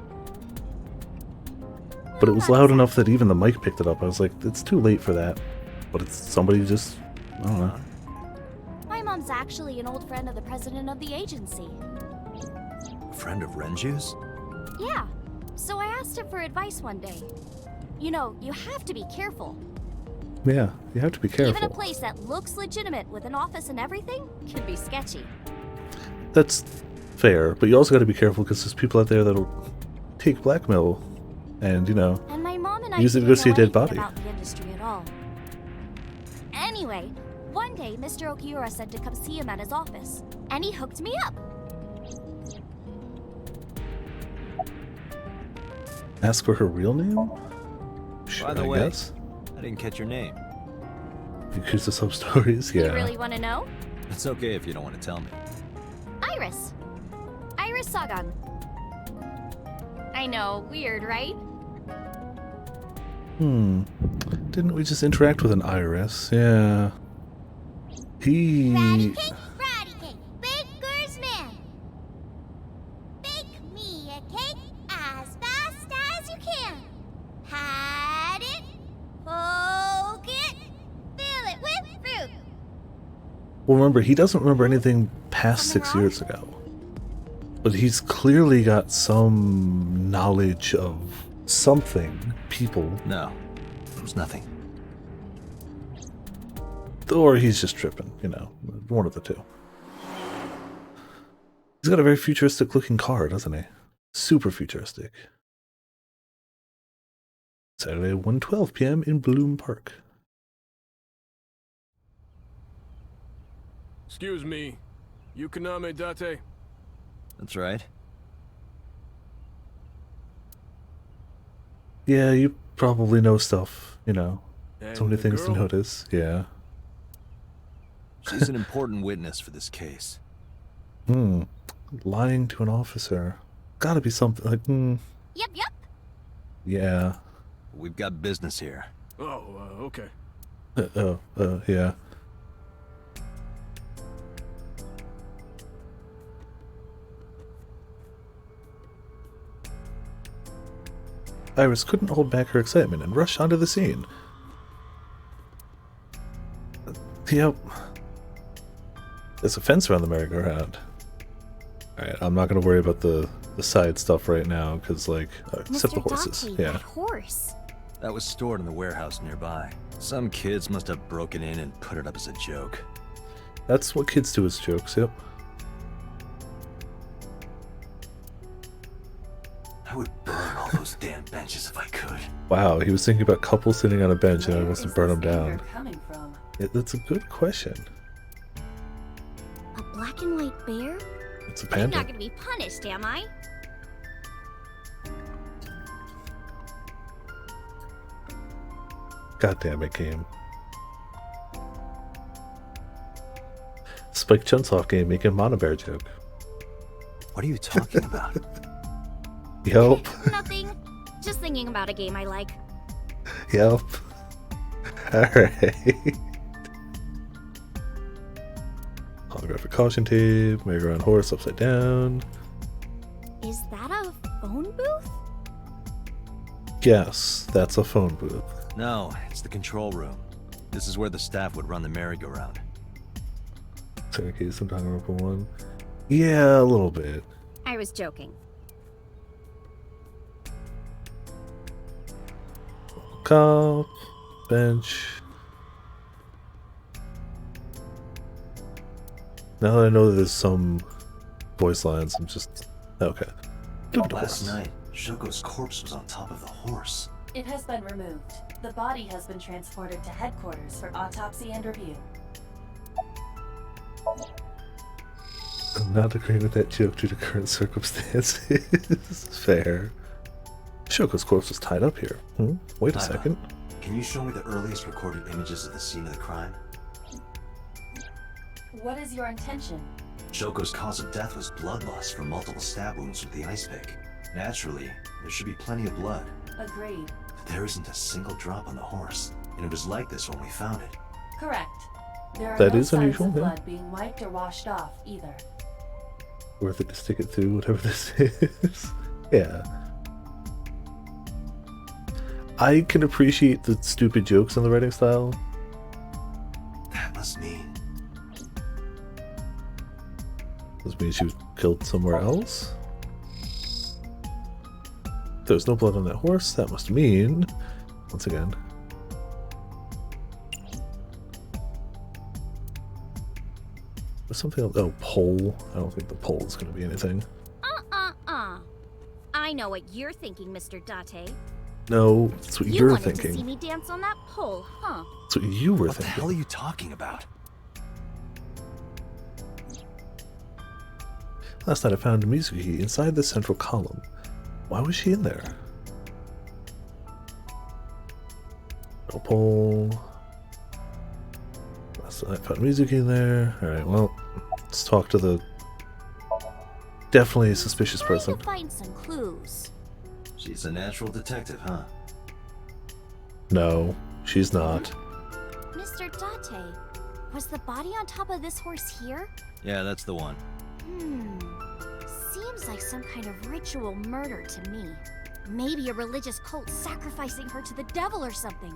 But it was loud enough that even the mic picked it up. I was like, it's too late for that. But it's somebody just, I don't know. My mom's actually an old friend of the president of the agency. A friend of Renju's? Yeah, so I asked him for advice one day. You know, you have to be careful. Yeah, you have to be careful. Even a place that looks legitimate with an office and everything can be sketchy. That's fair, but you also got to be careful because there's people out there that'll take blackmail and, you know, And my mom and I use it to didn't go see a know dead anything body. about the industry at all. Anyway, one day Mr. Okiura said to come see him at his office, and he hooked me up. Ask for her real name? Sure, By the I way, guess. I didn't catch your name. Yakuza sub stories, yeah. You really want to know? It's okay if you don't want to tell me. Iris. Iris Sagan. I know, weird, right? Didn't we just interact with an iris? Yeah. He... Ratty cake, baker's man. Bake me a cake as fast as you can. Pat it, poke it, fill it with fruit. Well, remember, he doesn't remember anything past 6 years ago. But he's clearly got some knowledge of something, people. No, it was nothing. Or he's just tripping, you know, one of the two. He's got a very futuristic looking car, doesn't he? Super futuristic. Saturday, 1:12 p.m. in Bloom Park. Excuse me. Yukaname Date? That's right. Yeah, you probably know stuff, you know. And So many the things to girl? notice, yeah. She's an important witness for this case. Lying to an officer. Gotta be something like, Yep, yep. yeah. We've got business here. Oh, okay. Yeah. Iris couldn't hold back her excitement and rushed onto the scene. Yep. There's a fence around the merry-go-round. Alright, I'm not gonna worry about the side stuff right now, because, like, except the horses. Date, Yeah. that horse. That was stored in the warehouse nearby. Some kids must have broken in and put it up as a joke. That's what kids do as jokes, yep. I would burn all those damn benches if I could. Wow, he was thinking about couples sitting on a bench and I Where must have is burned them this anger down. coming from? That's a good question. A black and white bear? It's a I'm panda. not gonna be punished, am I? God damn it, game. Spike Chunsoft game making Mono Bear joke. What are you talking about? Yep. Nothing. Just thinking about a game I like. Yep. Alright. Holographic caution tape, merry-go-round horse upside down. Is that a phone booth? Yes, that's a phone booth. No, it's the control room. This is where the staff would run the merry-go-round. Staircase, I'm talking about one. Yeah, a little bit. I was joking. Cop, bench. Now that I know that there's some voice lines, I'm just okay. Last night, Shoko's corpse was on top of the horse. It has been removed. The body has been transported to headquarters for autopsy and review. I'm not agreeing with that joke due to current circumstances. Fair. Shoko's corpse was tied up here. Wait a second. Can you show me the earliest recorded images of the scene of the crime? What is your intention? Shoko's cause of death was blood loss from multiple stab wounds with the ice pick. Naturally, there should be plenty of blood. Agreed. But there isn't a single drop on the horse, and it was like this when we found it. Correct. There are That no is signs unusual, of yeah. blood being wiped or washed off either. Worth it to stick it through whatever this is. Yeah. I can appreciate the stupid jokes on the writing style. That must mean... Does mean she was killed somewhere else? There's no blood on that horse. That must mean... Once again... There's something else. Oh, pole. I don't think the pole is going to be anything. I know what you're thinking, Mr. Date. No, that's what You you're wanted thinking. to see me dance on that pole, huh? That's what you were What the thinking. hell are you talking about? Last night I found Mizuki inside the central column. Why was she in there? No pole. Last night I found Mizuki in there. Alright, well, let's talk to the definitely suspicious Trying person. to find some clues. She's a natural detective, huh? No, she's not. Mr. Date, was the body on top of this horse here? Yeah, that's the one. Seems like some kind of ritual murder to me. Maybe a religious cult sacrificing her to the devil or something.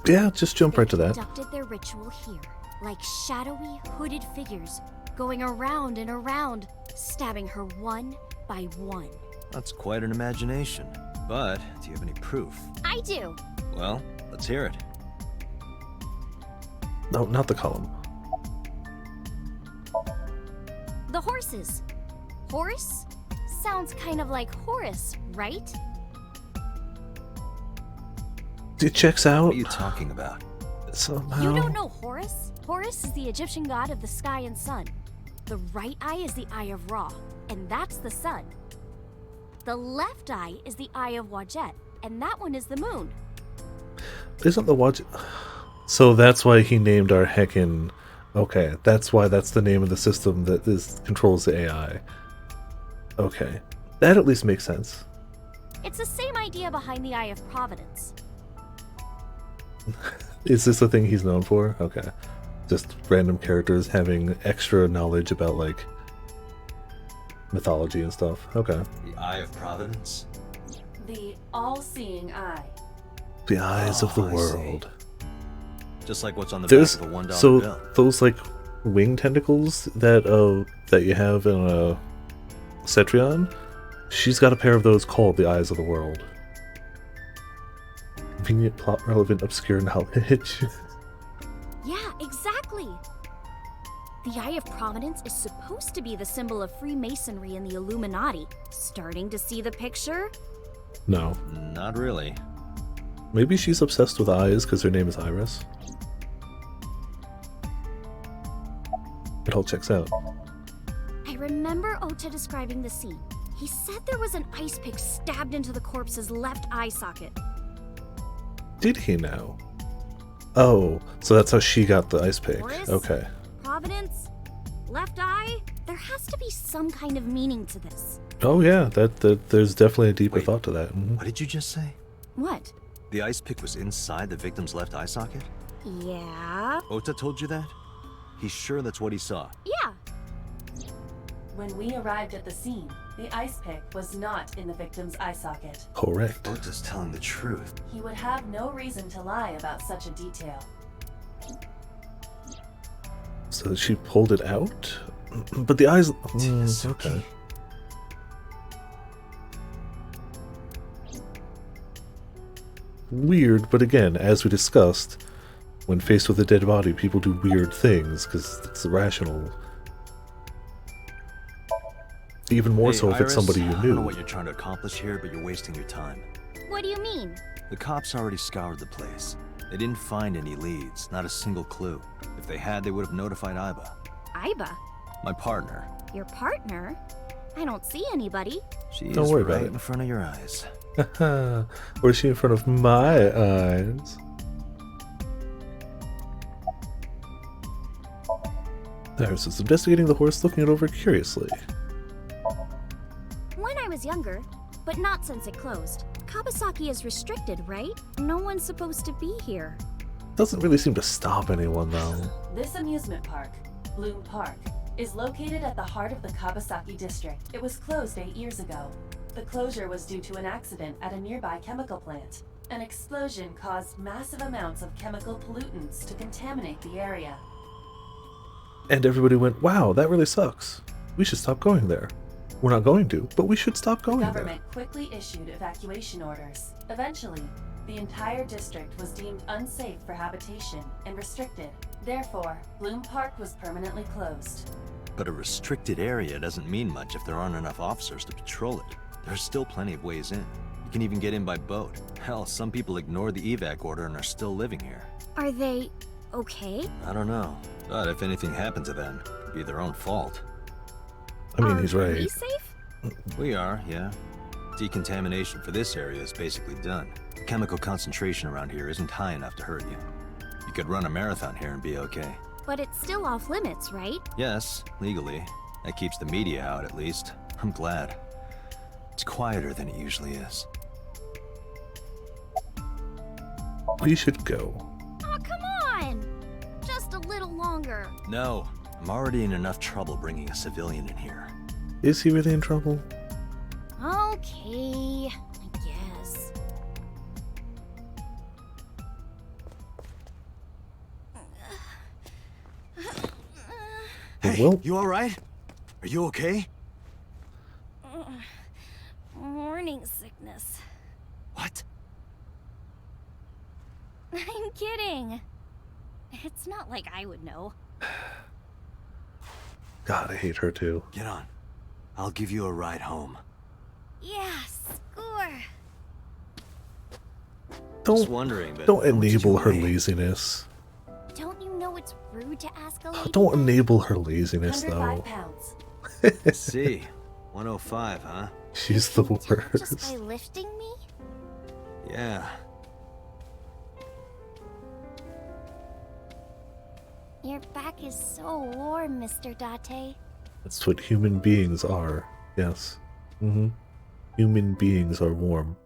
Yeah, just jump They right to that. conducted their ritual here, like shadowy, hooded figures, going around and around, stabbing her one by one. That's quite an imagination. But, do you have any proof? I do. Well, let's hear it. No, not the column. The horses. Horse, sounds kind of like Horus, right? It checks out. What are you talking about? Somehow. You don't know Horus? Horus is the Egyptian god of the sky and sun. The right eye is the eye of Ra, and that's the sun. The left eye is the eye of Wadjet, and that one is the moon. Isn't the watch? So that's why he named our Heckin. Okay, that's why that's the name of the system that controls the AI. Okay, that at least makes sense. It's the same idea behind the Eye of Providence. Is this the thing he's known for? Okay, just random characters having extra knowledge about like mythology and stuff. Okay, The Eye of Providence? The all-seeing eye. the eyes of the I see. world. Just like what's on the There's back of a $1 so bill. those like wing tentacles that you have in a Cetrion. She's got a pair of those called the Eyes of the World. Convenient, plot relevant, obscure knowledge. Yeah, exactly. The Eye of Providence is supposed to be the symbol of Freemasonry and the Illuminati. Starting to see the picture? No, Not really. maybe she's obsessed with eyes because her name is Iris. It all checks out. I remember Ota describing the scene. He said there was an ice pick stabbed into the corpse's left eye socket. Did he know? Oh, so that's how she got the ice pick. Horus? Okay. Providence? Left eye? There has to be some kind of meaning to this. Oh yeah, that there's definitely a deeper Wait. thought to that. Mhm. What did you just say? What? The ice pick was inside the victim's left eye socket? Yeah? Ota told you that? He's sure that's what he saw. Yeah. When we arrived at the scene, the ice pick was not in the victim's eye socket. Correct. Ota's telling the truth. He would have no reason to lie about such a detail. So she pulled it out, but the eyes. Mizuki. Weird, but again, as we discussed, when faced with a dead body, people do weird things because it's irrational. Even more Hey, so if it's Iris, somebody you I don't know knew. what you're trying to accomplish here, but you're wasting your time. What do you mean? The cops already scoured the place. They didn't find any leads, not a single clue. If they had, they would have notified Iba. Iba? My partner. Your partner? I don't see anybody. She Don't is worry right about it. in front of your eyes. Or is she in front of my eyes? Iris is investigating the horse, looking it over curiously. When I was younger, but not since it closed. Kawasaki is restricted, right? No one's supposed to be here. Doesn't really seem to stop anyone, though. This amusement park, Bloom Park, is located at the heart of the Kawasaki district. It was closed 8 years ago. The closure was due to an accident at a nearby chemical plant. An explosion caused massive amounts of chemical pollutants to contaminate the area. And everybody went, wow, that really sucks. We should stop going there. We're not going to, but we should stop The going there. government quickly issued evacuation orders. Eventually, the entire district was deemed unsafe for habitation and restricted. Therefore, Bloom Park was permanently closed. But a restricted area doesn't mean much if there aren't enough officers to patrol it. There's still plenty of ways in. You can even get in by boat. Hell, some people ignored the evac order and are still living here. Are they okay? I don't know. But if anything happened to them, it'd be their own fault. I mean, Are he's we right. safe? We are, yeah. Decontamination for this area is basically done. The chemical concentration around here isn't high enough to hurt you. You could run a marathon here and be okay. But it's still off limits, right? Yes, legally. That keeps the media out, at least. I'm glad. It's quieter than it usually is. We should go. Oh, come on! Just a little longer. No, I'm already in enough trouble bringing a civilian in here. Is he really in trouble? Okay, I guess. Hey, well- you alright? Are you okay? Morning sickness. What? I'm kidding. It's not like I would know. God, I hate her too. Get on. I'll give you a ride home. Yeah, score. Just wondering, but Don't how much did you enable her weigh? laziness. Don't you know it's rude to ask a lady? Don't enable her laziness, 105 though. pounds. I see. 105, huh? She's the Just by worst. lifting me? Yeah. Your back is so warm, Mr. Date. That's what human beings are. Yes. Human beings are warm.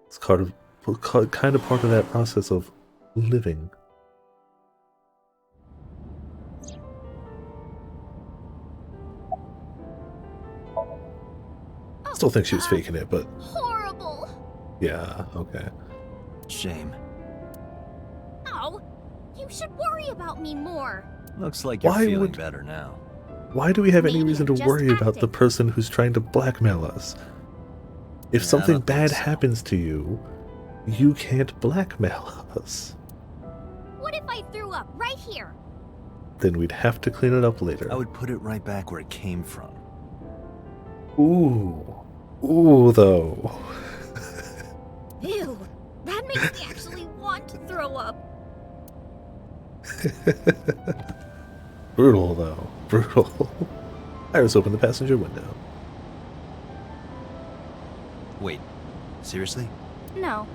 It's kind of part of that process of living. Still think she was faking it, but Horrible. yeah, okay. Shame. Oh, you should worry about me more. Looks like you're Why feeling would- better now. Why do we have any Maybe reason to I'm just worry about the acting. person who's trying to blackmail us? If Yeah, I something don't think bad so. happens to you, you can't blackmail us. What if I threw up right here? Then we'd have to clean it up later. I would put it right back where it came from. Ooh. Ooh, though. Ew, that makes me actually want to throw up. Brutal, though. Brutal. Iris opened the passenger window. Wait, seriously? No,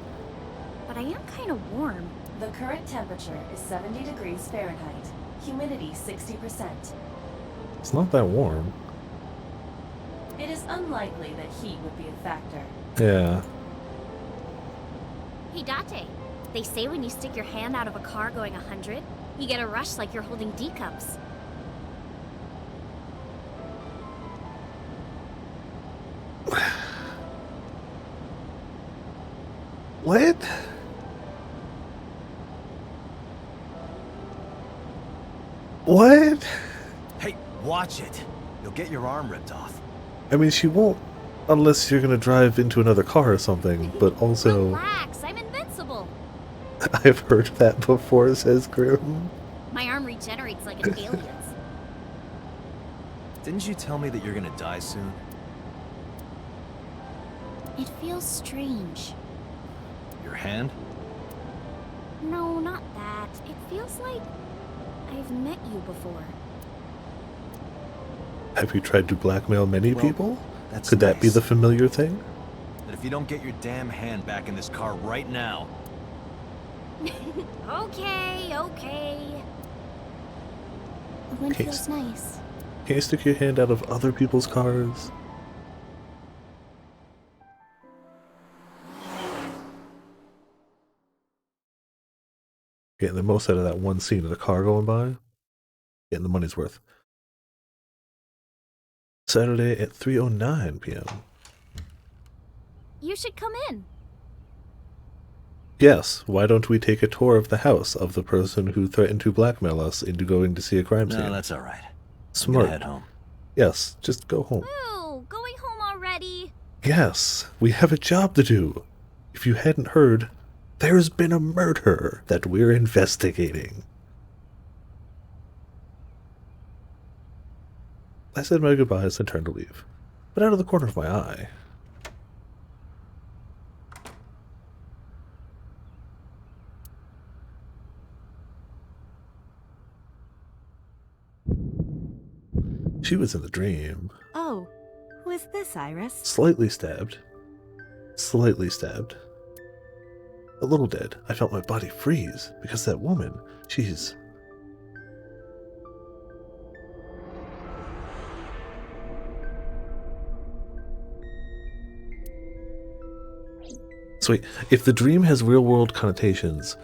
but I am kind of warm. The current temperature is 70 degrees Fahrenheit. Humidity 60%. It's not that warm. It is unlikely that heat would be a factor. Yeah. Hey, Date, they say when you stick your hand out of a car going 100, you get a rush like you're holding D cups. What? What? Hey, watch it! You'll get your arm ripped off. I mean, she won't unless you're gonna drive into another car or something, but also, Relax, I'm invincible. I've heard that before, says Grim. My arm regenerates like an alien's. Didn't you tell me that you're gonna die soon? It feels strange. Your hand? No, not that. It feels like I've met you before. Have you tried to blackmail many Well, people? That's Could that be nice. the familiar thing? But if you don't get your damn hand back in this car right now, Okay, okay. The wind Okay, feels nice. Can you stick your hand out of other people's cars? Getting the most out of that one scene of the car going by. Getting the money's worth. Saturday at 3:09 p.m. You should come in. Yes, why don't we take a tour of the house of the person who threatened to blackmail us into going to see a crime scene? no, that's all right. I'm Smart. gonna head home. Yes, just go home. Ooh, going home already? Yes, we have a job to do. If you hadn't heard, there's been a murder that we're investigating. I said my goodbyes and turned to leave, but out of the corner of my eye, she was in the dream. Oh, who is this, Iris? Slightly stabbed. Slightly stabbed. A little dead. I felt my body freeze because that woman, she's... So wait, if the dream has real-world connotations,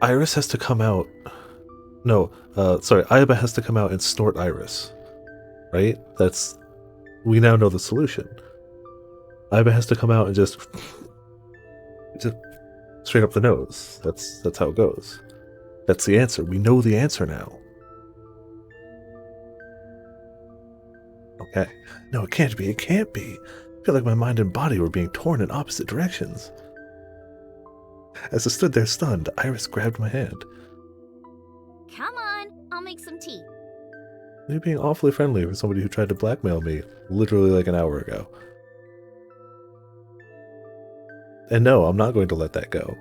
Iris has to come out... No, sorry, Aiba has to come out and snort Iris. Right? That's... We now know the solution. Aiba has to come out and just straight up the nose. That's how it goes. That's the answer. We know the answer now. Okay. No, it can't be. It can't be. I feel like my mind and body were being torn in opposite directions. As I stood there stunned, Iris grabbed my hand. Come on, I'll make some tea. You're being awfully friendly for somebody who tried to blackmail me literally like an hour ago. And no, I'm not going to let that go.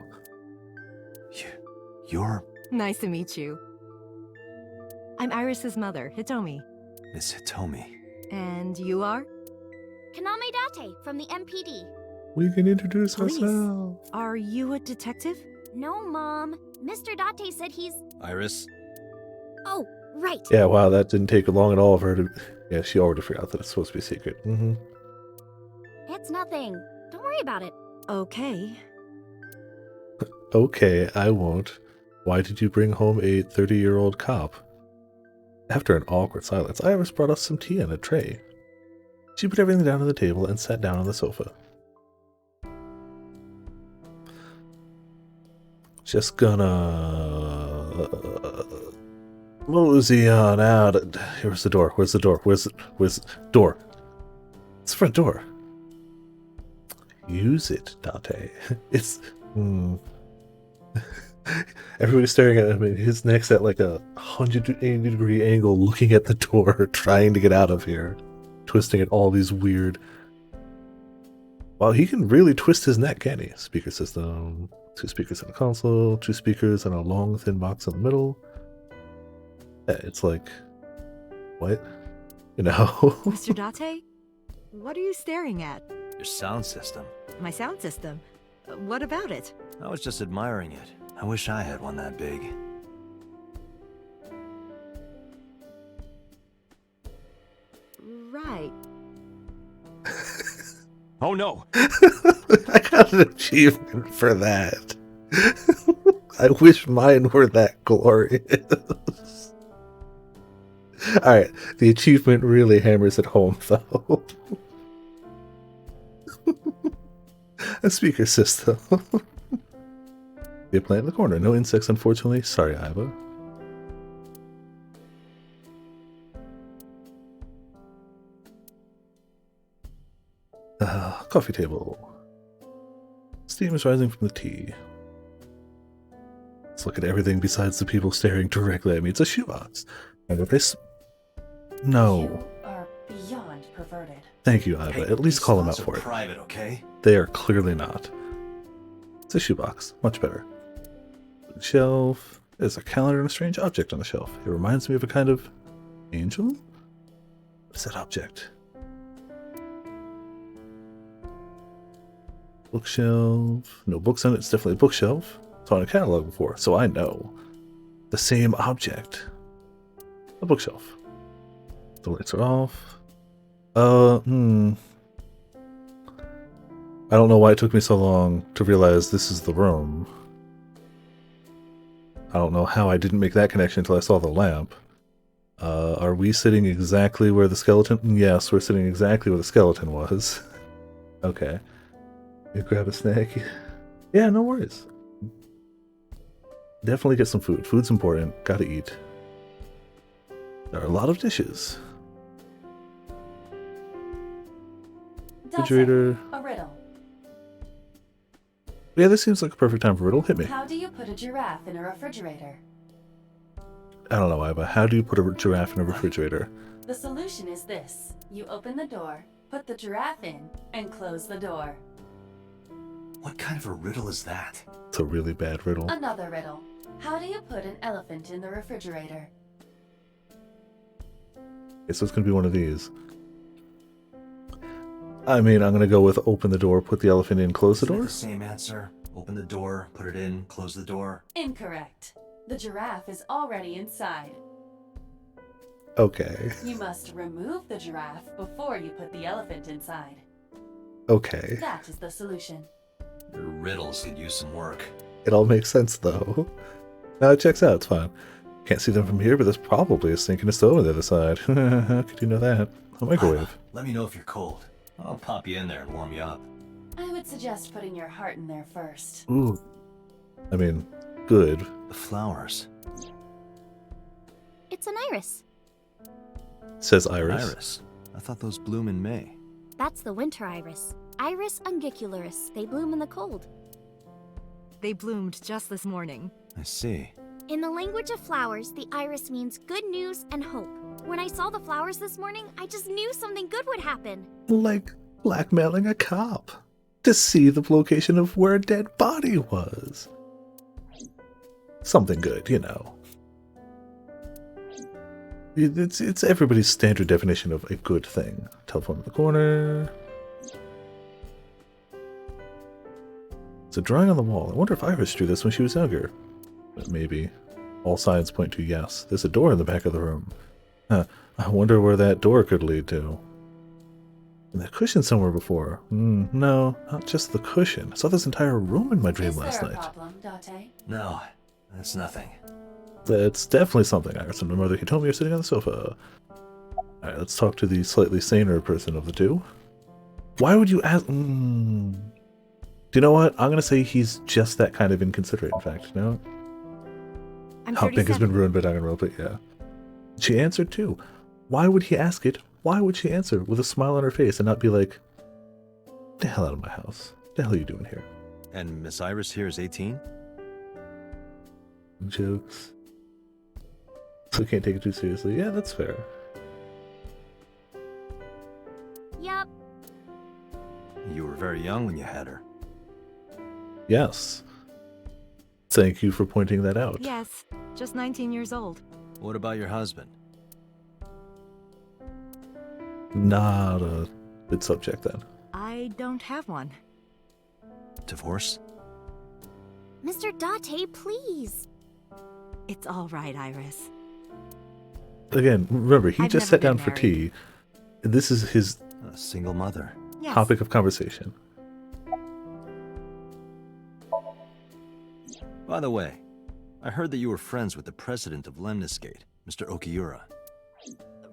You're Nice to meet you. I'm Iris's mother, Hitomi. Miss Hitomi. And you are? Kaname Date from the MPD. We can introduce Police. ourselves. Are you a detective? No, Mom. Mr. Date said he's... Iris? Oh, right. Yeah, wow, that didn't take long at all for her to... Yeah, she already forgot that it's supposed to be a secret. It's nothing. Don't worry about it. Okay. Okay, I won't. Why did you bring home a 30-year-old cop? After an awkward silence, Iris brought us some tea on a tray. She put everything down on the table and sat down on the sofa. Just gonna... mosey on out. Where's the door? Where's the door? Where's the door? It's the front door. Use it, Date. It's... Everybody's staring at him, and his neck's at like a 180-degree angle looking at the door, trying to get out of here. Twisting it all these weird... Wow, he can really twist his neck, can't he? Speaker system. 2 speakers in the console, 2 speakers and a long, thin box in the middle. Yeah, it's like... What? You know? Mr. Date? What are you staring at? Your sound system. My sound system. What about it? I was just admiring it. I wish I had one that big. Right. Oh no! I got an achievement for that. I wish mine were that glorious. Alright, the achievement really hammers it home, though. A speaker system. Be a plant in the corner. No insects, unfortunately. Sorry, Iva. Coffee table. Steam is rising from the tea. Let's look at everything besides the people staring directly at me. It's a shoebox. And what this? No. You are beyond perverted. Thank you, Iva. Hey, at least these call them out thoughts for are it. private, okay? They are clearly not. It's a shoebox. Much better. Shelf. There's a calendar and a strange object on the shelf. It reminds me of a kind of angel? What is that object? Bookshelf. No books on it. It's definitely a bookshelf. Saw in a catalog before, so I know. The same object. A bookshelf. The lights are off. I don't know why it took me so long to realize this is the room. I don't know how I didn't make that connection until I saw the lamp. Are we sitting exactly where the skeleton... Yes, we're sitting exactly where the skeleton was. Okay. You grab a snack. Yeah, no worries. Definitely get some food. Food's important. Gotta eat. There are a lot of dishes. Refrigerator. A riddle. Yeah, this seems like a perfect time for riddle. Hit me. How do you put a giraffe in a refrigerator? I don't know, Iva. How do you put a giraffe in a refrigerator? The solution is this. You open the door, put the giraffe in, and close the door. What kind of a riddle is that? It's a really bad riddle. Another riddle. How do you put an elephant in the refrigerator? Okay, so it's gonna be one of these. I mean, I'm gonna go with open the door, put the elephant in, close the Isn't it door? the same answer. Open the door, put it in, close the door. Incorrect. The giraffe is already inside. Okay. You must remove the giraffe before you put the elephant inside. Okay. That is the solution. Your riddles could use some work. It all makes sense, though. Now it checks out, it's fine. Can't see them from here, but there's probably a sink and a stove on the other side. How could you know that? A microwave. Let me know if you're cold. I'll pop you in there and warm you up. I would suggest putting your heart in there first. Ooh. I mean, good. The flowers. It's an iris. Says Iris. Iris. I thought those bloom in May. That's the winter iris. Iris ungicularis. They bloom in the cold. They bloomed just this morning. I see. In the language of flowers, the iris means good news and hope. When I saw the flowers this morning, I just knew something good would happen. Like blackmailing a cop to see the location of where a dead body was. Something good, you know. It's everybody's standard definition of a good thing. Telephone in the corner. It's a drawing on the wall. I wonder if Iris drew this when she was younger. But maybe. All signs point to yes. There's a door in the back of the room. I wonder where that door could lead to. And that cushion somewhere before. No, not just the cushion. I saw this entire room in my dream last night. Is there a problem, Date? No, that's nothing. That's definitely something. Iris and my mother Hitomi are sitting on the sofa. Alright, let's talk to the slightly saner person of the two. Why would you ask? Do you know what? I'm gonna say he's just that kind of inconsiderate, in fact. No? I'm How Pink has been ruined by Danganronpa, yeah. She answered too. Why would he ask it? Why would she answer with a smile on her face and not be like, "Get the hell out of my house. What the hell are you doing here?" And Miss Iris here is 18? Jokes. So can't take it too seriously. Yeah, that's fair. Yup. You were very young when you had her. Yes. Thank you for pointing that out. Yes, just 19 years old. What about your husband? Not a good subject then. I don't have one. Divorce? Mr. Date, please. It's all right, Iris. Again, remember, he I've just never sat down been for married. tea. This is his A single mother. Yes. topic of conversation. By the way, I heard that you were friends with the president of Lemniscate, Mr. Okiura.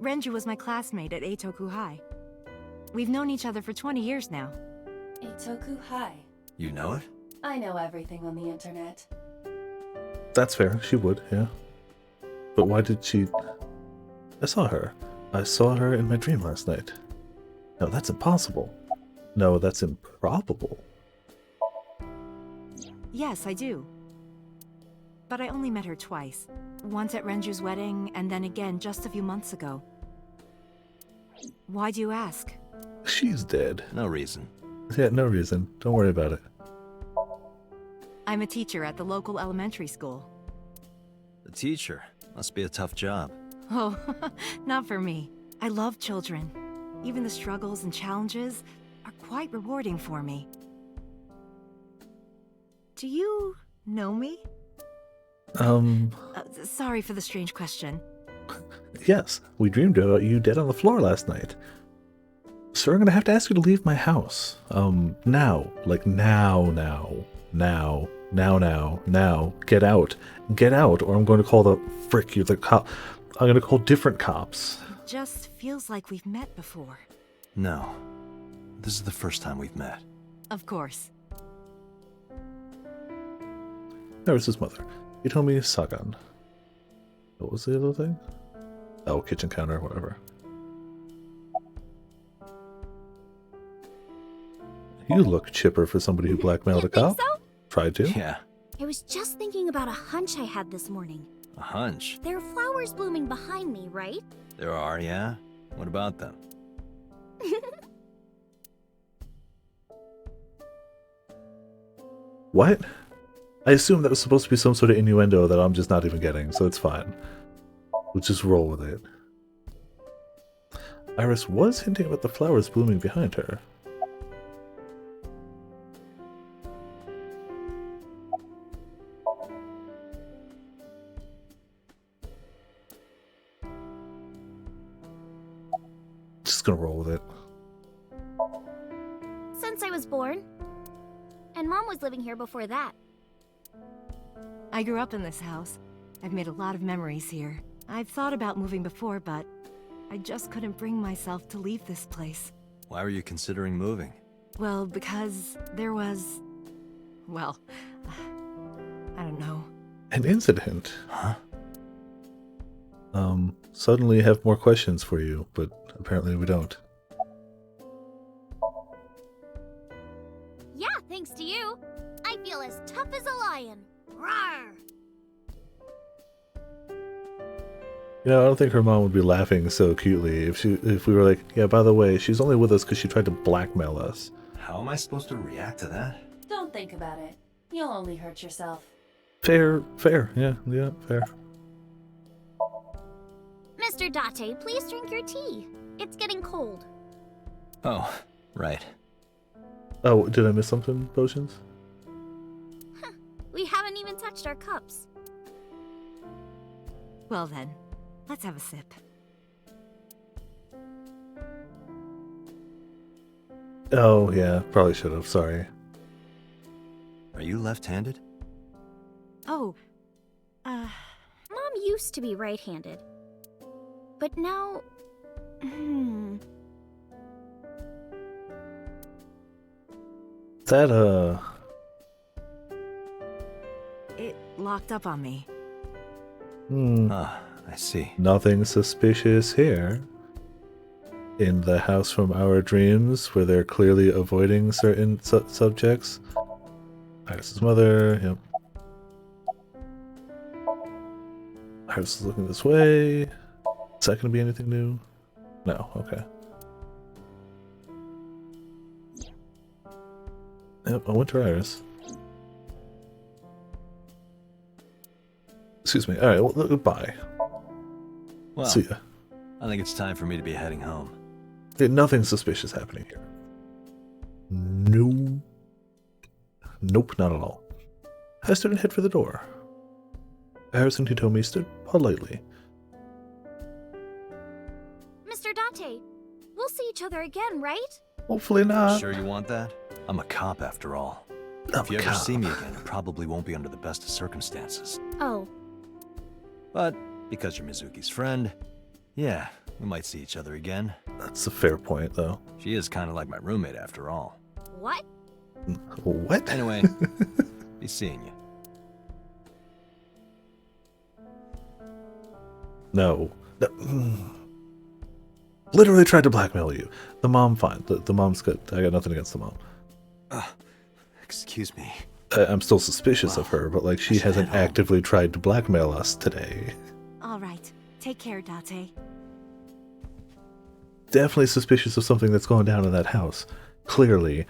Renju was my classmate at Eitoku High. We've known each other for 20 years now. Eitoku High. You know it? I know everything on the internet. That's fair. She would, yeah. But why did she... I saw her. I saw her in my dream last night. No, that's impossible. No, that's improbable. Yes, I do. But I only met her twice. Once at Renju's wedding, and then again just a few months ago. Why do you ask? She's dead. No reason. Yeah, no reason. Don't worry about it. I'm a teacher at the local elementary school. The teacher. Must be a tough job. Oh, not for me. I love children. Even the struggles and challenges are quite rewarding for me. Do you know me? Sorry for the strange question. Yes, we dreamed about you dead on the floor last night. Sir, I'm gonna have to ask you to leave my house. Now. Like, now. Get out. Get out, or I'm going to call the cop. I'm gonna call different cops. It just feels like we've met before. No. This is the first time we've met. Of course. Iris' mother. You told me Sagan. What was the other thing? Oh, kitchen counter, whatever. You look chipper for somebody who blackmailed a cop. Think so? Tried to. Yeah. I was just thinking about a hunch I had this morning. A hunch? There are flowers blooming behind me, right? There are, yeah? What about them? What? I assume that was supposed to be some sort of innuendo that I'm just not even getting, so it's fine. We'll just roll with it. Iris was hinting about the flowers blooming behind her. Just gonna roll with it. Since I was born. And Mom was living here before that. I grew up in this house. I've made a lot of memories here. I've thought about moving before, but I just couldn't bring myself to leave this place. Why were you considering moving? Well, because there was... well, I don't know. An incident? Huh? Suddenly have more questions for you, but apparently we don't. Yeah, thanks to you. I feel as tough as a lion. Rawr! You know, I don't think her mom would be laughing so cutely if we were like, yeah, by the way, she's only with us because she tried to blackmail us. How am I supposed to react to that? Don't think about it. You'll only hurt yourself. Fair, yeah, fair. Mr. Date, please drink your tea. It's getting cold. Oh, right. Oh, did I miss something, Potions? We haven't even touched our cups. Well then, let's have a sip. Oh, yeah, probably should have, sorry. Are you left-handed? Oh, Mom used to be right-handed. But now... That, it locked up on me. Ah, I see. Nothing suspicious here. In the house from our dreams, where they're clearly avoiding certain subjects. Iris' mother, yep. Iris is looking this way. Is that going to be anything new? No, okay. Yep, I went to Iris. Excuse me. Alright, well, goodbye. Well, see ya. I think it's time for me to be heading home. Nothing suspicious happening here. No. Nope, not at all. I stood and head for the door. Harrison Hitomi stood politely. Mr. Date, we'll see each other again, right? Hopefully not. Sure you want that? I'm a cop after all. If you ever see me again, it probably won't be under the best of circumstances. Oh. But because you're Mizuki's friend, yeah, we might see each other again. That's a fair point, though. She is kind of like my roommate after all. What? What? Anyway, be seeing you. No. Literally tried to blackmail you. The mom, fine. The mom's good. I got nothing against the mom. Excuse me. I'm still suspicious of her, but like she hasn't actively tried to blackmail us today. All right. Take care, Date. Definitely suspicious of something that's going down in that house. Clearly.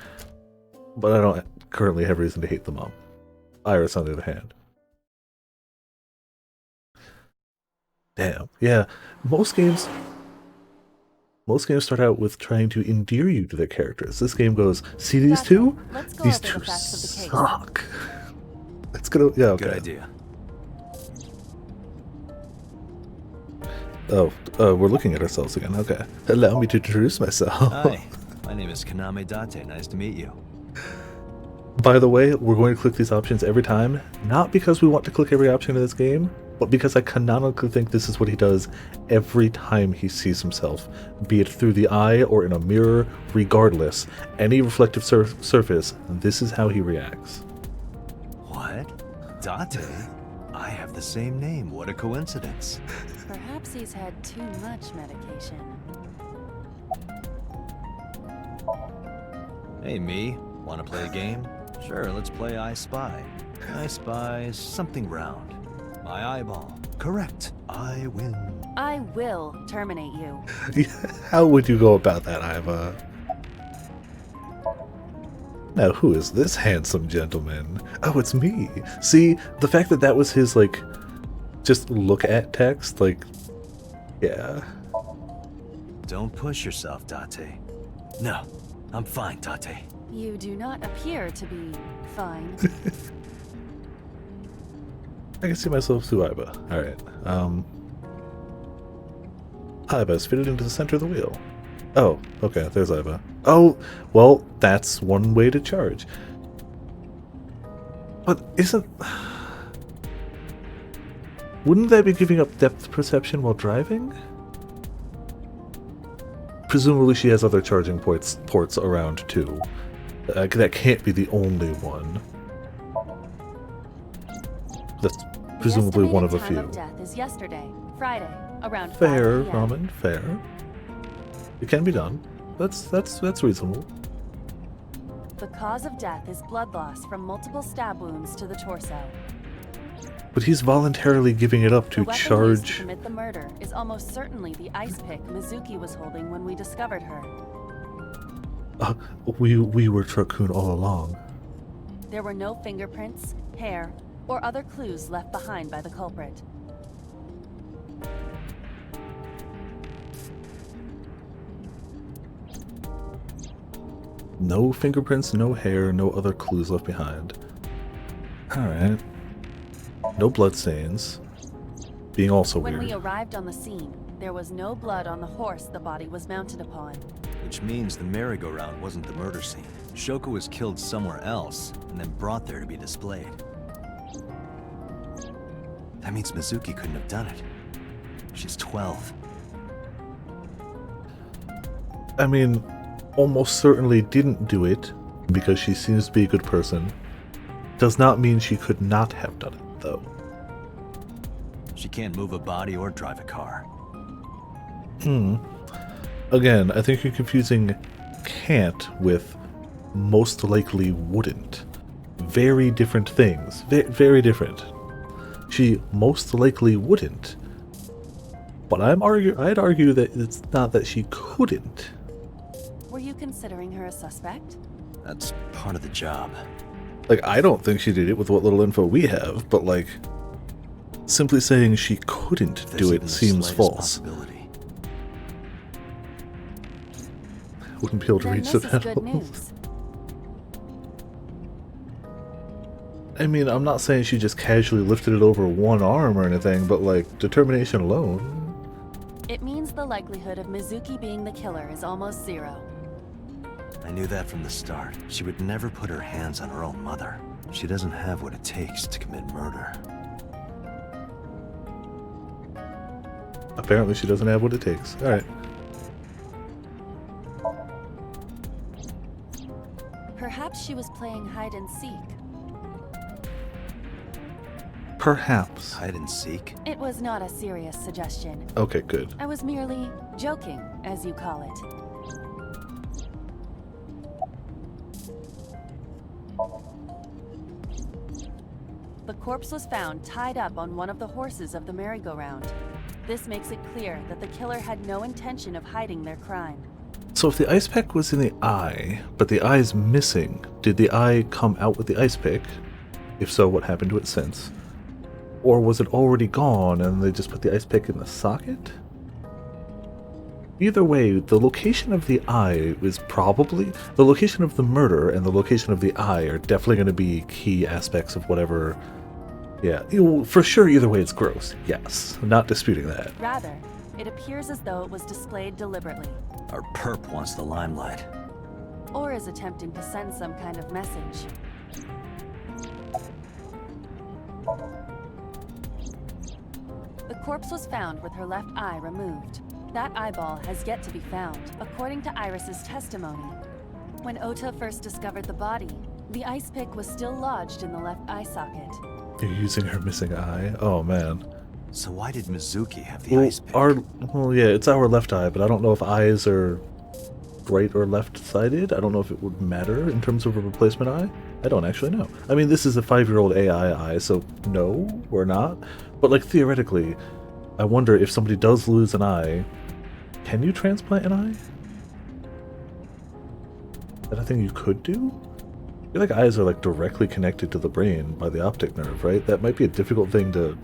But I don't currently have reason to hate the mom. Iris, on the other hand. Damn. Yeah. Most games start out with trying to endear you to their characters. This game goes, see these two? These two suck. It's gonna, yeah, okay. Good idea. Oh, we're looking at ourselves again. Okay. Allow me to introduce myself. Hi, my name is Kaname Date. Nice to meet you. By the way, we're going to click these options every time, not because we want to click every option in this game, but because I canonically think this is what he does every time he sees himself, be it through the eye or in a mirror, regardless. Any reflective surface, this is how he reacts. What? Date? I have the same name. What a coincidence. Perhaps he's had too much medication. Hey, me. Want to play a game? Sure, let's play I Spy. I spy something round. My eyeball. Correct. I win. I will terminate you. How would you go about that, Iva? Now, who is this handsome gentleman? Oh, it's me. See, the fact that that was his, like, just look at text, like, yeah. Don't push yourself, Date. No, I'm fine, Date. You do not appear to be fine. I can see myself through Iba. Alright, Iba is fitted into the center of the wheel. Oh, okay, there's Iba. Oh, well, that's one way to charge. But isn't... Wouldn't that be giving up depth perception while driving? Presumably she has other charging ports around too. That can't be the only one. That's presumably one of a few. The estimated time of death is yesterday, Friday, around 5 Fair, p.m. Ramen, fair. It can be done. That's reasonable. The cause of death is blood loss from multiple stab wounds to the torso. But he's voluntarily giving it up to The weapon used to charge. commit the murder is almost certainly the ice pick Mizuki was holding when we discovered her. We were Truck-kun all along. There were no fingerprints, hair, or other clues left behind by the culprit. No fingerprints, no hair, no other clues left behind. Alright. No bloodstains. Being also When weird. we arrived on the scene, there was no blood on the horse the body was mounted upon. Which means the merry-go-round wasn't the murder scene. Shoko was killed somewhere else, and then brought there to be displayed. That means Mizuki couldn't have done it. She's 12. I mean, almost certainly didn't do it, because she seems to be a good person. Does not mean she could not have done it, though. She can't move a body or drive a car. Again, I think you're confusing can't with most likely wouldn't. Very different things. Very different. She most likely wouldn't. But I'd argue that it's not that she couldn't. Were you considering her a suspect? That's part of the job. Like, I don't think she did it with what little info we have, but like, simply saying she couldn't If do there's it even the seems slightest false. possibility. Wouldn't be able to Then reach this the is good pedals. news. I mean, I'm not saying she just casually lifted it over one arm or anything, but like, determination alone. It means the likelihood of Mizuki being the killer is almost zero. I knew that from the start. She would never put her hands on her own mother. She doesn't have what it takes to commit murder. Apparently she doesn't have what it takes. Alright. Perhaps she was playing hide and seek. Perhaps. Hide and seek? It was not a serious suggestion. Okay, good. I was merely joking, as you call it. The corpse was found tied up on one of the horses of the merry-go-round. This makes it clear that the killer had no intention of hiding their crime. So if the ice pick was in the eye, but the eye's missing, did the eye come out with the ice pick? If so, what happened to it since? Or was it already gone and they just put the ice pick in the socket? Either way, the location of the eye is probably... The location of the murder and the location of the eye are definitely going to be key aspects of whatever... Yeah, for sure either way it's gross. Yes, I'm not disputing that. Rather, it appears as though it was displayed deliberately, Our perp wants the limelight. or is attempting to send some kind of message. The corpse was found with her left eye removed. That eyeball has yet to be found, according to Iris's testimony. When Ota first discovered the body, the ice pick was still lodged in the left eye socket. You're using her missing eye? Oh, man. So why did Mizuki have the ice pick? Well, yeah, it's our left eye, but I don't know if eyes are right or left-sided. I don't know if it would matter in terms of a replacement eye. I don't actually know. I mean, this is a 5-year-old AI eye, so no, we're not. But, like, theoretically, I wonder if somebody does lose an eye, can you transplant an eye? Is that a thing you could do? I feel like eyes are, like, directly connected to the brain by the optic nerve, right? That might be a difficult thing to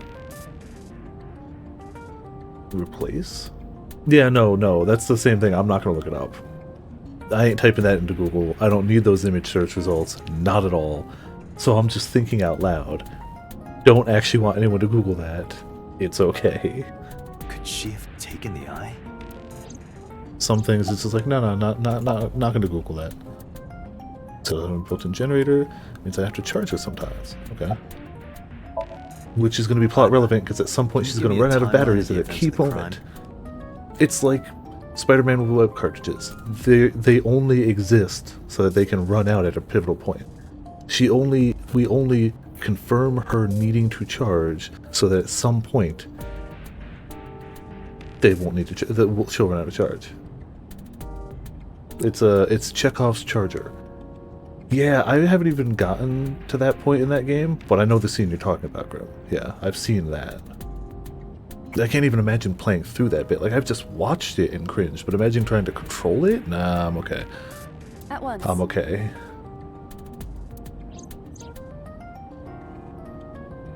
replace? Yeah, no, that's the same thing. I'm not gonna look it up. I ain't typing that into Google. I don't need those image search results. Not at all. So I'm just thinking out loud. Don't actually want anyone to Google that. It's okay. Could she have taken the eye? Some things it's just like, no, not gonna Google that. So a built-in generator means I have to charge her sometimes. Okay. Which is gonna be plot relevant because at some point she's gonna run out of batteries at a key moment. It's like Spider-Man with web cartridges. They only exist so that they can run out at a pivotal point. We only confirm her needing to charge so that at some point they won't need to. She'll run out of charge. It's Chekhov's charger. Yeah, I haven't even gotten to that point in that game, but I know the scene you're talking about, Grim. Yeah, I've seen that. I can't even imagine playing through that bit. Like, I've just watched it and cringed, but imagine trying to control it? Nah, I'm okay. At once. I'm okay.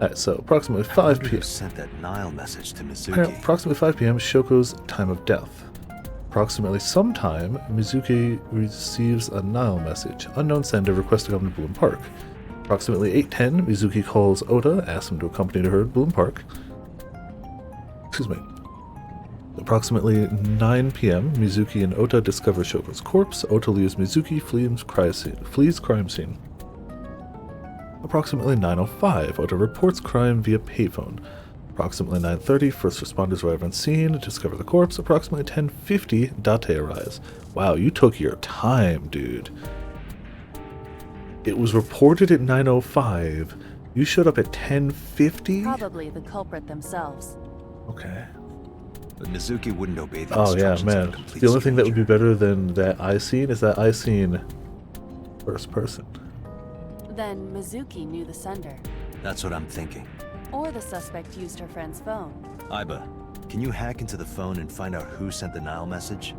Alright, so approximately 5 p.m. Who sent that Nile message to Mizuki? Approximately 5 p.m. is Shoko's time of death. Approximately sometime, Mizuki receives a Nile message. Unknown sender requests to come to Bloom Park. Approximately 8:10, Mizuki calls Ota, asks him to accompany her to Bloom Park. Excuse me. Approximately 9 p.m., Mizuki and Ota discover Shoko's corpse. Ota leaves Mizuki, flees crime scene. Approximately 9:05, Ota reports crime via payphone. Approximately 9:30, first responders arrive on scene, discover the corpse. Approximately 10:50, Date arrives. Wow, you took your time, dude. It was reported at 9:05. You showed up at 10:50? Probably the culprit themselves. Okay. But Mizuki wouldn't obey the Oh yeah, instructions of man. a complete The only thing that would stranger. be better than that eye scene is that eye scene first person. Then Mizuki knew the sender. That's what I'm thinking. Or the suspect used her friend's phone. Iba, can you hack into the phone and find out who sent the Nile message?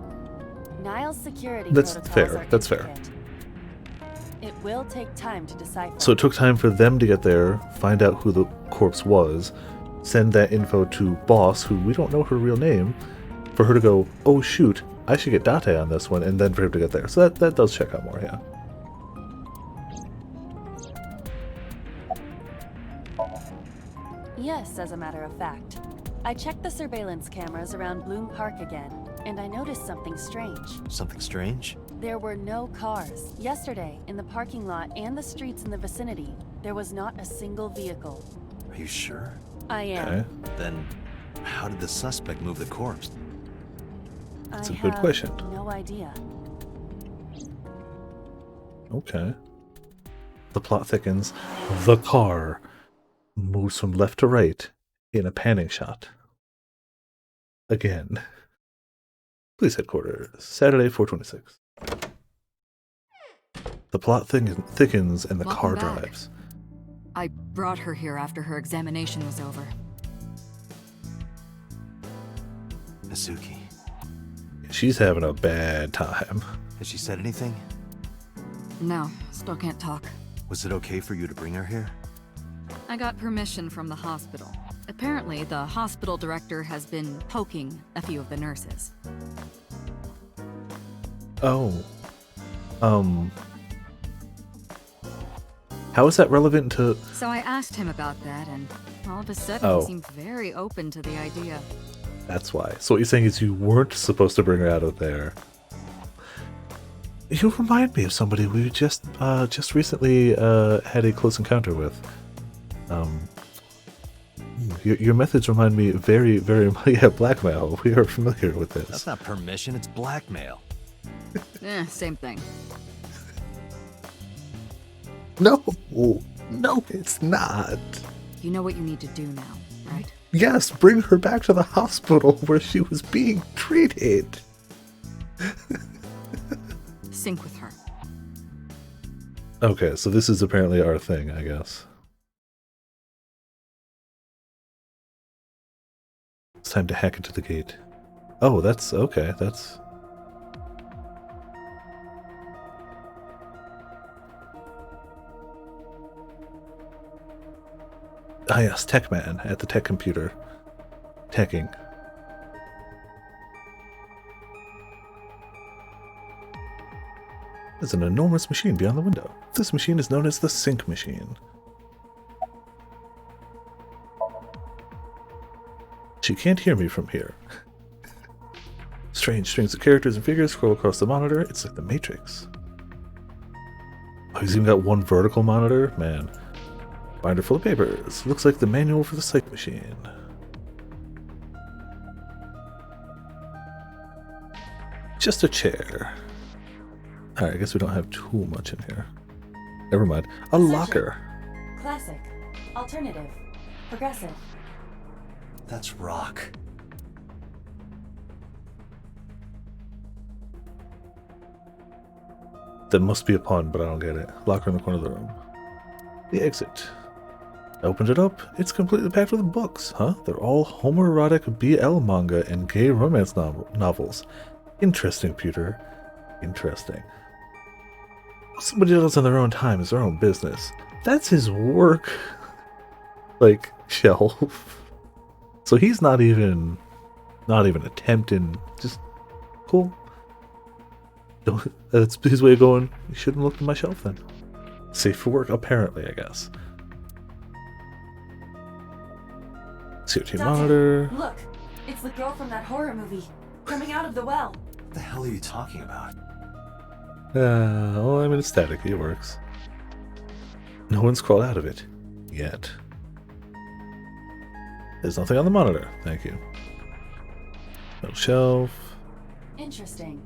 Nile's security That's protocols fair, are that's fair. intricate. It will take time to decipher. So it took time for them to get there, find out who the corpse was, send that info to Boss, who we don't know her real name, for her to go, oh shoot, I should get Date on this one, and then for him to get there. So that does check out more, yeah. Yes, as a matter of fact. I checked the surveillance cameras around Bloom Park again, and I noticed something strange. Something strange? There were no cars. Yesterday, in the parking lot and the streets in the vicinity, there was not a single vehicle. Are you sure? I am. Okay. Then, how did the suspect move the corpse? That's I a good have question. No idea. Okay. The plot thickens. The car moves from left to right in a panning shot. Again. Police headquarters, Saturday, 4/26. The plot thickens and the Welcome car back. drives. I brought her here after her examination was over. Mizuki. She's having a bad time. Has she said anything? No, still can't talk. Was it okay for you to bring her here? I got permission from the hospital. Apparently, the hospital director has been poking a few of the nurses. Oh. How is that relevant to... So I asked him about that, and all of a sudden he seemed very open to the idea. That's why. So what you're saying is you weren't supposed to bring her out of there. You remind me of somebody we just recently had a close encounter with. Your methods remind me very, very much. Yeah, blackmail. We are familiar with this. That's not permission, it's blackmail. Same thing. No, no, it's not. You know what you need to do now, right? Yes, bring her back to the hospital where she was being treated. Sync with her. Okay, so this is apparently our thing, I guess. It's time to hack into the gate. Oh, that's okay, that's... Ah yes, Tech Man at the tech computer. Teching. There's an enormous machine beyond the window. This machine is known as the Sync Machine. She can't hear me from here. Strange strings of characters and figures scroll across the monitor. It's like the Matrix. Oh, he's even got one vertical monitor? Man. Binder full of papers. Looks like the manual for the Sync Machine. Just a chair. Alright, I guess we don't have too much in here. Never mind. A locker. Classic. Alternative. Progressive. That's rock. That must be a pun, but I don't get it. Locker in the corner of the room. The exit. I opened it up. It's completely packed with books, huh? They're all homoerotic BL manga and gay romance novels. Interesting, Peter. Interesting. What somebody does on their own time is their own business. That's his work, like, shelf. So he's not even attempting. Just cool. That's his way of going. You shouldn't look at my shelf then. Safe for work, apparently, I guess. CRT monitor. Look, it's the girl from that horror movie, coming out of the well. What the hell are you talking about? Well, I mean, it's static. It works. No one's crawled out of it. Yet. There's nothing on the monitor. Thank you. No shelf. Interesting.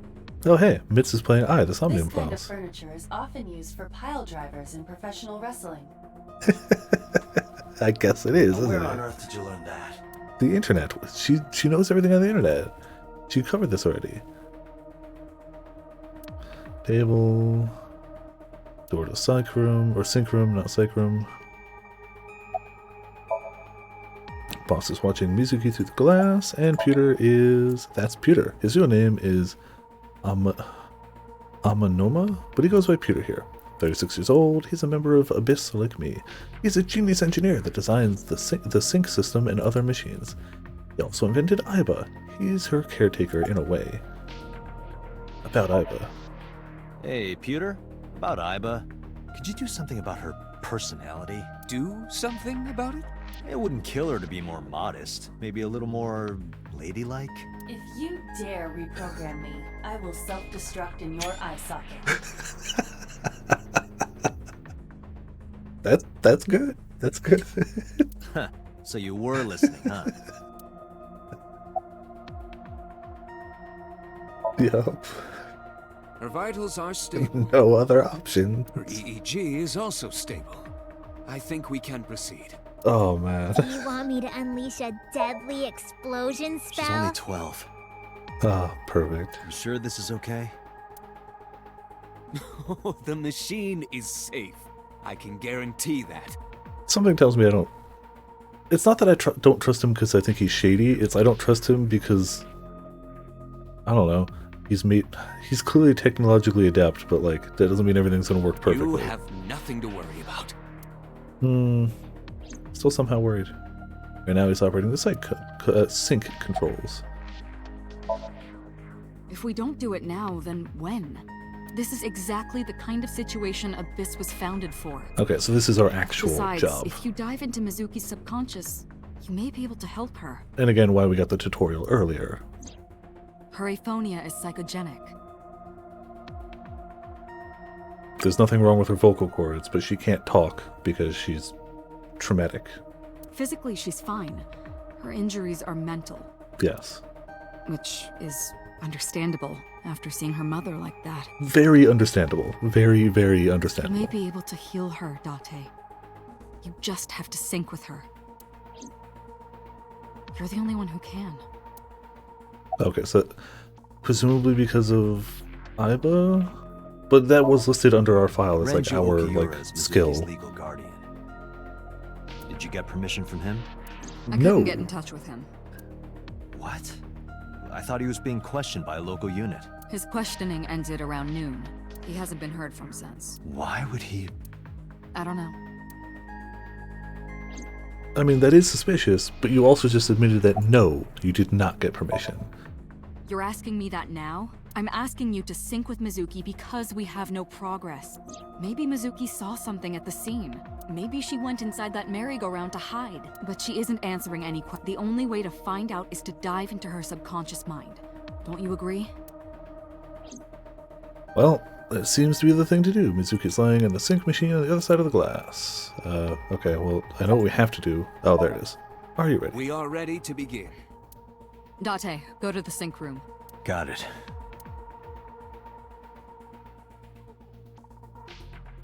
Oh, hey. Mitz is playing the This Somnium kind of files. furniture is often used for pile drivers in professional wrestling. I guess it is, Where isn't on it? earth did you learn that? The internet. She knows everything on the internet. She covered this already. Table. Door to psych room. Or sync room, not psych room. Boss is watching Mizuki through the glass, and Pewter is... That's Pewter. His real name is Amanoma, but he goes by Pewter here. 36 years old, he's a member of Abyss like me. He's a genius engineer that designs the sync system and other machines. He also invented Aiba. He's her caretaker in a way. About Aiba. Hey, Pewter? About Aiba. Could you do something about her personality? Do something about it? It wouldn't kill her to be more modest. Maybe a little more ladylike? If you dare reprogram me, I will self-destruct in your eye socket. That's good. That's good. Huh. So you were listening, huh? Yup. Her vitals are stable. No other option. Her EEG is also stable. I think we can proceed. Oh, man. Do you want me to unleash a deadly explosion spell? She's only 12. Ah, perfect. You sure this is okay? The machine is safe. I can guarantee that. Something tells me I don't... It's not that I don't trust him because I think he's shady. It's I don't trust him because... I don't know. He's clearly technologically adept, but, like, that doesn't mean everything's gonna work perfectly. You have nothing to worry about. Still somehow worried. And now he's operating the sync controls. If we don't do it now, then when? This is exactly the kind of situation Abyss was founded for. Okay, so this is our actual Besides, job. if you dive into Mizuki's subconscious, you may be able to help her. And again, why we got the tutorial earlier. Her aphonia is psychogenic. There's nothing wrong with her vocal cords, but she can't talk because she's traumatic. Physically, she's fine. Her injuries are mental. Yes. Which is understandable after seeing her mother like that. Very understandable. Very, very You understandable. may be able to heal her, Date. You just have to sync with her. You're the only one who can. Okay, so presumably because of Aiba? But that was listed under our file as like Renju our Okiura is skill. Mizuki's legal guardian. Did you get permission from him? I No. couldn't get in touch with him. What? I thought he was being questioned by a local unit. His questioning ended around noon. He hasn't been heard from since. Why would he... I don't know. I mean, that is suspicious, but you also just admitted that no, you did not get permission. You're asking me that now? I'm asking you to sync with Mizuki because we have no progress. Maybe Mizuki saw something at the scene. Maybe she went inside that merry-go-round to hide. But she isn't answering any questions. The only way to find out is to dive into her subconscious mind. Don't you agree? Well, that seems to be the thing to do. Mizuki's lying in the sync machine on the other side of the glass. Okay, well, I know what we have to do. Oh, there it is. Are you ready? We are ready to begin. Date, go to the sync room. Got it.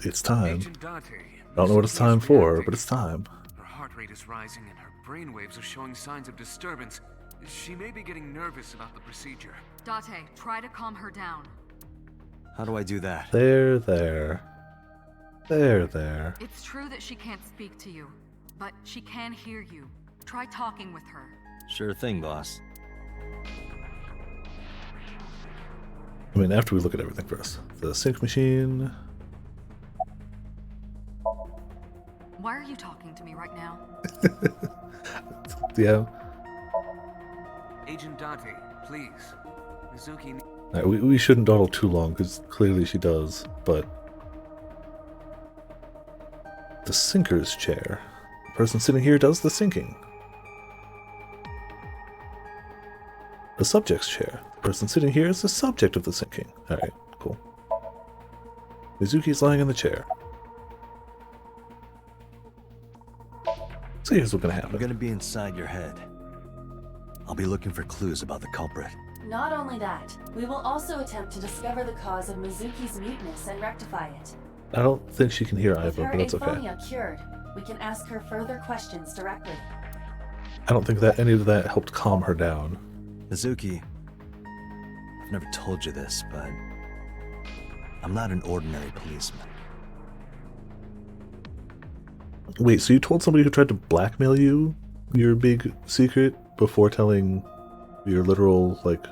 It's time. Agent Date, I don't know what it's time for, but it's time. Her heart rate is rising and her brainwaves are showing signs of disturbance. She may be getting nervous about the procedure. Date, try to calm her down. How do I do that? There, there. There, there. It's true that she can't speak to you, but she can hear you. Try talking with her. Sure thing, boss. I mean, after we look at everything first. The sync machine. Why are you talking to me right now? Yeah. Agent Date, please. Mizuki... Alright, we shouldn't dawdle too long, because clearly she does, but... The sinker's chair. The person sitting here does the sinking. The subject's chair. The person sitting here is the subject of the sinking. Alright, cool. Mizuki's lying in the chair. So here's what's gonna happen. I'm gonna be inside your head. I'll be looking for clues about the culprit. Not only that, we will also attempt to discover the cause of Mizuki's muteness and rectify it. I don't think she can hear With Iva, her but that's okay. aphonia cured, we can ask her further questions directly. I don't think that any of that helped calm her down. Mizuki, I've never told you this, but I'm not an ordinary policeman. Wait, so you told somebody who tried to blackmail you your big secret before telling your literal, like,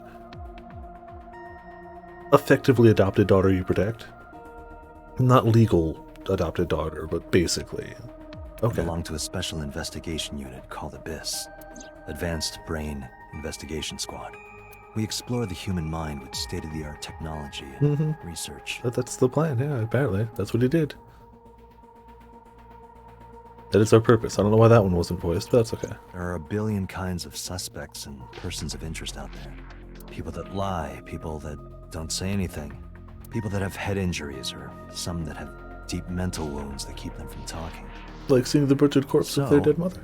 effectively adopted daughter you protect? Not legal adopted daughter, but basically. Okay. I belong to a special investigation unit called ABYSS, Advanced Brain Investigation Squad. We explore the human mind with state-of-the-art technology and research. That's the plan, yeah, apparently. That's what he did. That is our purpose. I don't know why that one wasn't voiced, but that's okay. There are a billion kinds of suspects and persons of interest out there. People that lie, people that don't say anything, people that have head injuries, or some that have deep mental wounds that keep them from talking. Like seeing the butchered corpse of their dead mother.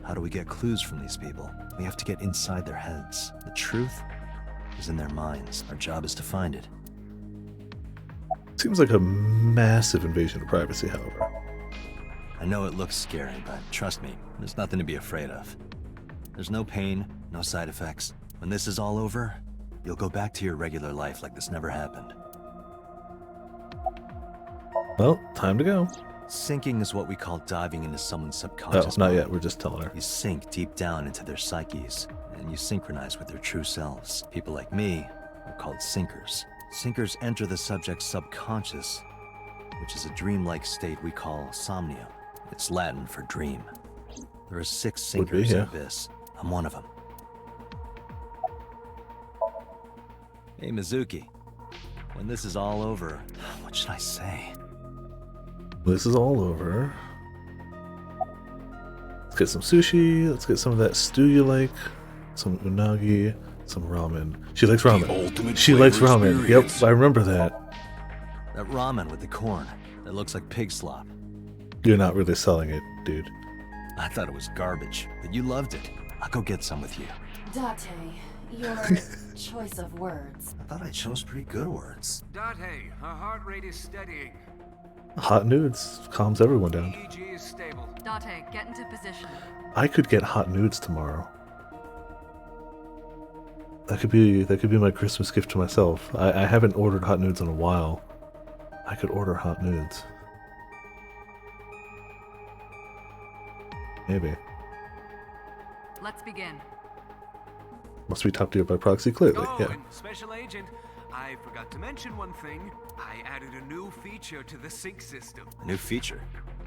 How do we get clues from these people? We have to get inside their heads. The truth is in their minds. Our job is to find it. Seems like a massive invasion of privacy, however. I know it looks scary, but trust me, there's nothing to be afraid of. There's no pain, no side effects. When this is all over, you'll go back to your regular life like this never happened. Well, time to go. Sinking is what we call diving into someone's subconscious not mind. yet, we're just telling her. You sink deep down into their psyches, and you synchronize with their true selves. People like me are called sinkers. Sinkers enter the subject's subconscious, which is a dreamlike state we call Somnium. It's Latin for dream. There are 6 sinkers in ABYSS. I'm one of them. Hey, Mizuki. When this is all over, what should I say? This is all over. Let's get some sushi. Let's get some of that stew you like. Some unagi. Some ramen. She likes ramen. She likes ramen. Yep, I remember that. That ramen with the corn. That looks like pig slop. You're not really selling it, dude. I thought it was garbage, but you loved it. I'll go get some with you. Date, your choice of words. I thought I chose pretty good words. Date, her heart rate is steadying. Hot nudes calms everyone down. EEG is stable. Date, get into position. I could get hot nudes tomorrow. That could be my Christmas gift to myself. I haven't ordered hot nudes in a while. I could order hot nudes. Maybe. Let's begin. Must be top tier by proxy, clearly. Oh, Yeah. and Special Agent, I forgot to mention one thing. I added a new feature to the sync system. A new feature?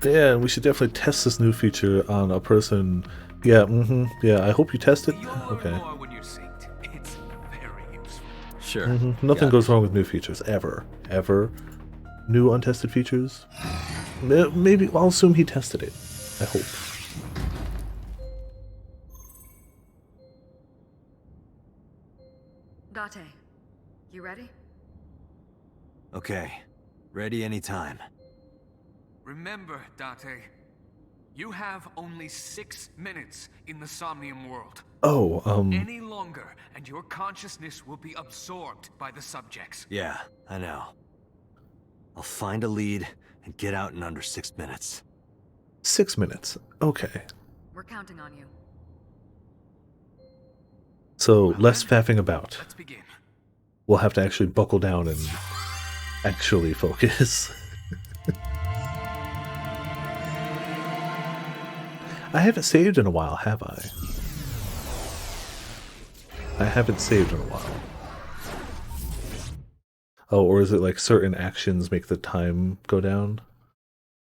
Yeah, we should definitely test this new feature on a person. Yeah, yeah, I hope you test it. Okay. More when you're synced. It's very useful. Sure. Nothing goes wrong with new features, ever. Ever. New untested features? Maybe, I'll assume he tested it. I hope. Date, you ready? Okay. Ready anytime. Remember, Date, you have only 6 minutes in the Somnium world. Oh, Any longer, and your consciousness will be absorbed by the subjects. Yeah, I know. I'll find a lead and get out in under 6 minutes. 6 minutes. Okay. We're counting on you. So, less faffing about. Let's begin. We'll have to actually buckle down and actually focus. I haven't saved in a while, have I? I haven't saved in a while. Oh, or is it like certain actions make the time go down?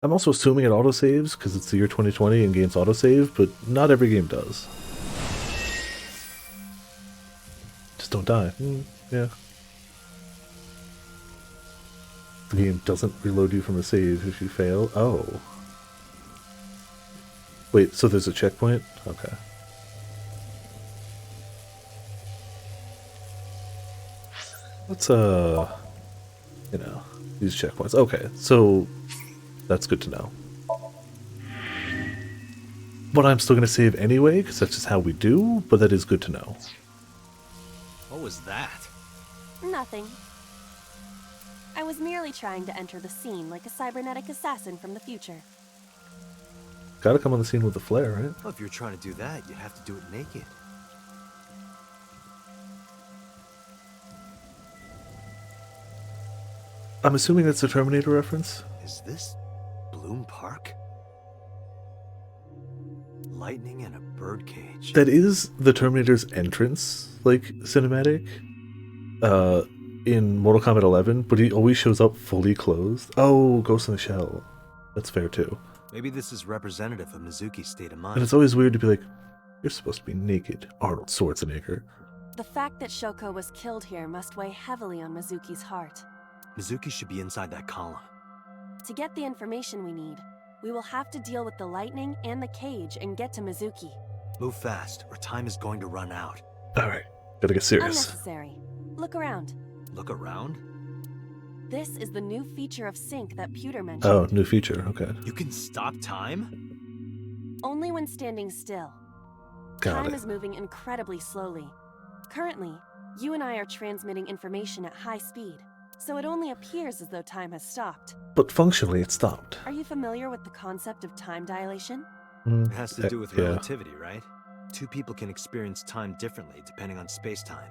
I'm also assuming it autosaves because it's the year 2020 and games autosave, but not every game does. Just don't die. Yeah. The game doesn't reload you from a save if you fail. Oh. Wait, so there's a checkpoint? Okay. Let's, you know, use checkpoints. Okay, so that's good to know. But I'm still going to save anyway, because that's just how we do, but that is good to know. What was that? Nothing. I was merely trying to enter the scene like a cybernetic assassin from the future. Gotta come on the scene with a flare, right? Well, if you're trying to do that, you'd have to do it naked. I'm assuming that's a Terminator reference? Is this Bloom Park? Lightning and a birdcage. That is the Terminator's entrance, like, cinematic. In Mortal Kombat 11, but he always shows up fully clothed. Oh, Ghost in the Shell. That's fair too. Maybe this is representative of Mizuki's state of mind. And it's always weird to be like, you're supposed to be naked, Arnold Schwarzenegger. The fact that Shoko was killed here must weigh heavily on Mizuki's heart. Mizuki should be inside that column. To get the information we need, we will have to deal with the lightning and the cage and get to Mizuki. Move fast, or time is going to run out. Alright, gotta get serious. Unnecessary. Look around. Look around? This is the new feature of sync that Pewter mentioned. Oh, new feature, okay. You can stop time? Only when standing still. Time is moving incredibly slowly. Currently, you and I are transmitting information at high speed, so it only appears as though time has stopped. But functionally, it stopped. Are you familiar with the concept of time dilation? It has to do with relativity, right? Two people can experience time differently depending on space-time.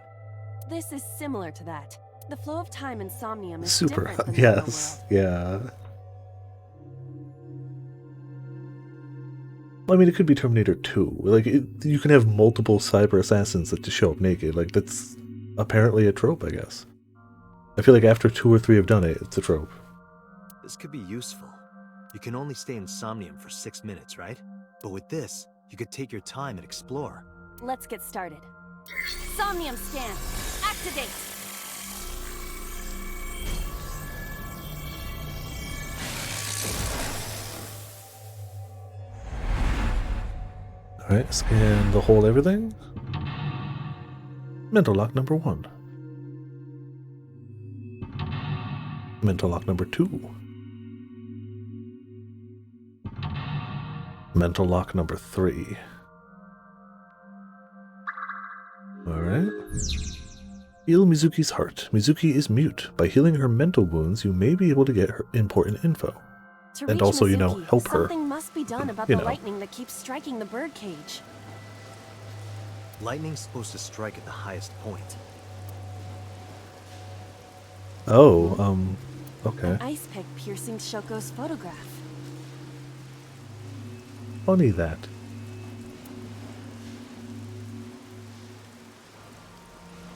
This is similar to that. The flow of time in Somnium is Super, different than the yes, yeah. I mean, it could be Terminator 2. Like, you can have multiple cyber assassins that just show up naked. Like, that's apparently a trope, I guess. I feel like after 2 or 3 have done it, it's a trope. This could be useful. You can only stay in Somnium for 6 minutes, right? But with this, you could take your time and explore. Let's get started. Somnium scan, activate! Alright, scan the whole everything. Mental lock number 1. Mental lock number 2. Mental lock number 3. Alright. Heal Mizuki's heart. Mizuki is mute. By healing her mental wounds, you may be able to get her important info. And also, Mizuki, you know, help her. Something must be done about the lightning that keeps striking the birdcage. Lightning's supposed to strike at the highest point. Oh, okay. An ice pick piercing Shoko's photograph. Funny that.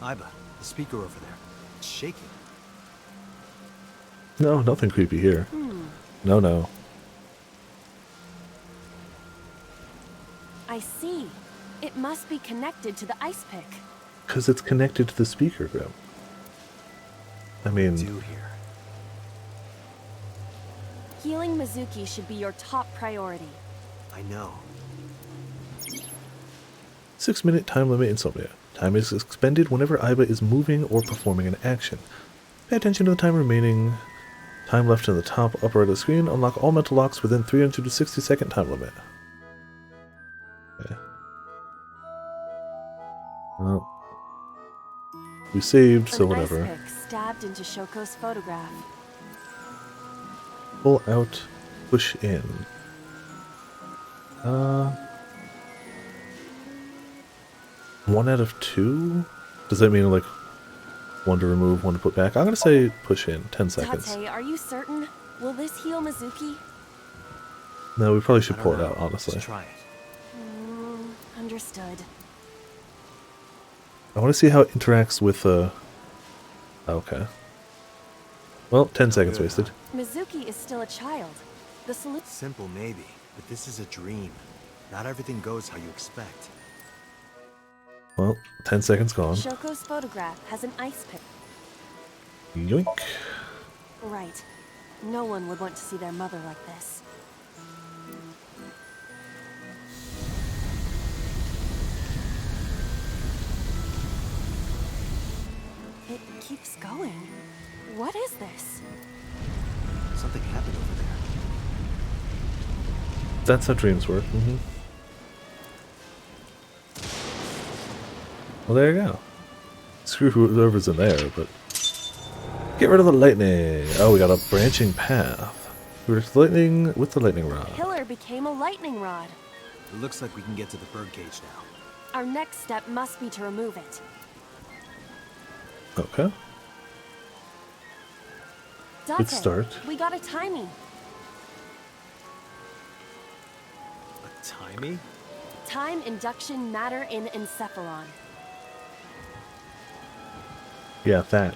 Iba, the speaker over there. It's shaking. No, nothing creepy here. No, no. I see. It must be connected to the ice pick. Because it's connected to the speaker, Grim. I mean... Healing Mizuki should be your top priority. I know. 6-minute time limit insomnia. Time is expended whenever Iba is moving or performing an action. Pay attention to the time remaining. Time left in the top upper right of the screen. Unlock all mental locks within 360-second time limit. Okay. Well, we saved, so whatever. An ice pick stabbed into Shoko's photograph. Pull out, push in. 1 out of 2? Does that mean like One to remove, one to put back. I'm gonna say push in 10 seconds. Tate, are you certain? Will this heal Mizuki? No, we probably should I don't pour it know. out, honestly. Just try it. Understood. I want to see how it interacts with okay. Well, 10 seconds good, wasted. Mizuki is still a child. The solution. Simple, maybe, but this is a dream. Not everything goes how you expect. Well, 10 seconds gone. Shoko's photograph has an ice pick. Yoink. Right. No one would want to see their mother like this. It keeps going. What is this? Something happened over there. That's how dreams work. Well, there you go. Screw whoever's in there, but... Get rid of the lightning! Oh, we got a branching path. Redirect the lightning with the lightning rod. Pillar became a lightning rod. It looks like we can get to the birdcage now. Our next step must be to remove it. Okay. Date, Good start. we got a timing. A timey? Time induction matter in encephalon. Yeah, that.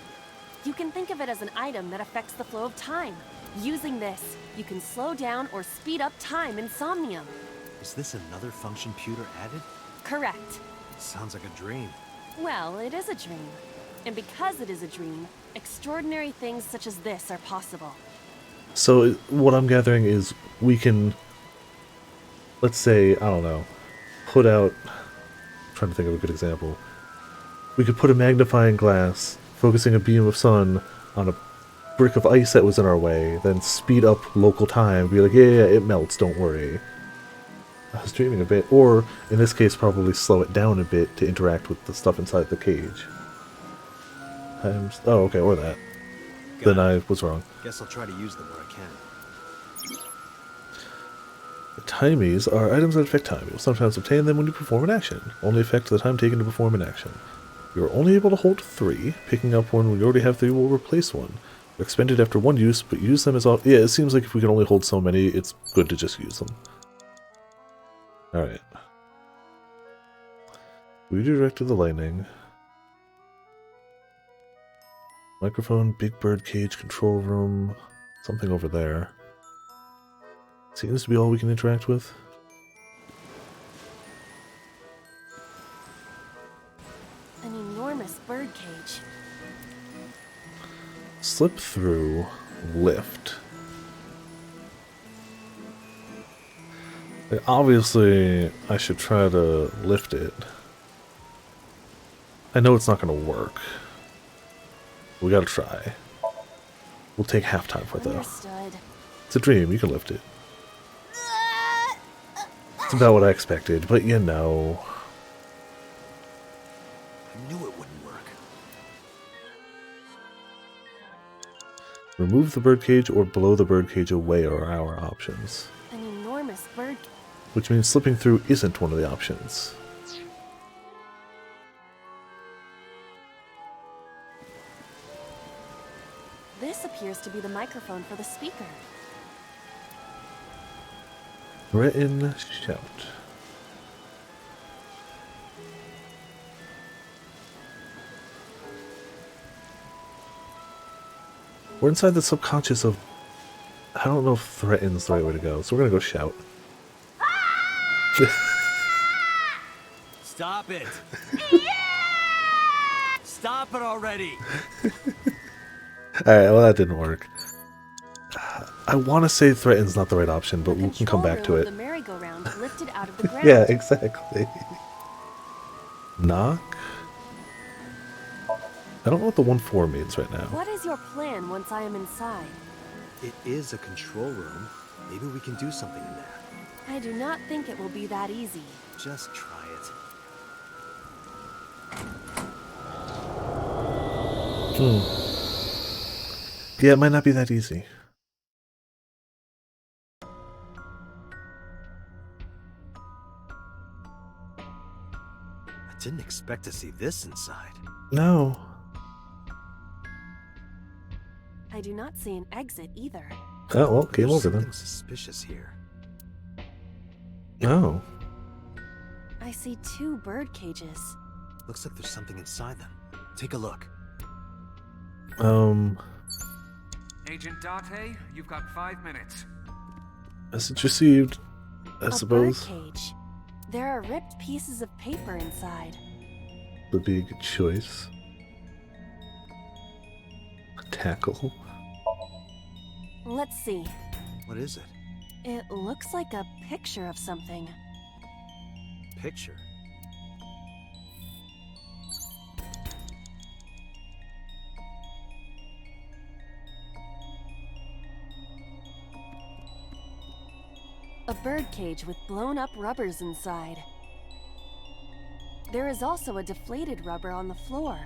You can think of it as an item that affects the flow of time. Using this, you can slow down or speed up time in Somnium. Is this another function Pewter added? Correct. Sounds like a dream. Well, it is a dream. And because it is a dream, extraordinary things such as this are possible. So, what I'm gathering is we can, let's say, I don't know, put out, I'm trying to think of a good example. We could put a magnifying glass, focusing a beam of sun on a brick of ice that was in our way, then speed up local time, be like, yeah, it melts, don't worry. I was dreaming a bit, or, in this case, probably slow it down a bit to interact with the stuff inside the cage. Oh, okay, or that. Then I was wrong. Guess I'll try to use them where I can. The timies are items that affect time. You'll sometimes obtain them when you perform an action. Only affect the time taken to perform an action. You are only able to hold 3. Picking up one when you already have 3 will replace one. They're expended after one use, but use them as often. Yeah, it seems like if we can only hold so many, it's good to just use them. Alright. Redirected the lightning. Microphone, big bird cage, control room, something over there. Seems to be all we can interact with. An enormous bird cage. Slip through, lift. Obviously, I should try to lift it. I know it's not going to work. We gotta try. We'll take half time for it, though. Understood. It's a dream, you can lift it. It's about what I expected, but you know. I knew it wouldn't work. Remove the birdcage or blow the birdcage away are our options. An enormous bird. Which means slipping through isn't one of the options. This appears to be the microphone for the speaker. Written shout. We're inside the subconscious of... I don't know if threaten's the right way to go, so we're gonna go shout. Stop it! Stop it already! Alright, well that didn't work. I want to say threaten's not the right option, but we can come back to it. The merry-go-round lifted out of the ground. Yeah, exactly. Knock? I don't know what the 1-4 means right now. What is your plan once I am inside? It is a control room. Maybe we can do something in there. I do not think it will be that easy. Just try it. Yeah, it might not be that easy. I didn't expect to see this inside. No. I do not see an exit either. Oh, well, game over then. Something suspicious here. Oh. I see 2 bird cages. Looks like there's something inside them. Take a look. Agent Date, you've got 5 minutes. Message received, I A suppose. bird cage. There are ripped pieces of paper inside. Would be a good choice. A tackle. Let's see. What is it? It looks like a picture of something. Picture? A bird cage with blown up rubbers inside. There is also a deflated rubber on the floor.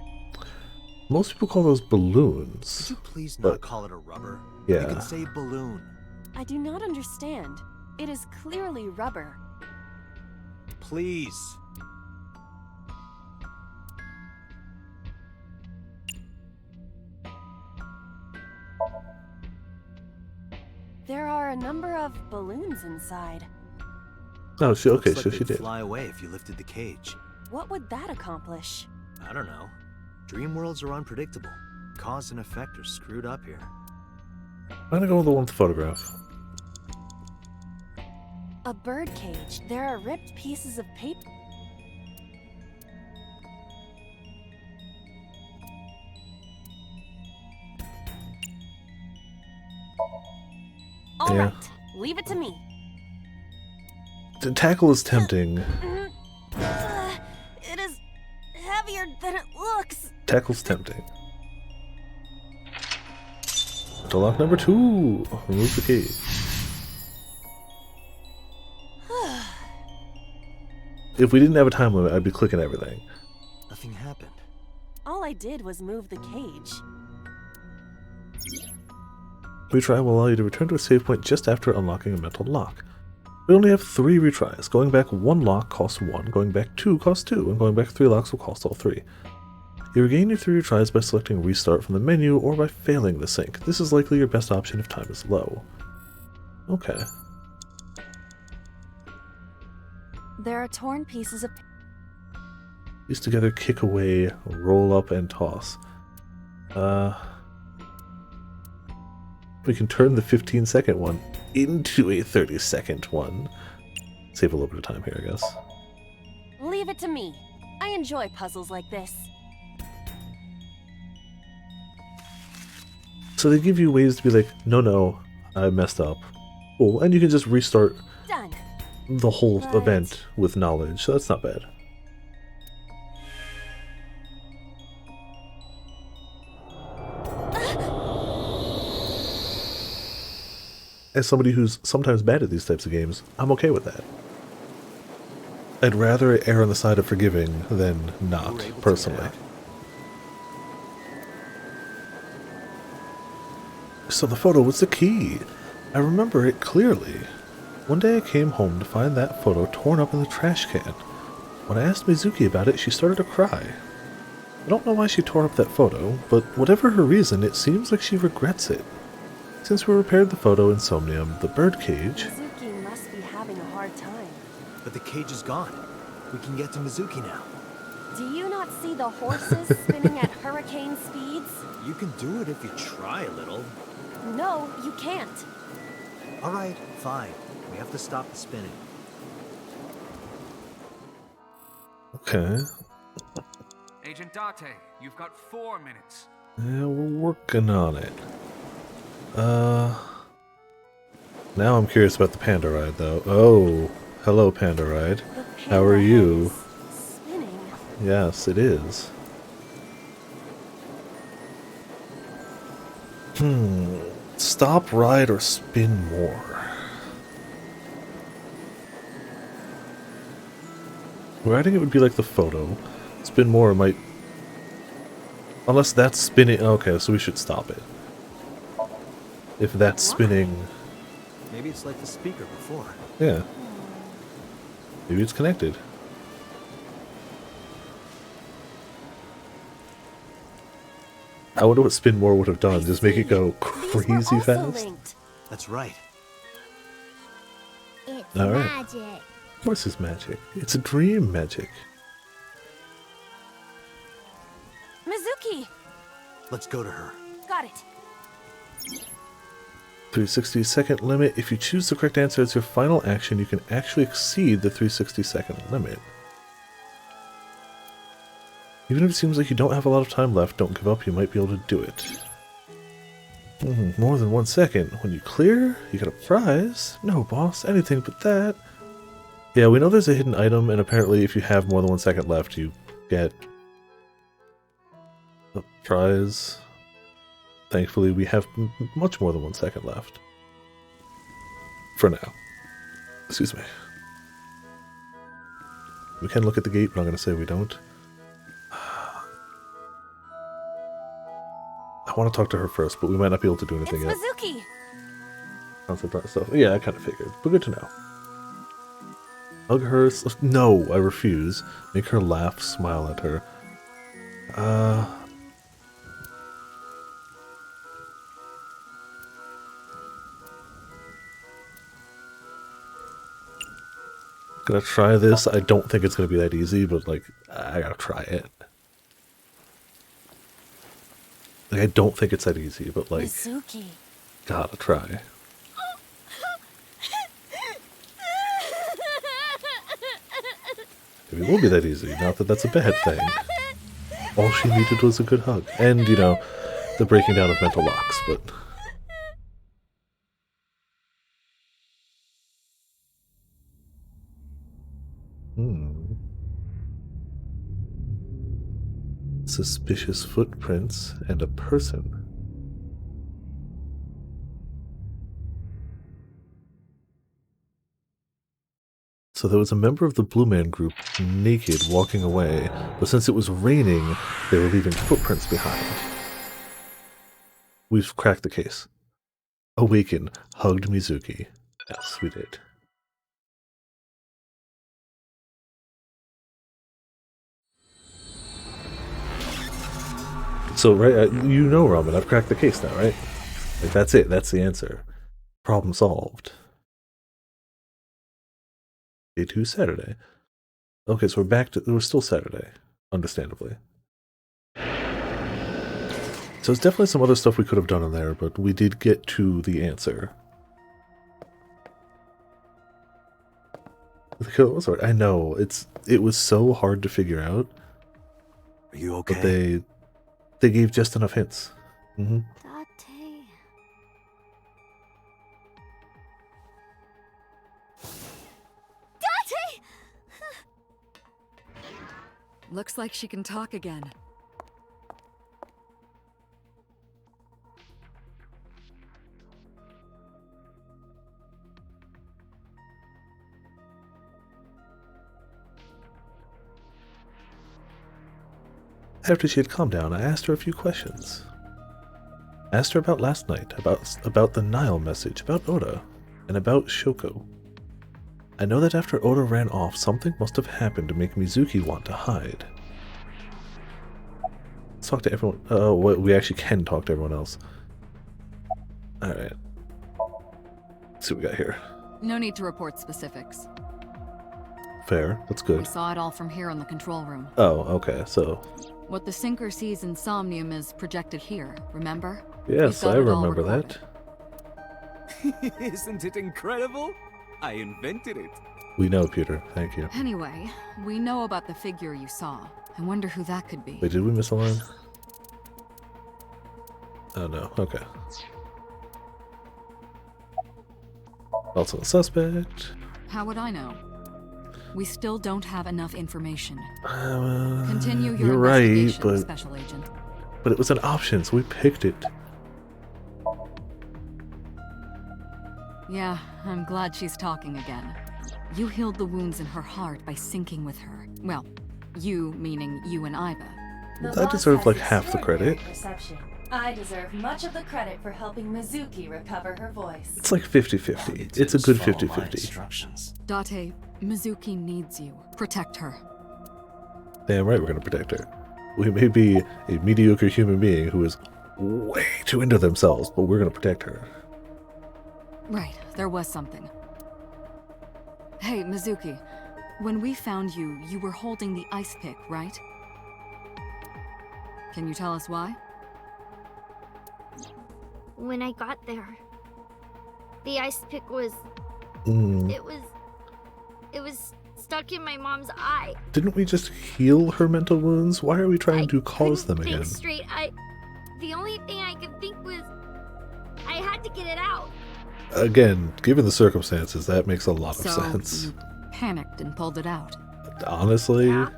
Most people call those balloons. Could you please but not call it a rubber? yeah. You can say balloon. I do not understand. It is clearly rubber. Please. There are a number of balloons inside. Oh, she okay, Looks so like she they'd did. fly away if you lifted the cage. What would that accomplish? I don't know. Dream worlds are unpredictable. Cause and effect are screwed up here. I'm gonna go with the one with the photograph. A bird cage. There are ripped pieces of paper. All Yeah. right, leave it to me. The tackle is tempting. It is heavier than it looks. Tackle's tempting. To lock number 2. Remove the cage. If we didn't have a time limit, I'd be clicking everything. Nothing happened. All I did was move the cage. Retry will allow you to return to a save point just after unlocking a mental lock. We only have 3 retries. Going back 1 lock costs 1, going back 2 costs 2, and going back 3 locks will cost all 3. You regain your 3 retries by selecting Restart from the menu or by failing the sync. This is likely your best option if time is low. Okay. There are torn pieces of. These together kick away, roll up, and toss. We can turn the 15-second one into a 30-second one. Save a little bit of time here, I guess. Leave it to me. I enjoy puzzles like this. So they give you ways to be like, no, I messed up. Cool, and you can just restart Done. the whole But- event with knowledge, so that's not bad. As somebody who's sometimes bad at these types of games, I'm okay with that. I'd rather err on the side of forgiving than not, We're able to personally. get out. So the photo was the key. I remember it clearly. One day I came home to find that photo torn up in the trash can. When I asked Mizuki about it, she started to cry. I don't know why she tore up that photo, but whatever her reason, it seems like she regrets it. Since we repaired the photo in Somnium, the bird cage... Mizuki must be having a hard time. But the cage is gone. We can get to Mizuki now. Do you not see the horses spinning at hurricane speeds? You can do it if you try a little. No, you can't. Alright, fine. We have to stop the spinning. Okay. Agent Date, you've got 4 minutes. Yeah, we're working on it. Now I'm curious about the panda ride, though. Oh, hello, panda ride. How are you? Spinning. Yes, it is. Stop, ride, or spin more? Riding it would be like the photo. Spin more might... Unless that's spinning... Okay, so we should stop it. If that's spinning... Maybe it's like the speaker before. Yeah. Maybe it's connected. I wonder what Spin More would have done. Just make it go crazy fast. Linked. That's right. It's All right. magic. Of course it's magic. It's a dream magic. Mizuki! Let's go to her. Got it. 360-second limit. If you choose the correct answer as your final action, you can actually exceed the 360-second limit. Even if it seems like you don't have a lot of time left, don't give up, you might be able to do it. More than 1 second. When you clear, you get a prize. No, boss, anything but that. Yeah, we know there's a hidden item, and apparently if you have more than 1 second left, you get a prize. Thankfully, we have much more than 1 second left. For now. Excuse me. We can look at the gate, but I'm going to say we don't. I want to talk to her first, but we might not be able to do anything yet. Mizuki! Concept stuff. Yeah, I kind of figured, but good to know. Hug her. No, I refuse. Make her laugh, smile at her. Gonna try this. I don't think it's gonna be that easy, but like, I gotta try it. Like, I don't think it's that easy, but like, Mizuki. gotta try. Maybe it won't be that easy. Not that that's a bad thing. All she needed was a good hug, and you know, the breaking down of mental locks. But suspicious footprints and a person. So there was a member of the Blue Man group naked walking away, but since it was raining, they were leaving footprints behind. We've cracked the case. Awaken, hugged Mizuki. Yes, we did. So, right, you know, Ramen, I've cracked the case now, right? Like, that's it, that's the answer. Problem solved. Day 2, Saturday. Okay, so we're back to, we're still Saturday, understandably. So there's definitely some other stuff we could have done in there, but we did get to the answer. I know, it was so hard to figure out. Are you okay? But they gave just enough hints. Mm-hmm. Date. Date! Looks like she can talk again. After she had calmed down, I asked her a few questions. Asked her about last night, about the Nile message, about Oda, and about Shoko. I know that after Oda ran off, something must have happened to make Mizuki want to hide. Let's talk to everyone. We actually can talk to everyone else. Alright. Let's see what we got here. No need to report specifics. Fair, that's good. We saw it all from here in the control room. Oh, okay, so... What the Sinker sees in Somnium is projected here, remember? Yes, I remember that. Isn't it incredible? I invented it. We know, Peter. Thank you. Anyway, we know about the figure you saw. I wonder who that could be. Wait, did we miss a line? Oh no, okay. Also a suspect. How would I know? We still don't have enough information. Continue your you're investigation, right, Special Agent. But it was an option, so we picked it. Yeah, I'm glad she's talking again. You healed the wounds in her heart by syncing with her. Well, you meaning you and Iba. I deserve like half the credit. Perception. I deserve much of the credit for helping Mizuki recover her voice. It's like 50-50. It's a good 50-50. Date, Mizuki needs you. Protect her. Damn right we're gonna protect her. We may be a mediocre human being who is way too into themselves, but we're going to protect her. Right, there was something. Hey, Mizuki. When we found you, you were holding the ice pick, right? Can you tell us why? When I got there, the ice pick was... It was stuck in my mom's eye. Didn't we just heal her mental wounds? Why are we trying to cause them again? Straight. The only thing I could think was I had to get it out. Again, given the circumstances, that makes a lot of sense. You panicked and pulled it out. Honestly? Yeah.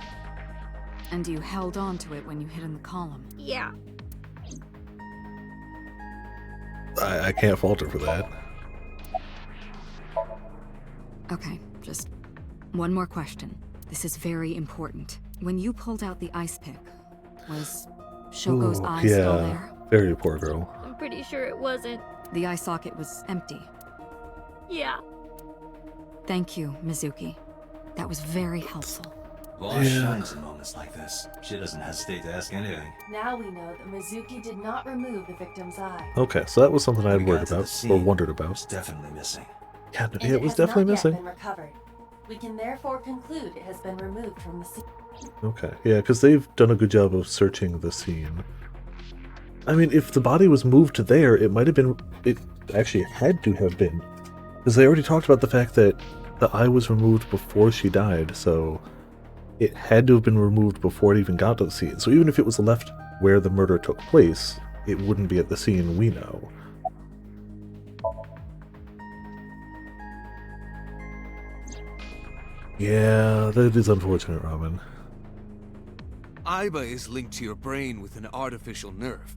And you held on to it when you hit in the column. Yeah. I can't fault her for that. Okay, just one more question. This is very important. When you pulled out the ice pick, was Shogo's eye still there? Very poor girl. I'm pretty sure it wasn't. The eye socket was empty. Yeah. Thank you, Mizuki. That was very helpful. Law shines in moments like this. She doesn't hesitate to ask anything. Now we know that Mizuki did not remove the victim's eye. Okay, so that was something I had worried about, or wondered about. It's definitely missing. Yeah, And it was definitely missing. Been recovered. We can therefore conclude it has been removed from the scene. Okay, yeah, because they've done a good job of searching the scene. I mean, if the body was moved to there, it might have been... It actually had to have been. Because they already talked about the fact that the eye was removed before she died, so... It had to have been removed before it even got to the scene. So even if it was left where the murder took place, it wouldn't be at the scene we know. Yeah, that is unfortunate, Ramen. Aiba is linked to your brain with an artificial nerve.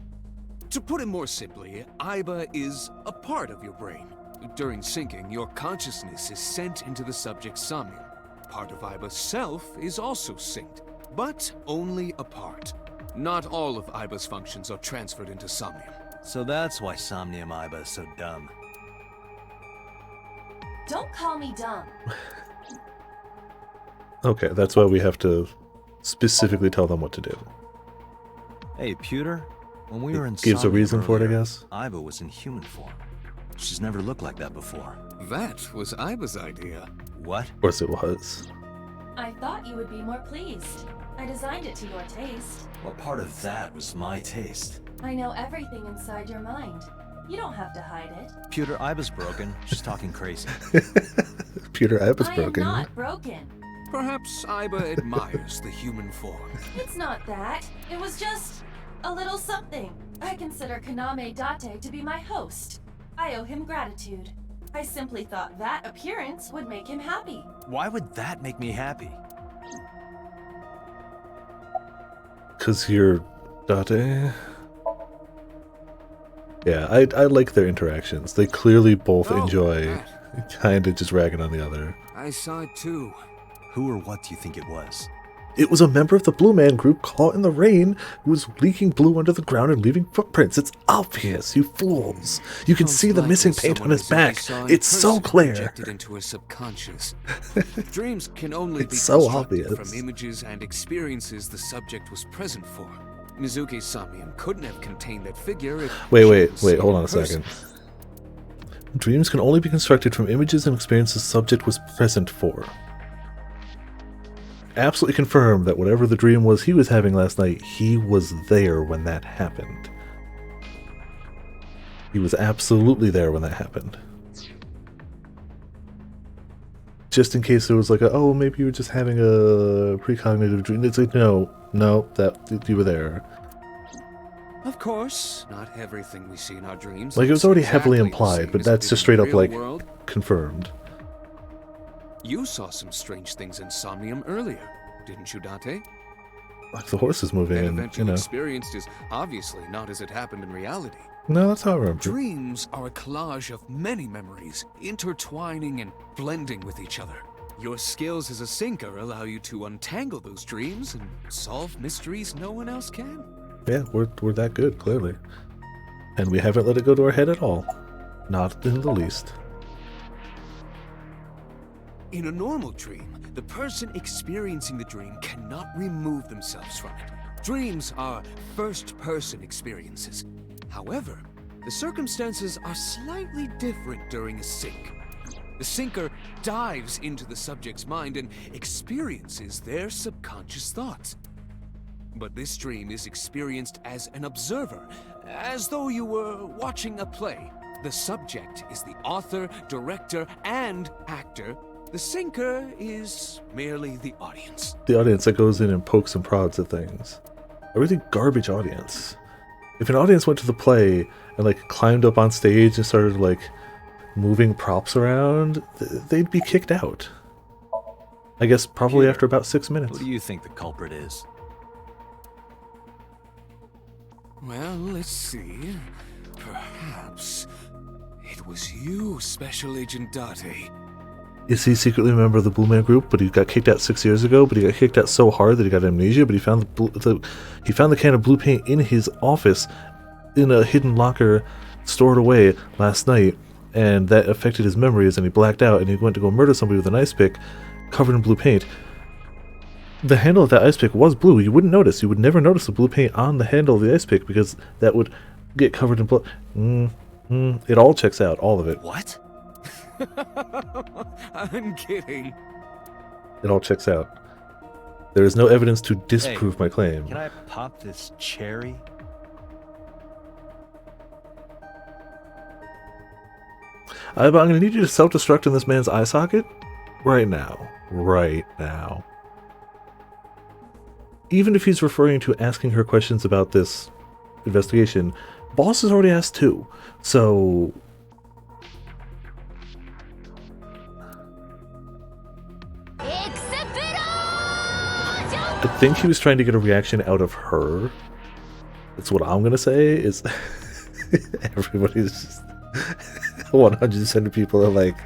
To put it more simply, Aiba is a part of your brain. During syncing, your consciousness is sent into the subject's Somnium. Part of Aiba's self is also synced, but only a part. Not all of Aiba's functions are transferred into Somnium. So that's why Somnium Aiba is so dumb. Don't call me dumb. Okay, that's why we have to specifically tell them what to do. Hey, Pewter, when we were in gives a Somnium reason for it, I earlier, guess. Aiba was in human form. She's never looked like that before. That was Aiba's idea. What? Of course it was. I thought you would be more pleased. I designed it to your taste. What part of that was my taste? I know everything inside your mind. You don't have to hide it. Pewter, Aiba's broken. She's talking crazy. Pewter, Aiba's I broken. am not broken. Perhaps Aiba admires the human form. It's not that. It was just a little something. I consider Kaname Date to be my host. I owe him gratitude. I simply thought that appearance would make him happy. Why would that make me happy? Because you're Date. Yeah, I like their interactions. They clearly both enjoy kind of just ragging on the other. I saw it too. Who or what do you think it was? It was a member of the Blue Man group caught in the rain who was leaking blue under the ground and leaving footprints. It's obvious, you fools. You can see the missing paint on his back. It's so clear. Projected into her subconscious. Dreams can only be so constructed obvious. from images and experiences the subject was present for. Mizuki's Somnium couldn't have contained that figure if Wait, hold on a second. Dreams can only be constructed from images and experiences the subject was present for. Absolutely confirm that whatever the dream was he was having last night, he was there when that happened. He was absolutely there when that happened. Just in case there was like oh, maybe you were just having a precognitive dream. It's like, no, that you were there. Of course, not everything we see in our dreams. Like, it was is already exactly heavily the implied, same but as it that's did just in straight the up, real like, world. confirmed. You saw some strange things in Somnium earlier, didn't you, Date? Like the horse is moving, That and event you you know. experienced is obviously not as it happened in reality. No, that's how I remember. Dreams are a collage of many memories, intertwining and blending with each other. Your skills as a syncer allow you to untangle those dreams and solve mysteries no one else can. Yeah, we're that good, clearly. And we haven't let it go to our head at all. Not in the least. In a normal dream, the person experiencing the dream cannot remove themselves from it. Dreams are first-person experiences. However, the circumstances are slightly different during a sync. The syncer dives into the subject's mind and experiences their subconscious thoughts. But this dream is experienced as an observer, as though you were watching a play. The subject is the author, director, and actor. The syncer is merely the audience. The audience that goes in and pokes and prods at things. A really garbage audience. If an audience went to the play and like climbed up on stage and started like moving props around, they'd be kicked out. I guess probably after about 6 minutes. Who do you think the culprit is? Well, let's see. Perhaps it was you, Special Agent Date. Is he secretly a member of the Blue Man Group, but he got kicked out 6 years ago, but he got kicked out so hard that he got amnesia, but he found he found the can of blue paint in his office in a hidden locker stored away last night, and that affected his memories, and he blacked out, and he went to go murder somebody with an ice pick covered in blue paint. The handle of that ice pick was blue. You wouldn't notice. You would never notice the blue paint on the handle of the ice pick because that would get covered in blood. It all checks out, all of it. What? I'm kidding. It all checks out. There is no evidence to disprove my claim. Can I pop this cherry? I'm going to need you to self-destruct in this man's eye socket right now. Right now. Even if he's referring to asking her questions about this investigation, Boss has already asked too. So I think he was trying to get a reaction out of her. That's what I'm going to say is everybody's just 100% of people are like,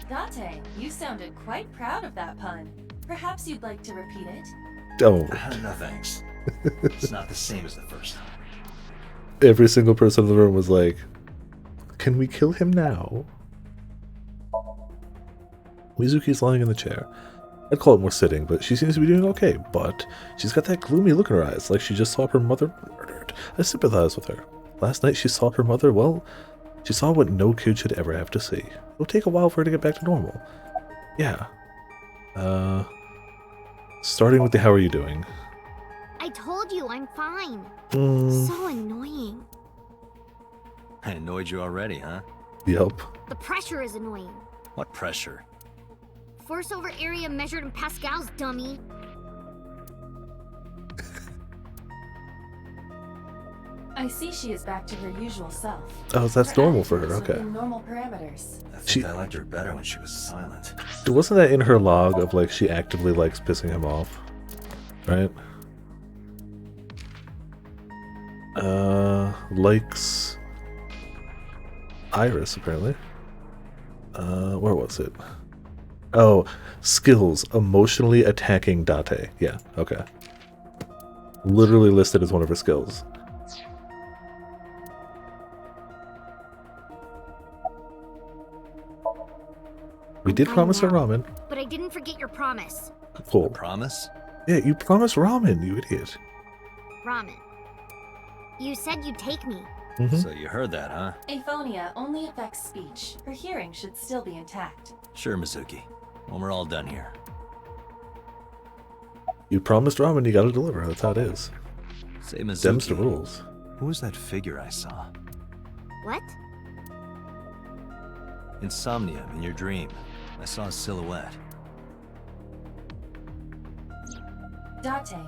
Date, you sounded quite proud of that pun. Perhaps you'd like to repeat it? don't. No thanks. It's not the same as the first time. Every single person in the room was like, can we kill him now? Mizuki's lying in the chair. I'd call it more sitting, but she seems to be doing okay. But she's got that gloomy look in her eyes, like she just saw her mother murdered. I sympathize with her. Last night she saw her mother, well, she saw what no kid should ever have to see. It'll take a while for her to get back to normal. Yeah. Starting with the how are you doing? I told you I'm fine. So annoying. I annoyed you already, huh? Yep. The pressure is annoying. What pressure? Force over area measured in pascals, dummy. I see she is back to her usual self. Oh, that's normal for her, attitude is okay. within normal parameters. I think I liked her better when she was silent. Wasn't that in her log of like she actively likes pissing him off? Right? Likes Iris apparently. Where was it? Oh, skills, emotionally attacking Date. Yeah, okay. Literally listed as one of her skills. We did promise her ramen. But I didn't forget your promise. Cool. Promise? Yeah, you promised ramen, you idiot. Ramen. You said you'd take me. So you heard that, huh? Aphonia only affects speech. Her hearing should still be intact. Sure, Mizuki. When we're all done here. You promised ramen, you gotta deliver. That's how it is. Say, Mizuki. Them's the rules. Who was that figure I saw? What? In Somnium, in your dream. I saw a silhouette. Date,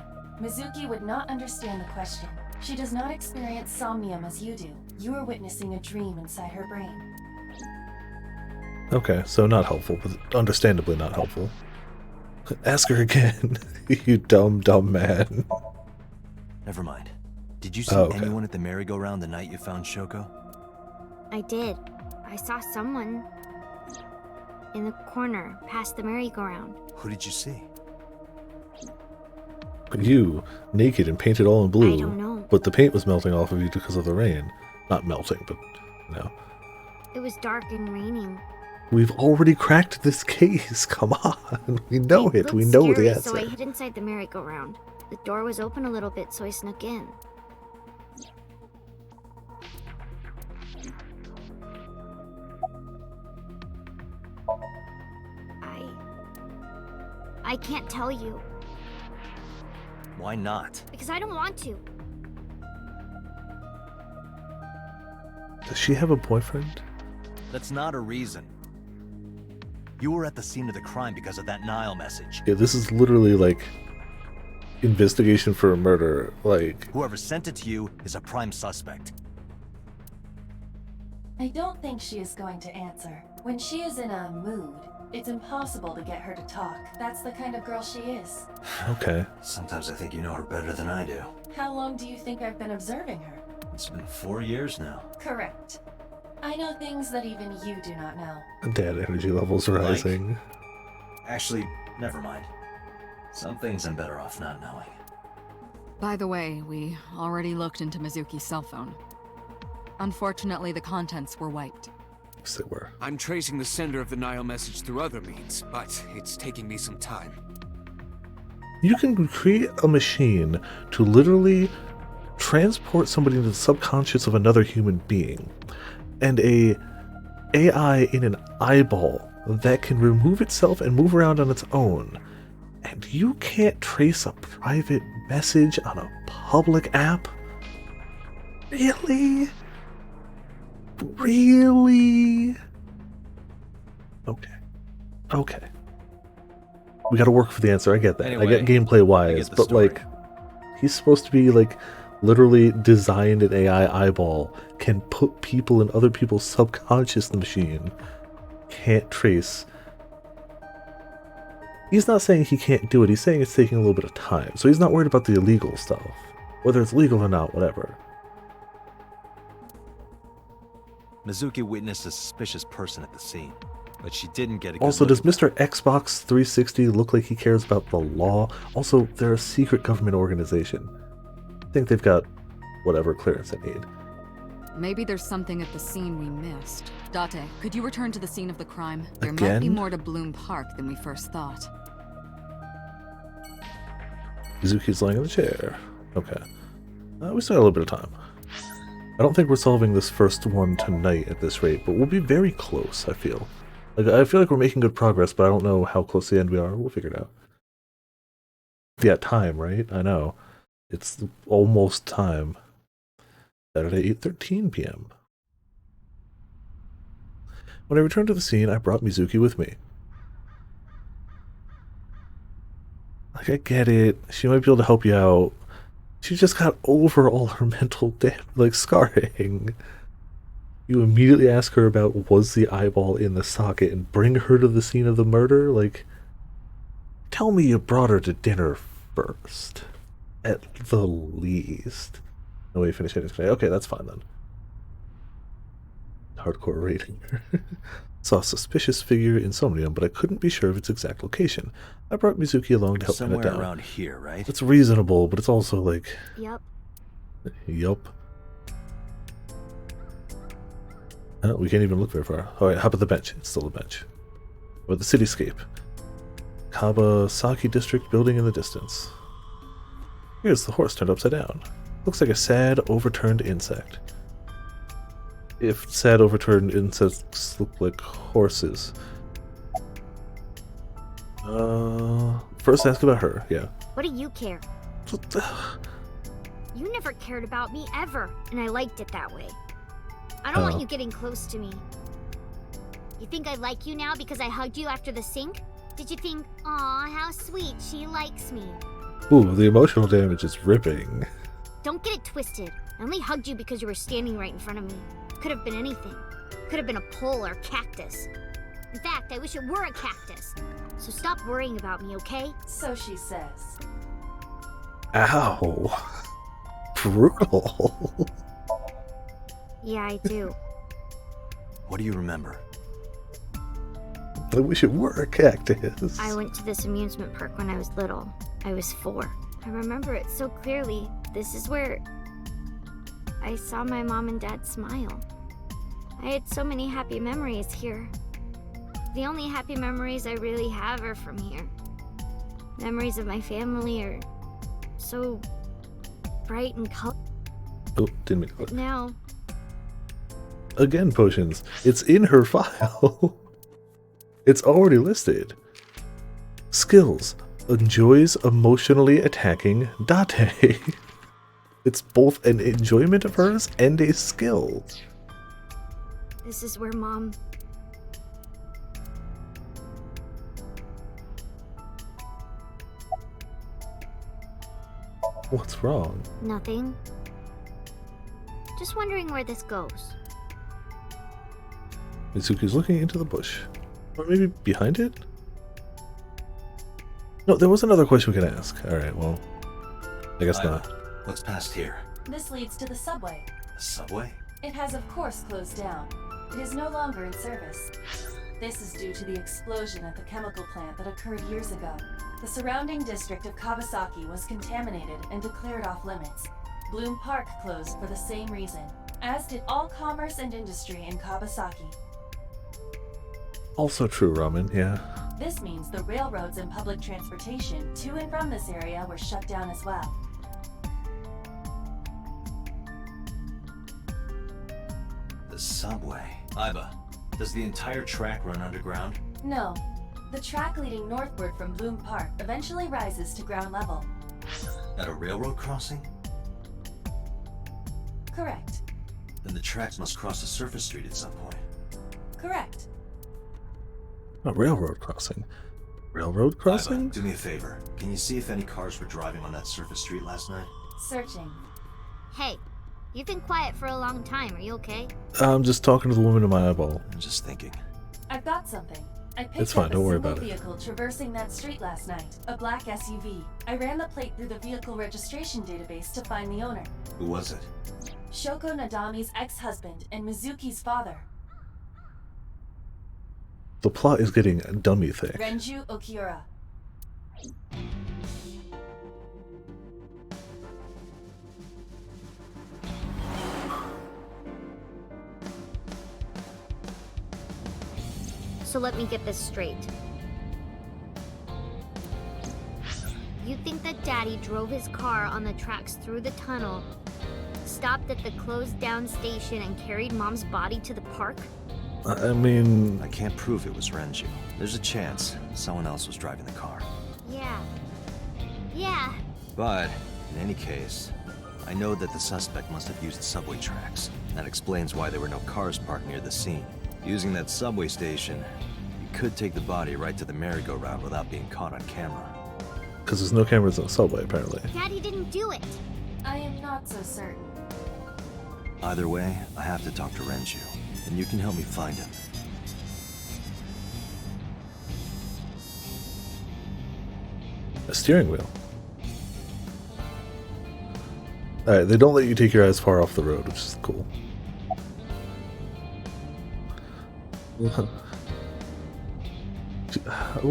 Mizuki would not understand the question. She does not experience somnium as you do. You are witnessing a dream inside her brain. Okay, so not helpful, but understandably not helpful. Ask her again, you dumb man. Never mind. Did you see anyone at the merry-go-round the night you found Shoko? I did. I saw someone in the corner past the merry-go-round. Who did you see? You, naked and painted all in blue. I don't know. But the paint was melting off of you because of the rain. Not melting, but, you know. It was dark and raining. We've already cracked this case. Come on. We know it. We know the answer. So I hid inside the merry-go-round. The door was open a little bit, so I snuck in. I can't tell you. Why not? Because I don't want to. Does she have a boyfriend? That's not a reason. You were at the scene of the crime because of that Nile message. Yeah, this is literally like investigation for a murder. Like, whoever sent it to you is a prime suspect. I don't think she is going to answer. When she is in a mood, it's impossible to get her to talk. That's the kind of girl she is. Okay. Sometimes I think you know her better than I do. How long do you think I've been observing her? It's been 4 years now. Correct. I know things that even you do not know. Dad energy levels rising. Actually, never mind. Some things I'm better off not knowing. By the way, we already looked into Mizuki's cell phone. Unfortunately, the contents were wiped. Yes, they were. I'm tracing the sender of the Nile message through other means, but it's taking me some time. You can create a machine to literally transport somebody into the subconscious of another human being. And a AI in an eyeball that can remove itself and move around on its own. And you can't trace a private message on a public app? Really? Really? Okay. We gotta work for the answer, I get that. Anyway, I get gameplay wise, but story. like, he's supposed to be like literally designed an AI eyeball, can put people in other people's subconscious in the machine, can't trace. He's not saying he can't do it, he's saying it's taking a little bit of time. So he's not worried about the illegal stuff. Whether it's legal or not, whatever. Mizuki witnessed a suspicious person at the scene, but she didn't get a good Also, look does at them. Mr. Xbox 360 look like he cares about the law? Also, they're a secret government organization. I think they've got whatever clearance they need. Maybe there's something at the scene we missed. Date, could you return to the scene of the crime? There might be Again? more to Bloom Park than we first thought. Mizuki's lying in the chair. Okay. We still got a little bit of time. I don't think we're solving this first one tonight at this rate, but we'll be very close, I feel. I feel like we're making good progress, but I don't know how close to the end we are. We'll figure it out. Yeah, time, right? I know. It's almost time. Saturday, 8:13 p.m. When I returned to the scene, I brought Mizuki with me. Like, I get it. She might be able to help you out. She just got over all her mental scarring. You immediately ask her about was the eyeball in the socket and bring her to the scene of the murder? Like, tell me you brought her to dinner first. At the least. No way, finish it today. Okay, that's fine then. Hardcore rating. Saw a suspicious figure in Somnium, but I couldn't be sure of its exact location. I brought Mizuki along to help pin it Somewhere down. around here, right? It's reasonable, but it's also like... Yep. Yup. We can't even look very far. Alright, how about the bench? It's still a bench. Or the cityscape. Kabasaki District building in the distance. Here's the horse turned upside down. Looks like a sad, overturned insect. If sad, overturned insects look like horses. First ask about her, yeah. What do you care? You never cared about me ever, and I liked it that way. I don't want you getting close to me. You think I like you now because I hugged you after the sink? Did you think, aw, how sweet, she likes me? Ooh, the emotional damage is ripping. Don't get it twisted. I only hugged you because you were standing right in front of me. Could have been anything. Could have been a pole or cactus. In fact, I wish it were a cactus. So stop worrying about me, okay? So she says. Ow. Brutal. Yeah, I do. What do you remember? I wish it were a cactus. I went to this amusement park when I was little. I was 4. I remember it so clearly. This is where I saw my mom and dad smile. I had so many happy memories here. The only happy memories I really have are from here. Memories of my family are so bright and color. Oh, didn't mean to click. Now, Again, potions. It's in her file. It's already listed. Skills. Enjoys emotionally attacking Date. It's both an enjoyment of hers and a skill. this is where Mom... What's wrong? Nothing. Just wondering where this goes. Mizuki's looking into the bush. Or maybe behind it? No, there was another question we could ask. Alright, well, I guess not. What's past here? This leads to the subway. The subway? It has, of course, closed down. It is no longer in service. This is due to the explosion at the chemical plant that occurred years ago. The surrounding district of Kawasaki was contaminated and declared off limits. Bloom Park closed for the same reason, as did all commerce and industry in Kawasaki. Also true, Ramen, yeah. This means the railroads and public transportation to and from this area were shut down as well. The subway. Iba, does the entire track run underground? No. The track leading northward from Bloom Park eventually rises to ground level. At a railroad crossing? Correct. Then the tracks must cross a surface street at some point. Correct. A railroad crossing. Railroad crossing? Iba, do me a favor. Can you see if any cars were driving on that surface street last night? Searching. Hey, you've been quiet for a long time. Are you okay? I'm just talking to the woman in my eyeball. I'm just thinking. I've got something. I picked It's fine, up don't a worry single about it. vehicle traversing that street last night, a black SUV. I ran the plate through the vehicle registration database to find the owner. Who was it? Shoko Nadami's ex-husband and Mizuki's father, The plot is getting dummy thick. Renju Okiura. So let me get this straight. You think that Daddy drove his car on the tracks through the tunnel, stopped at the closed down station, and carried Mom's body to the park? I mean... I can't prove it was Renju. There's a chance someone else was driving the car. Yeah. But, in any case, I know that the suspect must have used subway tracks. That explains why there were no cars parked near the scene. Using that subway station, you could take the body right to the merry-go-round without being caught on camera. Because there's no cameras in the subway, apparently. Daddy didn't do it. I am not so certain. Either way, I have to talk to Renju, and you can help me find him. A steering wheel. Alright, they don't let you take your eyes far off the road, which is cool. We'll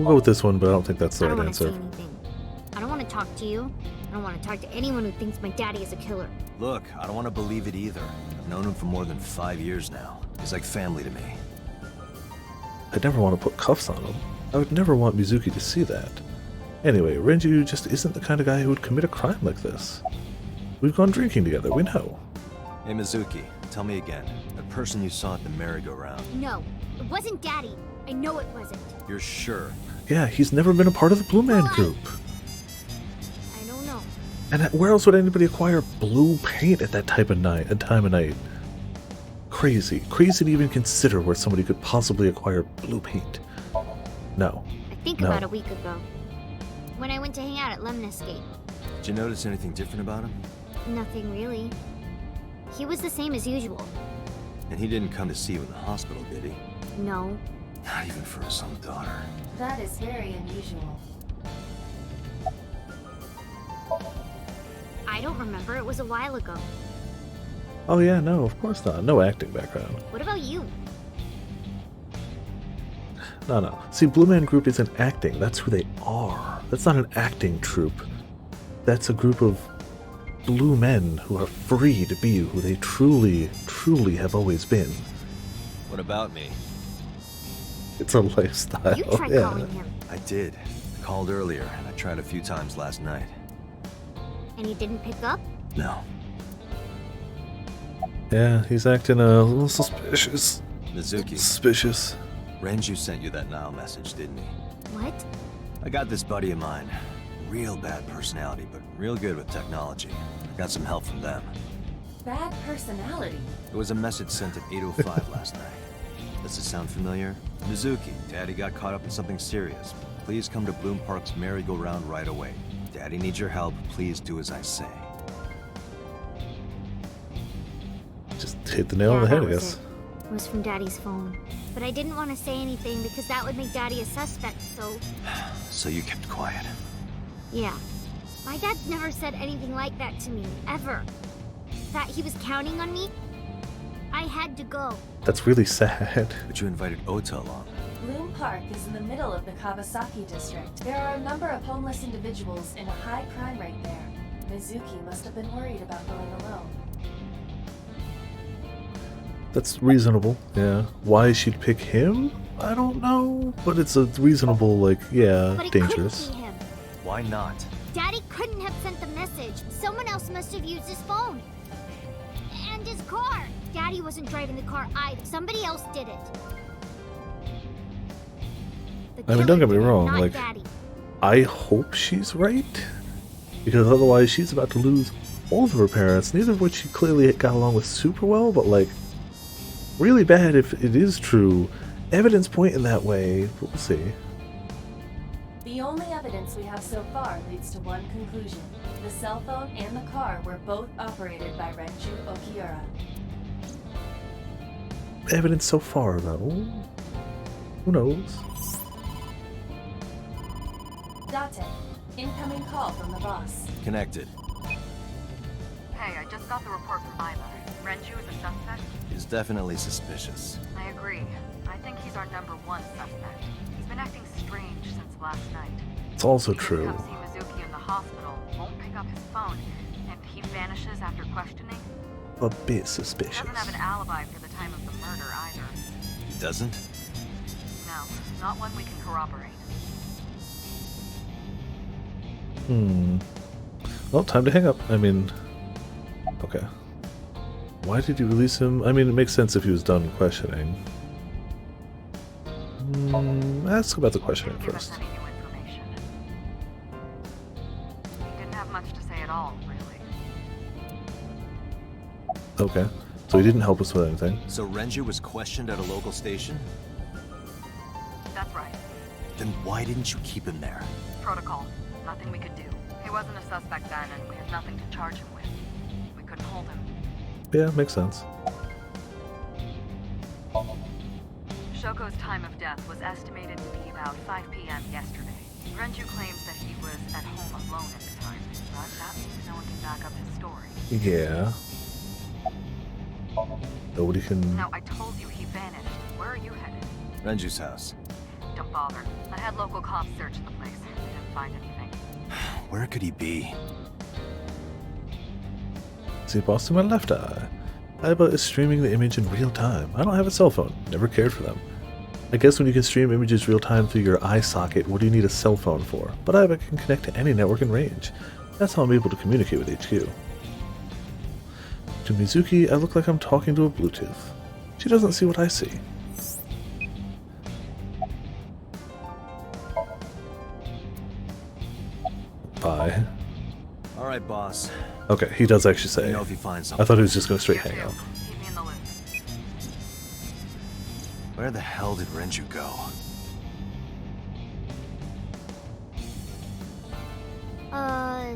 go with this one, but I don't think that's the I don't right want to say answer. anything. I don't want to talk to you. I don't want to talk to anyone who thinks my daddy is a killer. Look, I don't want to believe it either. I've known him for more than 5 years now. He's like family to me. I'd never want to put cuffs on him. I would never want Mizuki to see that. Anyway, Renju just isn't the kind of guy who would commit a crime like this. We've gone drinking together, we know. Hey Mizuki, tell me again. That person you saw at the merry-go-round. No, it wasn't Daddy. I know it wasn't. You're sure? Yeah, he's never been a part of the Blue Man group. I don't know. And where else would anybody acquire blue paint at that time of night? Crazy. Crazy to even consider where somebody could possibly acquire blue paint. No. I think No. about a week ago, when I went to hang out at Lemniscape. Did you notice anything different about him? Nothing really. He was the same as usual. And he didn't come to see you in the hospital, did he? No. Not even for his own daughter. That is very unusual. I don't remember. It was a while ago. Oh yeah, no, of course not. No acting background. What about you? No. See, Blue Man Group isn't acting. That's who they are. That's not an acting troupe. That's a group of blue men who are free to be who they truly, truly have always been. What about me? It's a lifestyle. You tried calling him. I did. I called earlier, and I tried a few times last night. And he didn't pick up? No. Yeah, he's acting a little suspicious. Mizuki. Suspicious. Renju sent you that Nile message, didn't he? What? I got this buddy of mine. Real bad personality, but real good with technology. I got some help from them. Bad personality? It was a message sent at 8:05 last night. Does it sound familiar? Mizuki, Daddy got caught up in something serious. Please come to Bloom Park's merry-go-round right away. Daddy needs your help. Please do as I say. Just hit the nail on the head, I guess. It was from Daddy's phone. But I didn't want to say anything because that would make Daddy a suspect, so... So you kept quiet. Yeah. My dad never said anything like that to me, ever. That he was counting on me? I had to go. That's really sad. But you invited Ota along. Bloom Park is in the middle of the Kawasaki district. There are a number of homeless individuals in a high crime rate there. Mizuki must have been worried about going alone. That's reasonable, yeah. Why she'd pick him? I don't know. But it's a reasonable, like, yeah, But it dangerous. couldn't be him. Why not? Daddy couldn't have sent the message. Someone else must have used his phone. And his car. Daddy wasn't driving the car either. Somebody else did it. The I mean, don't get me killer did it, wrong, not like, Daddy. I hope she's right. Because otherwise she's about to lose both of her parents, neither of which she clearly got along with super well, but like, really bad if it is true. Evidence pointing that way, but we'll see. The only evidence we have so far leads to one conclusion. The cell phone and the car were both operated by Renju Okiura. Evidence so far, though. Who knows? Date, incoming call from the boss. Connected. Hey, I just got the report from Isla. Renju is a suspect? He's definitely suspicious. I agree. I think he's our #1 suspect. He's been acting strange since last night. It's also He true. comes see Mizuki in the hospital, won't pick up his phone, and he vanishes after questioning. A bit He suspicious. doesn't have an alibi for the time of the murder either. He doesn't? No, not one we can corroborate. Well, time to hang up. I mean, okay. Why did you release him? I mean, it makes sense if he was done questioning. Ask about the questioning Didn't give us first. any new information. He didn't have much to say at all, really. Okay. So he didn't help us with anything. So Renju was questioned at a local station? That's right. Then why didn't you keep him there? Protocol. Nothing we could do. He wasn't a suspect then, and we had nothing to charge him with. We couldn't hold him. Yeah, makes sense. Shoko's time of death was estimated to be about 5 p.m. yesterday. Renju claims that he was at home alone at the time, but that means no one can back up his story. Yeah. Nobody can... Now, I told you he vanished. Where are you headed? Renju's house. Don't bother. I had local cops search the place. They didn't find anything. Where could he be? See boss to my left eye. Aiba is streaming the image in real time. I don't have a cell phone. Never cared for them. I guess when you can stream images real time through your eye socket, what do you need a cell phone for? But Aiba can connect to any network in range. That's how I'm able to communicate with HQ. To Mizuki, I look like I'm talking to a Bluetooth. She doesn't see what I see. Bye. Alright, boss. Okay, he does actually say. Let me know if you find something. I thought he was just going to straight hang up. Keep me in the loop. Where the hell did Renju go?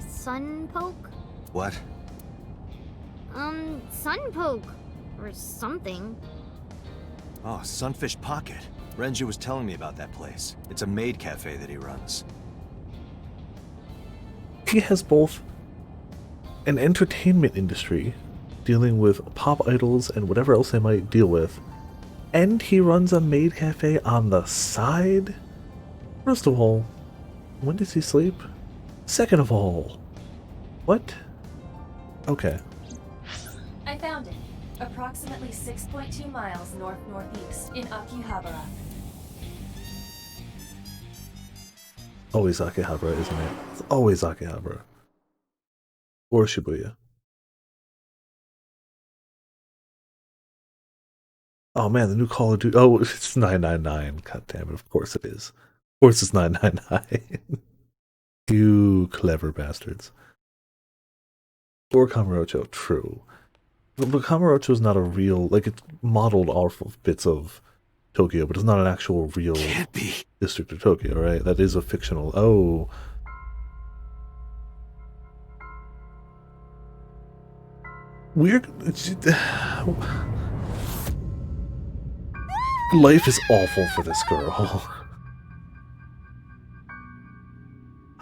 Sunpoke? What? Sunpoke. Or something. Oh, Sunfish Pocket. Renju was telling me about that place. It's a maid cafe that he runs. He has both an entertainment industry dealing with pop idols and whatever else they might deal with, and he runs a maid cafe on the side? First of all, when does he sleep? Second of all, what? Okay. I found it. Approximately 6.2 miles north-northeast in Akihabara. Always Akihabara, isn't it? It's always Akihabara. Or Shibuya. Oh man, the new Call of Duty. Oh, it's 999. God damn it! Of course it is. Of course it's 999. You clever bastards. Or Kamurocho, true. But Kamurocho is not a real, like, it's modeled off of bits of Tokyo, but it's not an actual real district of Tokyo, right? That is a fictional. Oh. Weird. Life is awful for this girl.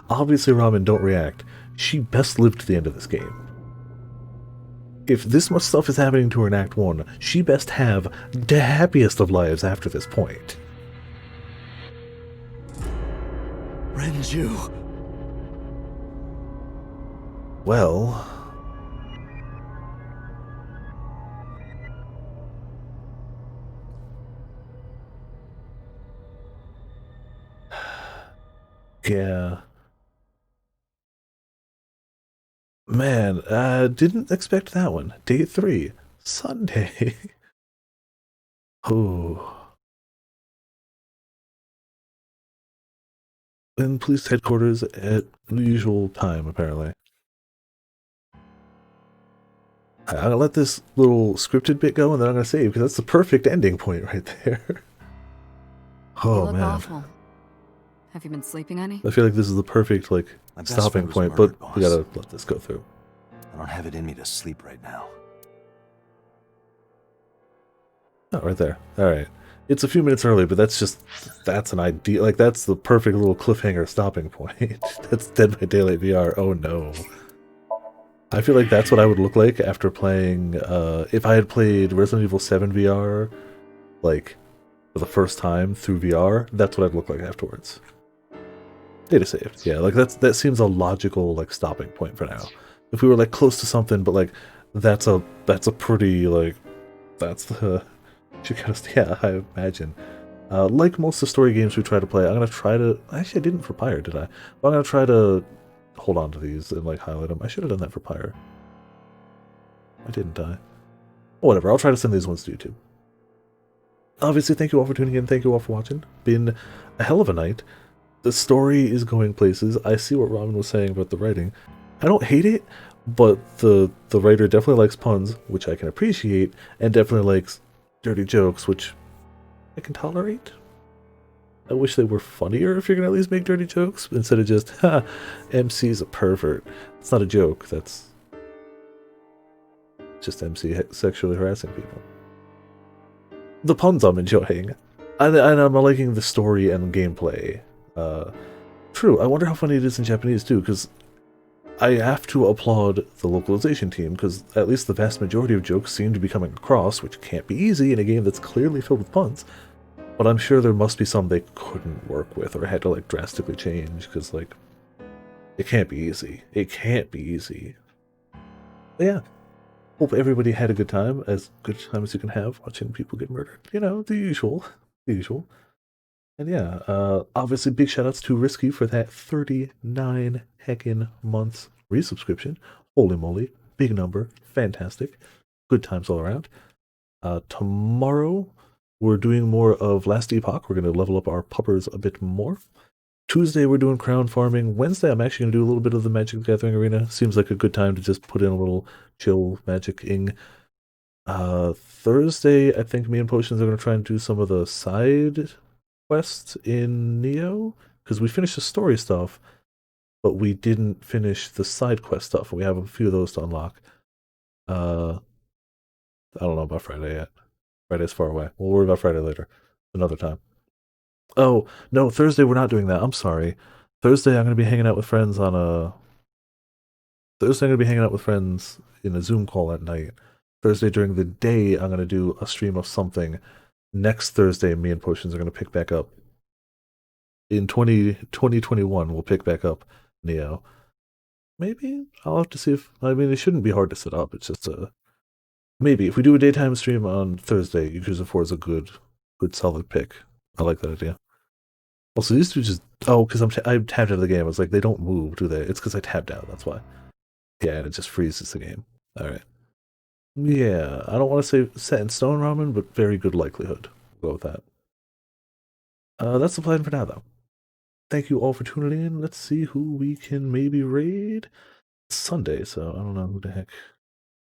Obviously, Ramen, don't react. She best lived to the end of this game. If this much stuff is happening to her in Act 1, she best have the happiest of lives after this point. Renju. Well... yeah. Man, didn't expect that one. Day 3. Sunday. Oh. In police headquarters at the usual time, apparently. I'm gonna let this little scripted bit go, and then I'm gonna save, because that's the perfect ending point right there. Oh, you look man. awful. Have you been sleeping any? I feel like this is the perfect, like, stopping point, murdered, but we gotta let this go through. I don't have it in me to sleep right now. Oh, right there. Alright. It's a few minutes early, but that's an idea. Like, that's the perfect little cliffhanger stopping point. That's Dead by Daylight VR. Oh no. I feel like that's what I would look like after playing, if I had played Resident Evil 7 VR, like, for the first time through VR, that's what I'd look like afterwards. Data saved. Yeah, like, that seems a logical, like, stopping point for now. If we were, like, close to something, but, like, that's a pretty, like, that's the... Yeah, I imagine. Like most of the story games we try to play, I'm going to try to... Actually, I didn't for Pyre, did I? But I'm going to try to hold on to these and, like, highlight them. I should have done that for Pyre. I didn't die. Whatever, I'll try to send these ones to YouTube. Obviously, thank you all for tuning in. Thank you all for watching. Been a hell of a night. The story is going places. I see what Ramen was saying about the writing. I don't hate it, but the writer definitely likes puns, which I can appreciate, and definitely likes dirty jokes, which I can tolerate. I wish they were funnier if you're going to at least make dirty jokes, instead of just, ha, MC's a pervert. It's not a joke, that's just MC sexually harassing people. The puns I'm enjoying. And I'm liking the story and gameplay. True, I wonder how funny it is in Japanese too, because I have to applaud the localization team, because at least the vast majority of jokes seem to be coming across, which can't be easy in a game that's clearly filled with puns. But I'm sure there must be some they couldn't work with, or had to, like, drastically change, because, like, it can't be easy. It can't be easy. But yeah. Hope everybody had a good time, as good time as you can have, watching people get murdered. You know, the usual. The usual. And yeah, obviously big shoutouts to Risky for that 39 heckin' months resubscription. Holy moly, big number, fantastic. Good times all around. Tomorrow, we're doing more of Last Epoch. We're going to level up our puppers a bit more. Tuesday, we're doing crown farming. Wednesday, I'm actually going to do a little bit of the Magic the Gathering Arena. Seems like a good time to just put in a little chill magic-ing. Thursday, I think me and Potions are going to try and do some of the side quests in Neo, because we finished the story stuff, but we didn't finish the side quest stuff. We have a few of those to unlock. I don't know about Friday yet. Friday's far away. We'll worry about Friday later, another time. Oh no, Thursday we're not doing that. I'm sorry. Thursday I'm going to be hanging out with friends on a. Thursday I'm going to be hanging out with friends in a Zoom call at night. Thursday during the day I'm going to do a stream of something. Next Thursday, me and Potions are going to pick back up. In 2021, we'll pick back up Neo. Maybe? I'll have to see if... I mean, it shouldn't be hard to set up. It's just a... Maybe. If we do a daytime stream on Thursday, Yakuza 4 is a good solid pick. I like that idea. Also, these two just... Oh, because I tabbed out of the game. I was like, they don't move, do they? It's because I tabbed out, that's why. Yeah, and it just freezes the game. Alright. Yeah, I don't want to say set in stone ramen, but very good likelihood. We'll go with that. That's the plan for now, though. Thank you all for tuning in. Let's see who we can maybe raid. It's Sunday, so I don't know who the heck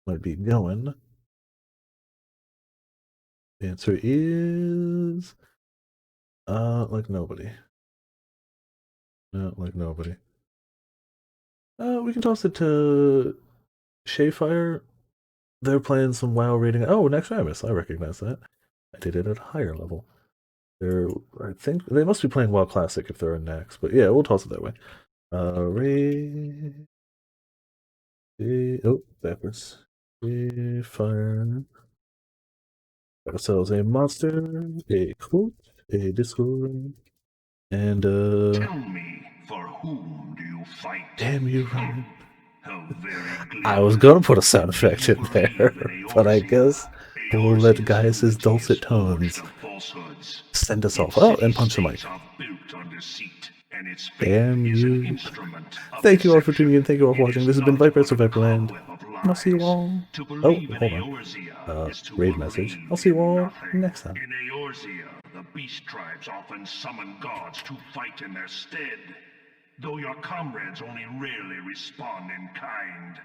might be going. The answer is like nobody. No, like nobody. We can toss it to Shayfire. They're playing some WoW rating. Oh, Next Ramus. I recognize that. I did it at a higher level. I think they must be playing WoW Classic if they're in Next, but yeah, we'll toss it that way. Raid. Oh, backwards. Fire. Got ourselves a monster, a quote, a Discord, and Tell me, for whom do you fight? Damn you, Ryan. How very I was gonna put a sound effect in there, but I guess we'll let Gaius's dulcet tones send us off. Oh, and punch the mic. Damn you. Thank you all for tuning in. Thank you all for watching. This has been Vipers of Viperland. And I'll see you all. Oh, hold on. Raid message. I'll see you all next time. In Eorzea, the beast tribes often summon gods to fight in their stead, though your comrades only rarely respond in kind.